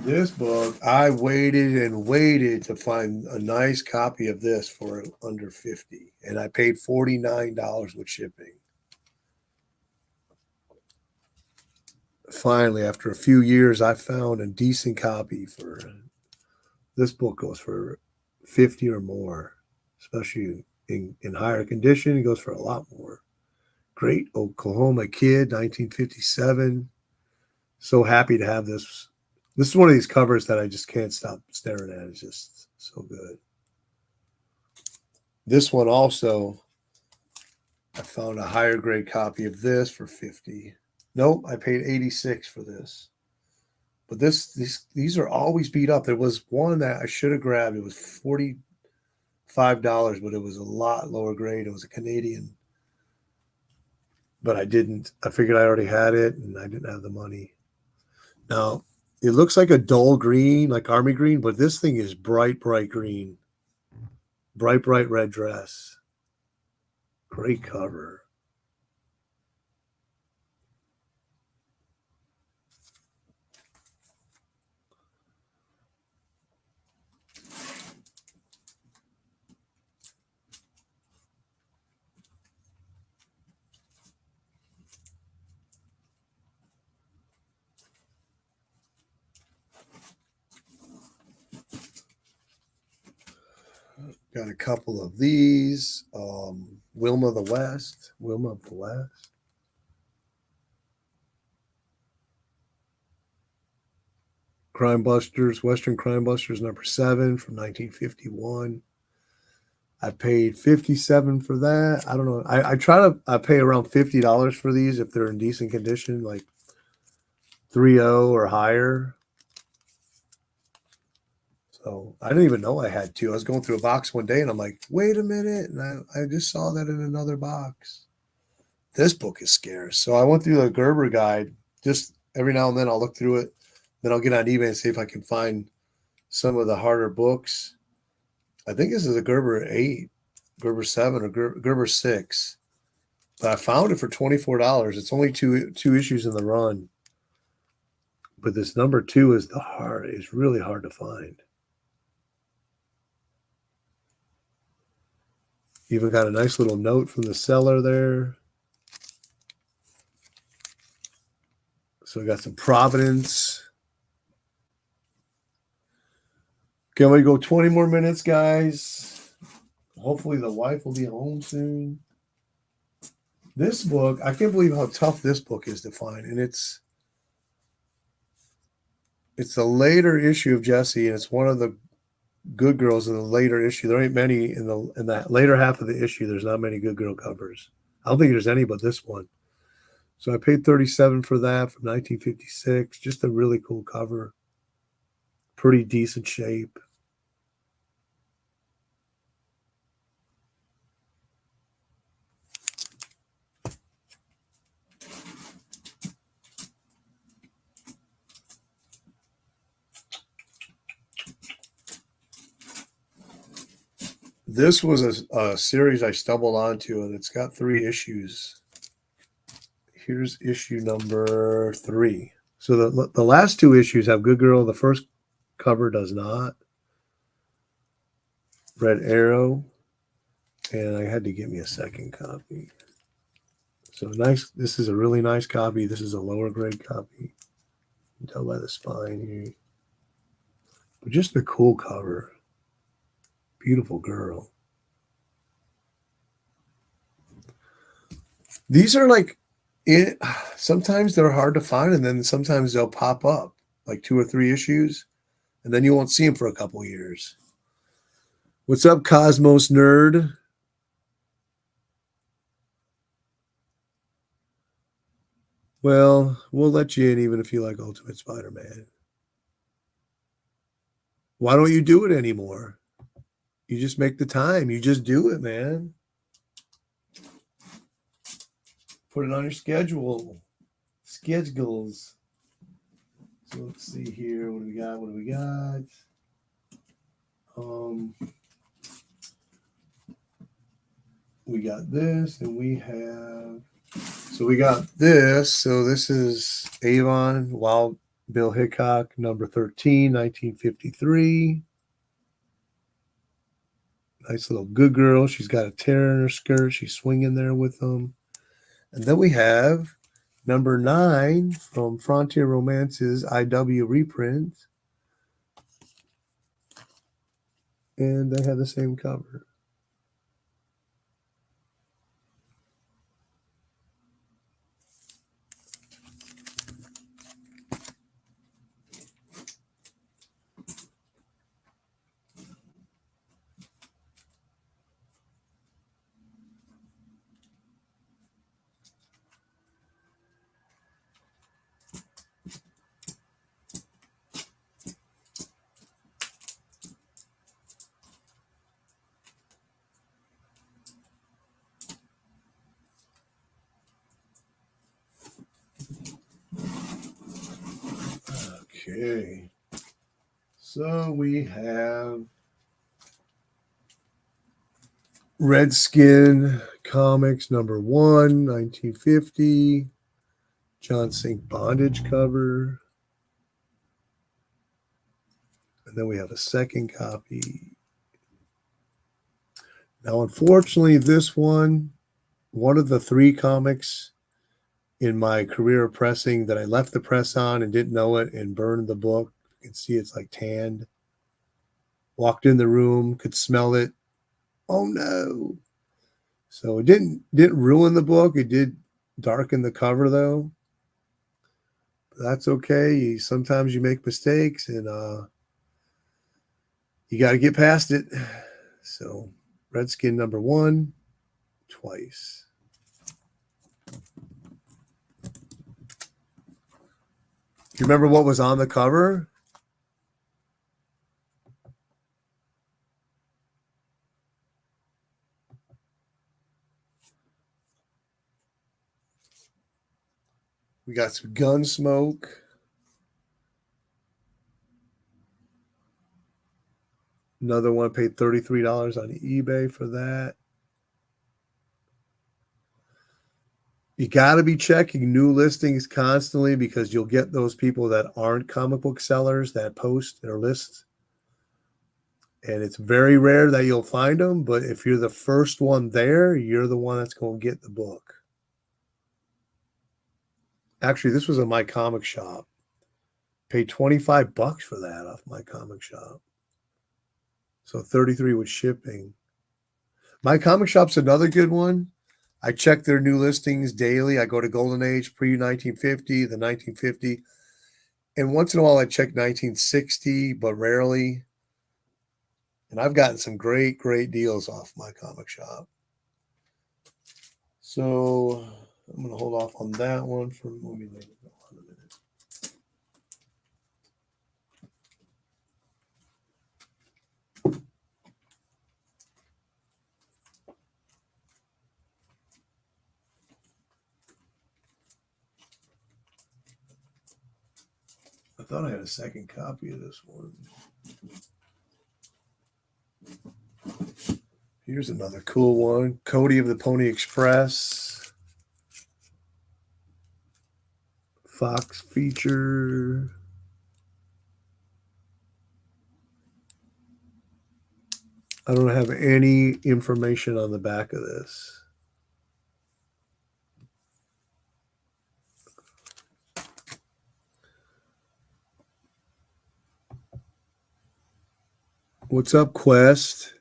This book, I waited and waited to find a nice copy of this for under $50, and I paid $49 with shipping. finally, after a few years, I found a decent copy for this book. Goes for 50 or more, especially in higher condition. It goes for a lot more. Great Oklahoma Kid, 1957. So happy to have this. This is one of these covers that I just can't stop staring at. It's just so good. This one also, I found a higher grade copy of this for 50. Nope, I paid 86 for this. But these are always beat up. There was one that I should have grabbed. It was $45, but it was a lot lower grade. It was a Canadian. But I didn't. I figured I already had it, and I didn't have the money. Now, it looks like a dull green, like army green, but this thing is bright, bright green. Bright, bright red dress. Great cover. Got a couple of these. Wilma of the West. Crime Busters, Western Crime Busters #7 from 1951. I paid $57 for that. I don't know. I try to pay around $50 for these if they're in decent condition, like 3.0 or higher. So I didn't even know I had two. I was going through a box one day and I'm like, wait a minute. And I just saw that in another box. This book is scarce. So I went through the Gerber guide. Just every now and then I'll look through it. Then I'll get on eBay and see if I can find some of the harder books. I think this is a Gerber 8, Gerber 7, or Gerber 6. But I found it for $24. It's only two issues in the run. But this #2 is it's really hard to find. Even got a nice little note from the seller there. So we got some Providence. Can we go 20 more minutes, guys? Hopefully the wife will be home soon. This book, I can't believe how tough this book is to find. And it's a later issue of Jessie, and it's one of the good girls in the later issue. There ain't many in that later half of the issue. There's not many good girl covers. I don't think there's any but this one. So I paid $37 for that from 1956. Just a really cool cover. Pretty decent shape. This was a series I stumbled onto, and it's got 3 issues. Here's issue number 3. So the last 2 issues have Good Girl. The first cover does not. Red Arrow. And I had to get me a second copy. So nice. This is a really nice copy. This is a lower grade copy. You can tell by the spine here. But just a cool cover. Beautiful girl. These are like sometimes they're hard to find, and then sometimes they'll pop up like 2 or 3 issues, and then you won't see them for a couple years. What's up, Cosmos Nerd? Well, we'll let you in even if you like Ultimate Spider-Man. Why don't you do it anymore? You just make the time. You just do it, man. Put it on your schedule. Schedules. So let's see here. What do we got? We got this, and we have. So we got this. So this is Avon, Wild Bill Hickok, number 13, 1953. Nice little good girl. She's got a tear in her skirt. She's swinging there with them. And then we have Number 9 from Frontier Romances IW reprint. And they have the same cover. Okay. So we have Redskin Comics number 1, 1950. John Sink bondage cover. And then we have a second copy. Now, unfortunately, this one of the 3 comics in my career of pressing that I left the press on and didn't know it and burned the book. You can see it's like tanned. Walked in the room, could smell it. Oh no. So it didn't ruin the book. It did darken the cover though. But that's okay. Sometimes you make mistakes and you got to get past it. So Redskin number 1, twice. You remember what was on the cover? We got some Gunsmoke. Another one, paid $33 on eBay for that. You got to be checking new listings constantly because you'll get those people that aren't comic book sellers that post their lists. And it's very rare that you'll find them, but if you're the first one there, you're the one that's going to get the book. Actually, this was in my comic shop. Paid $25 for that off my comic shop. So $33 with shipping. My comic shop's another good one. I check their new listings daily. I go to Golden Age, pre-1950, the 1950. And once in a while I check 1960, but rarely. And I've gotten some great, great deals off my comic shop. So I'm going to hold off on that one for movie later. Hold on a minute. I thought I had a second copy of this one. Here's another cool one. Cody of the Pony Express. Fox feature. I don't have any information on the back of this. What's up, Quest?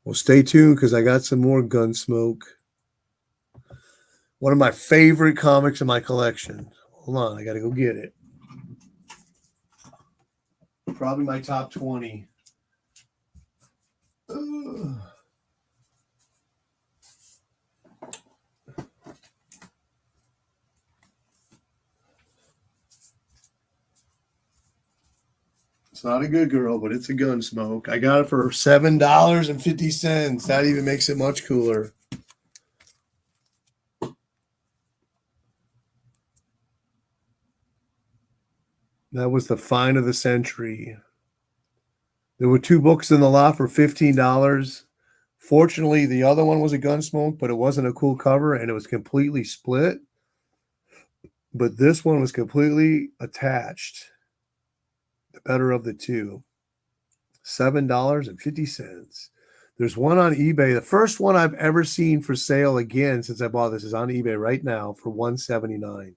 Well, stay tuned because I got some more Gunsmoke. One of my favorite comics in my collection. Hold on, I got to go get it. Probably my top 20. Ugh. It's not a good girl, but it's a Gunsmoke. I got it for $7.50. That even makes it much cooler. That was the find of the century. There were 2 books in the lot for $15. Fortunately, the other one was a Gunsmoke, but it wasn't a cool cover, and it was completely split. But this one was completely attached. The better of the 2. $7.50. There's one on eBay. The first one I've ever seen for sale again since I bought this is on eBay right now for $179.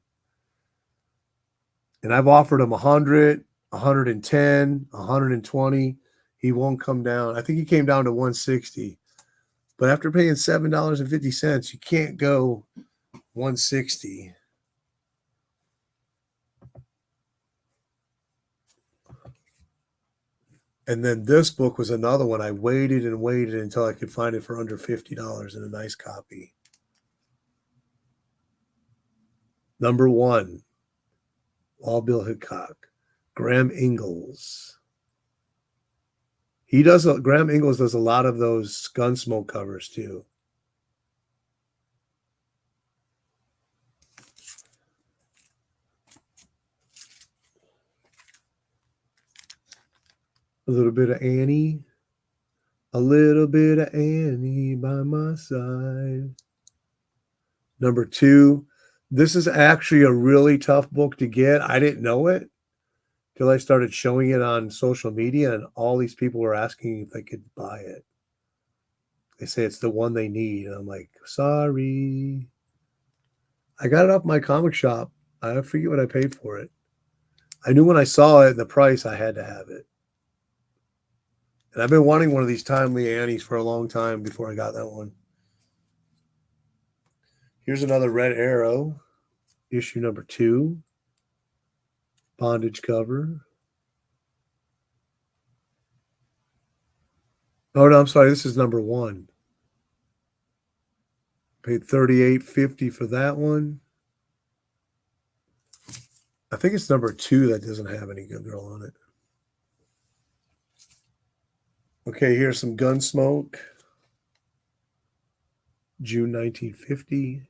And I've offered him 100, 110, 120. He won't come down. I think he came down to 160. But after paying $7.50, you can't go 160. And then this book was another one. I waited and waited until I could find it for under $50 in a nice copy. Number 1, Wild Bill Hickok, Graham Ingalls. Graham Ingalls does a lot of those Gunsmoke covers too. A little bit of Annie. A little bit of Annie by my side. Number 2. This is actually a really tough book to get. I didn't know it till I started showing it on social media, and all these people were asking if they could buy it. They say it's the one they need. And I'm like, sorry. I got it off my comic shop. I forget what I paid for it. I knew when I saw it, the price, I had to have it. And I've been wanting one of these Timely Annies for a long time before I got that one. Here's another Red Arrow, issue number 2. Bondage cover. Oh, no, I'm sorry. This is number 1. Paid $38.50 for that one. I think it's number 2 that doesn't have any Good Girl on it. Okay, here's some Gunsmoke. June 1950.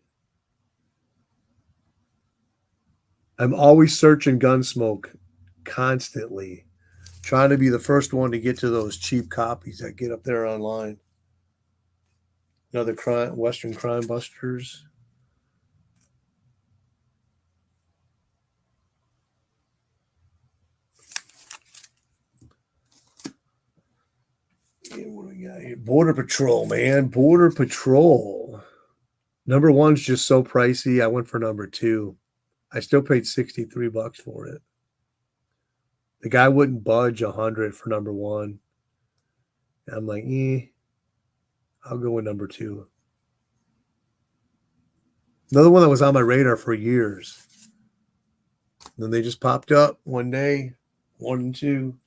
I'm always searching Gunsmoke constantly, trying to be the first one to get to those cheap copies that get up there online. Another Western Crime Busters. What do we got here? Border Patrol, man. Border Patrol. Number 1's just so pricey. I went for number 2. I still paid $63 for it. The guy wouldn't budge 100 for number 1. And I'm like, I'll go with number 2. Another one that was on my radar for years. And then they just popped up one day, 1 and 2.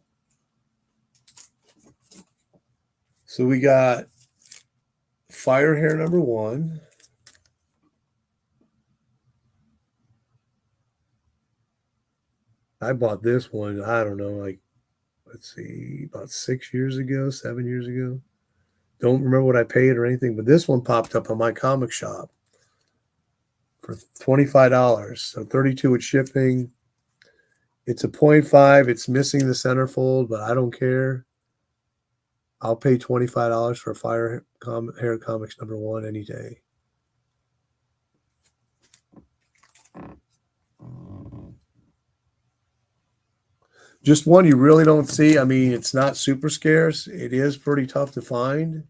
So we got Fire Hair number 1. I bought this one, I don't know, like, let's see, about 6 years ago, 7 years ago. Don't remember what I paid or anything, but this one popped up on my comic shop for $25. So $32 with shipping. It's a 0.5. It's missing the centerfold, but I don't care. I'll pay $25 for Fire Hair Comics number 1 any day. Just one you really don't see. I mean, it's not super scarce. It is pretty tough to find.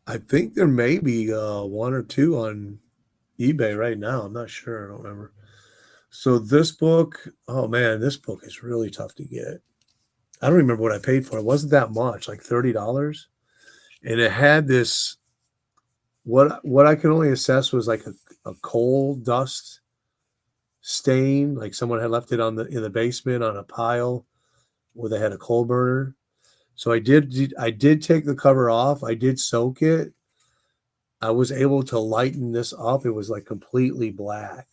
I think there may be 1 or 2 on eBay right now. I'm not sure. I don't remember. So this book, oh man, this book is really tough to get. I don't remember what I paid for it. It wasn't that much, like $30. And it had this, what I can only assess was like a coal dust stain, like someone had left it in the basement on a pile where they had a coal burner. So I did take the cover off. I did soak it. I was able to lighten this up. It was like completely black,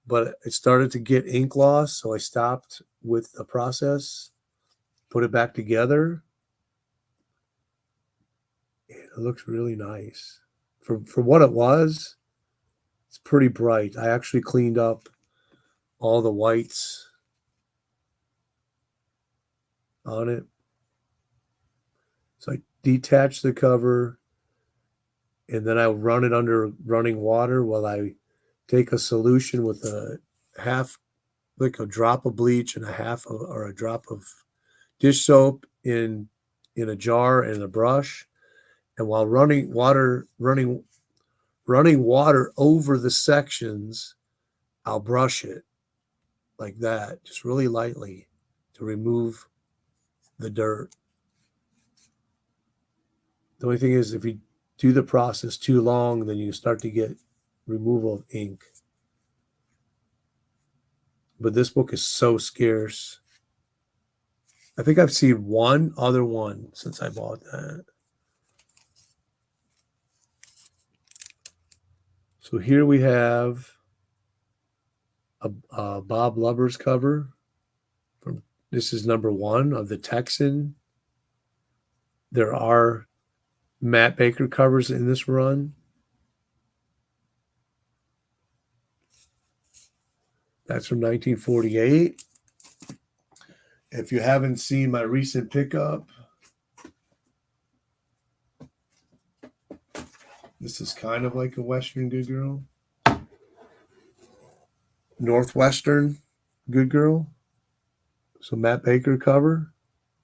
but it started to get ink loss. So I stopped with the process, put it back together. And it looks really nice. For what it was, it's pretty bright. I actually cleaned up all the whites on it. So I detach the cover, and then I run it under running water while I take a solution with a half, like a drop of bleach and or a drop of dish soap in a jar and a brush. And while running water over the sections, I'll brush it like that, just really lightly to remove the dirt. The only thing is, if you do the process too long, then you start to get removal of ink. But this book is so scarce. I think I've seen one other one since I bought that. So here we have a Bob Lubbers cover. This is number 1 of the Texan. There are Matt Baker covers in this run. That's from 1948. If you haven't seen my recent pickup, this is kind of like a Western Good Girl. Northwestern Good Girl. So Matt Baker cover,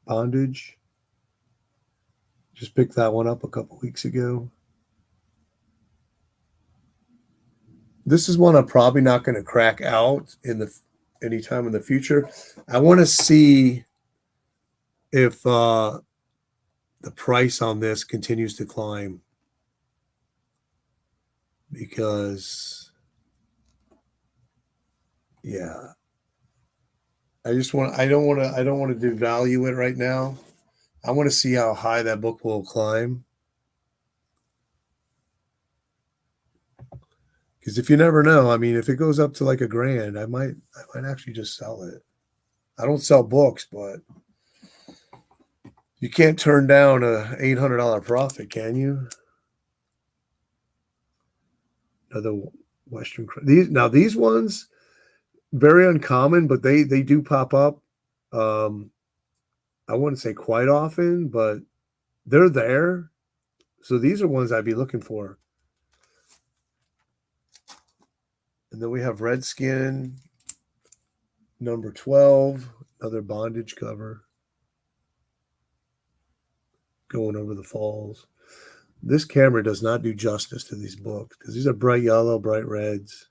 Bondage. Just picked that one up a couple weeks ago. This is one I'm probably not going to crack out anytime in the future. I want to see if the price on this continues to climb, because yeah, I don't want to devalue it right now. I want to see how high that book will climb. Because if you never know, I mean, if it goes up to like $1,000, I might actually just sell it. I don't sell books, but you can't turn down a $800 profit, can you? Another Western. These ones, very uncommon, but they do pop up. I wouldn't say quite often, but they're there. So these are ones I'd be looking for. And then we have Redskin, number 12, another Bondage cover. Going over the falls. This camera does not do justice to these books because these are bright yellow, bright reds.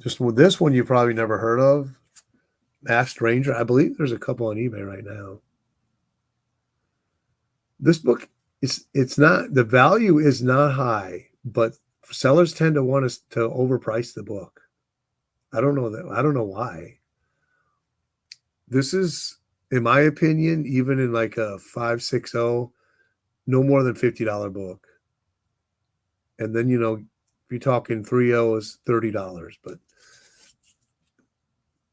Just with this one, you probably never heard of. Masked Ranger. I believe there's a couple on eBay right now. This book, it's not, the value is not high, but sellers tend to want us to overprice the book. I don't know why. This is, in my opinion, even in like a 560, no more than $50 book. And then, if you're talking 3.0 is $30. But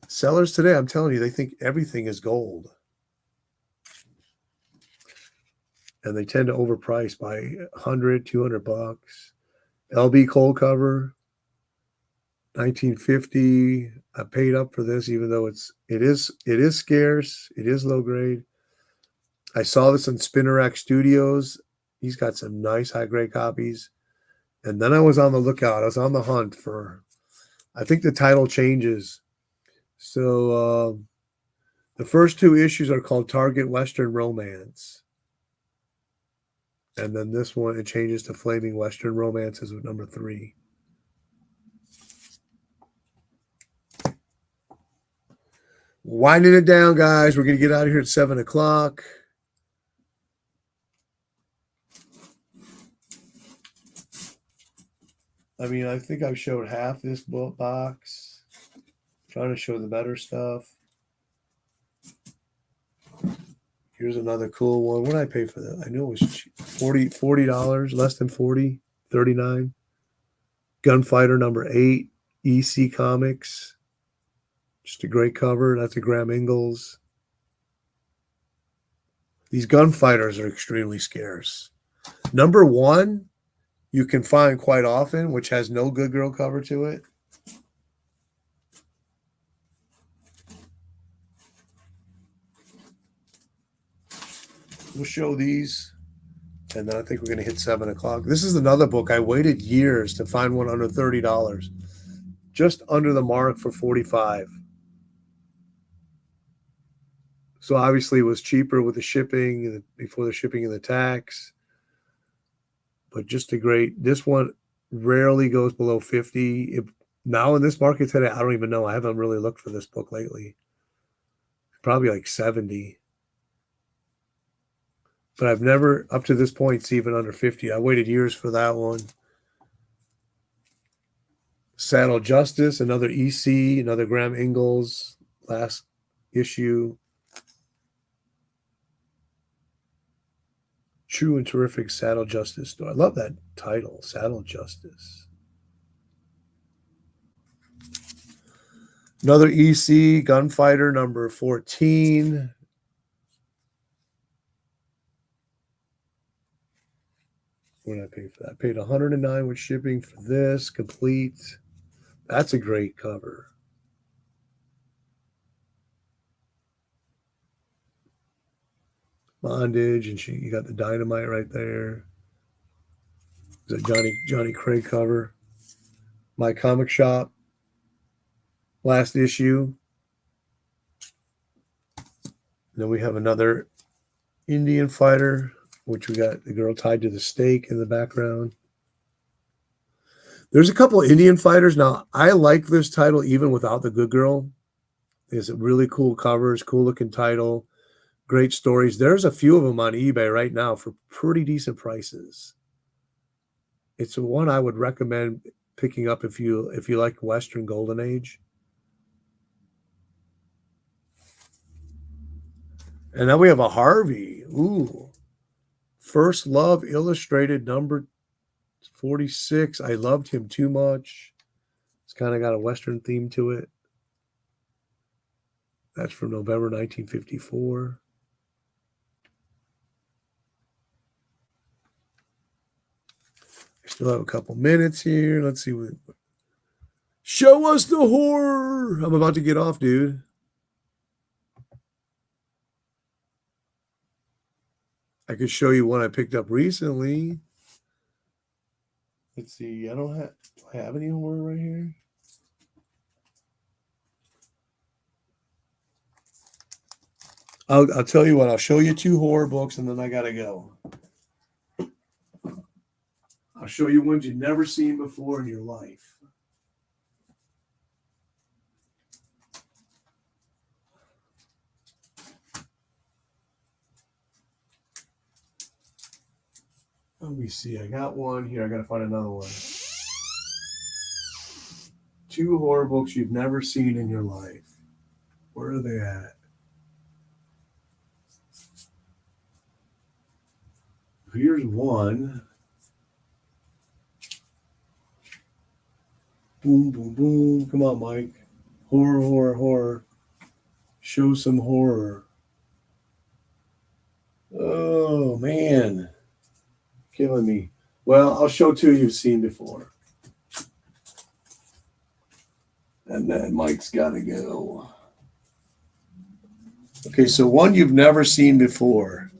sellers today, I'm telling you, they think everything is gold. And they tend to overprice by $100, $200. LB Cole cover, 1950. I paid up for this, even though it is scarce. It is low grade. I saw this in Spinner Rack Studios. He's got some nice high grade copies. And then I was on the lookout. I was on the hunt for, I think the title changes. So the first 2 issues are called Target Western Romance. And then this one, it changes to Flaming Western Romances with number 3. Winding it down, guys. We're going to get out of here at 7 o'clock. I mean, I think I've showed half this book box. Trying to show the better stuff. Here's another cool one. What did I pay for that? I knew it was cheap. $40, less than 40, $39. Gunfighter number 8, EC Comics. Just a great cover. That's a Graham Ingalls. These Gunfighters are extremely scarce. Number 1, you can find quite often, which has no Good Girl cover to it. we'll show these, and then I think we're going to hit 7 o'clock. This is another book. I waited years to find one under $30, just under the mark for 45. So obviously it was cheaper with the shipping, before the shipping and the tax. But just a great, this one rarely goes below 50. Now in this market today, I don't even know. I haven't really looked for this book lately. Probably like 70. But I've never, up to this point, seen even under 50. I waited years for that one. Saddle Justice, another EC, another Graham Ingalls, last issue. True and terrific Saddle Justice story. I love that title, Saddle Justice. Another EC, Gunfighter, number 14. What did I pay for that? I paid $109 with shipping for this, complete. That's a great cover. Bondage, and you got the dynamite right there. It's a Johnny Craig cover. My Comic Shop, last issue. And then we have another Indian fighter, which we got the girl tied to the stake in the background. There's a couple of Indian fighters. Now, I like this title even without the good girl. It's really cool covers, cool looking title, great stories. There's a few of them on eBay right now for pretty decent prices. It's one I would recommend picking up if you like Western Golden Age. And then we have a Harvey. Ooh. First Love Illustrated number 46. I loved him too much. It's kind of got a Western theme to it. That's from November 1954. I still have a couple minutes here. Let's see what. Show us the horror. I'm about to get off, dude. I could show you one I picked up recently. Let's see. Do I have any horror right here? I'll tell you what. I'll show you 2 horror books, and then I gotta go. I'll show you ones you've never seen before in your life. Let me see. I got one here. I got to find another one. 2 horror books you've never seen in your life. Where are they at? Here's one. Boom, boom, boom. Come on, Mike. Horror, horror, horror. Show some horror. Oh, man. Killing me. Well, I'll show 2 you've seen before. And then Mike's got to go. Okay, so one you've never seen before.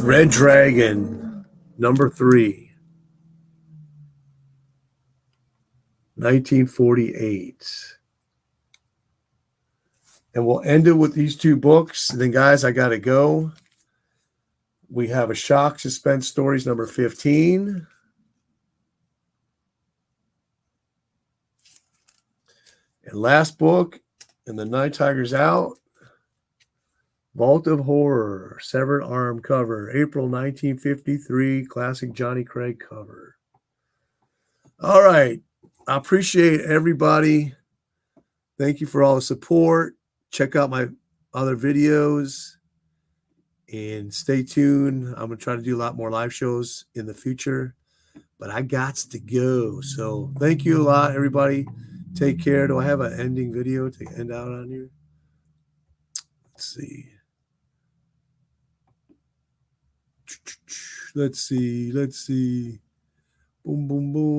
Red Dragon, number 3. 1948. And we'll end it with these 2 books. And then, guys, I got to go. We have a Shock Suspense Stories, number 15. And last book, and the Nighttiger's out. Vault of Horror, Severed Arm cover, April 1953, classic Johnny Craig cover. All right. I appreciate everybody. Thank you for all the support. Check out my other videos and stay tuned. I'm going to try to do a lot more live shows in the future, but I got to go. So thank you a lot, everybody. Take care. Do I have an ending video to end out on here? Let's see. Let's see. Boom, boom, boom.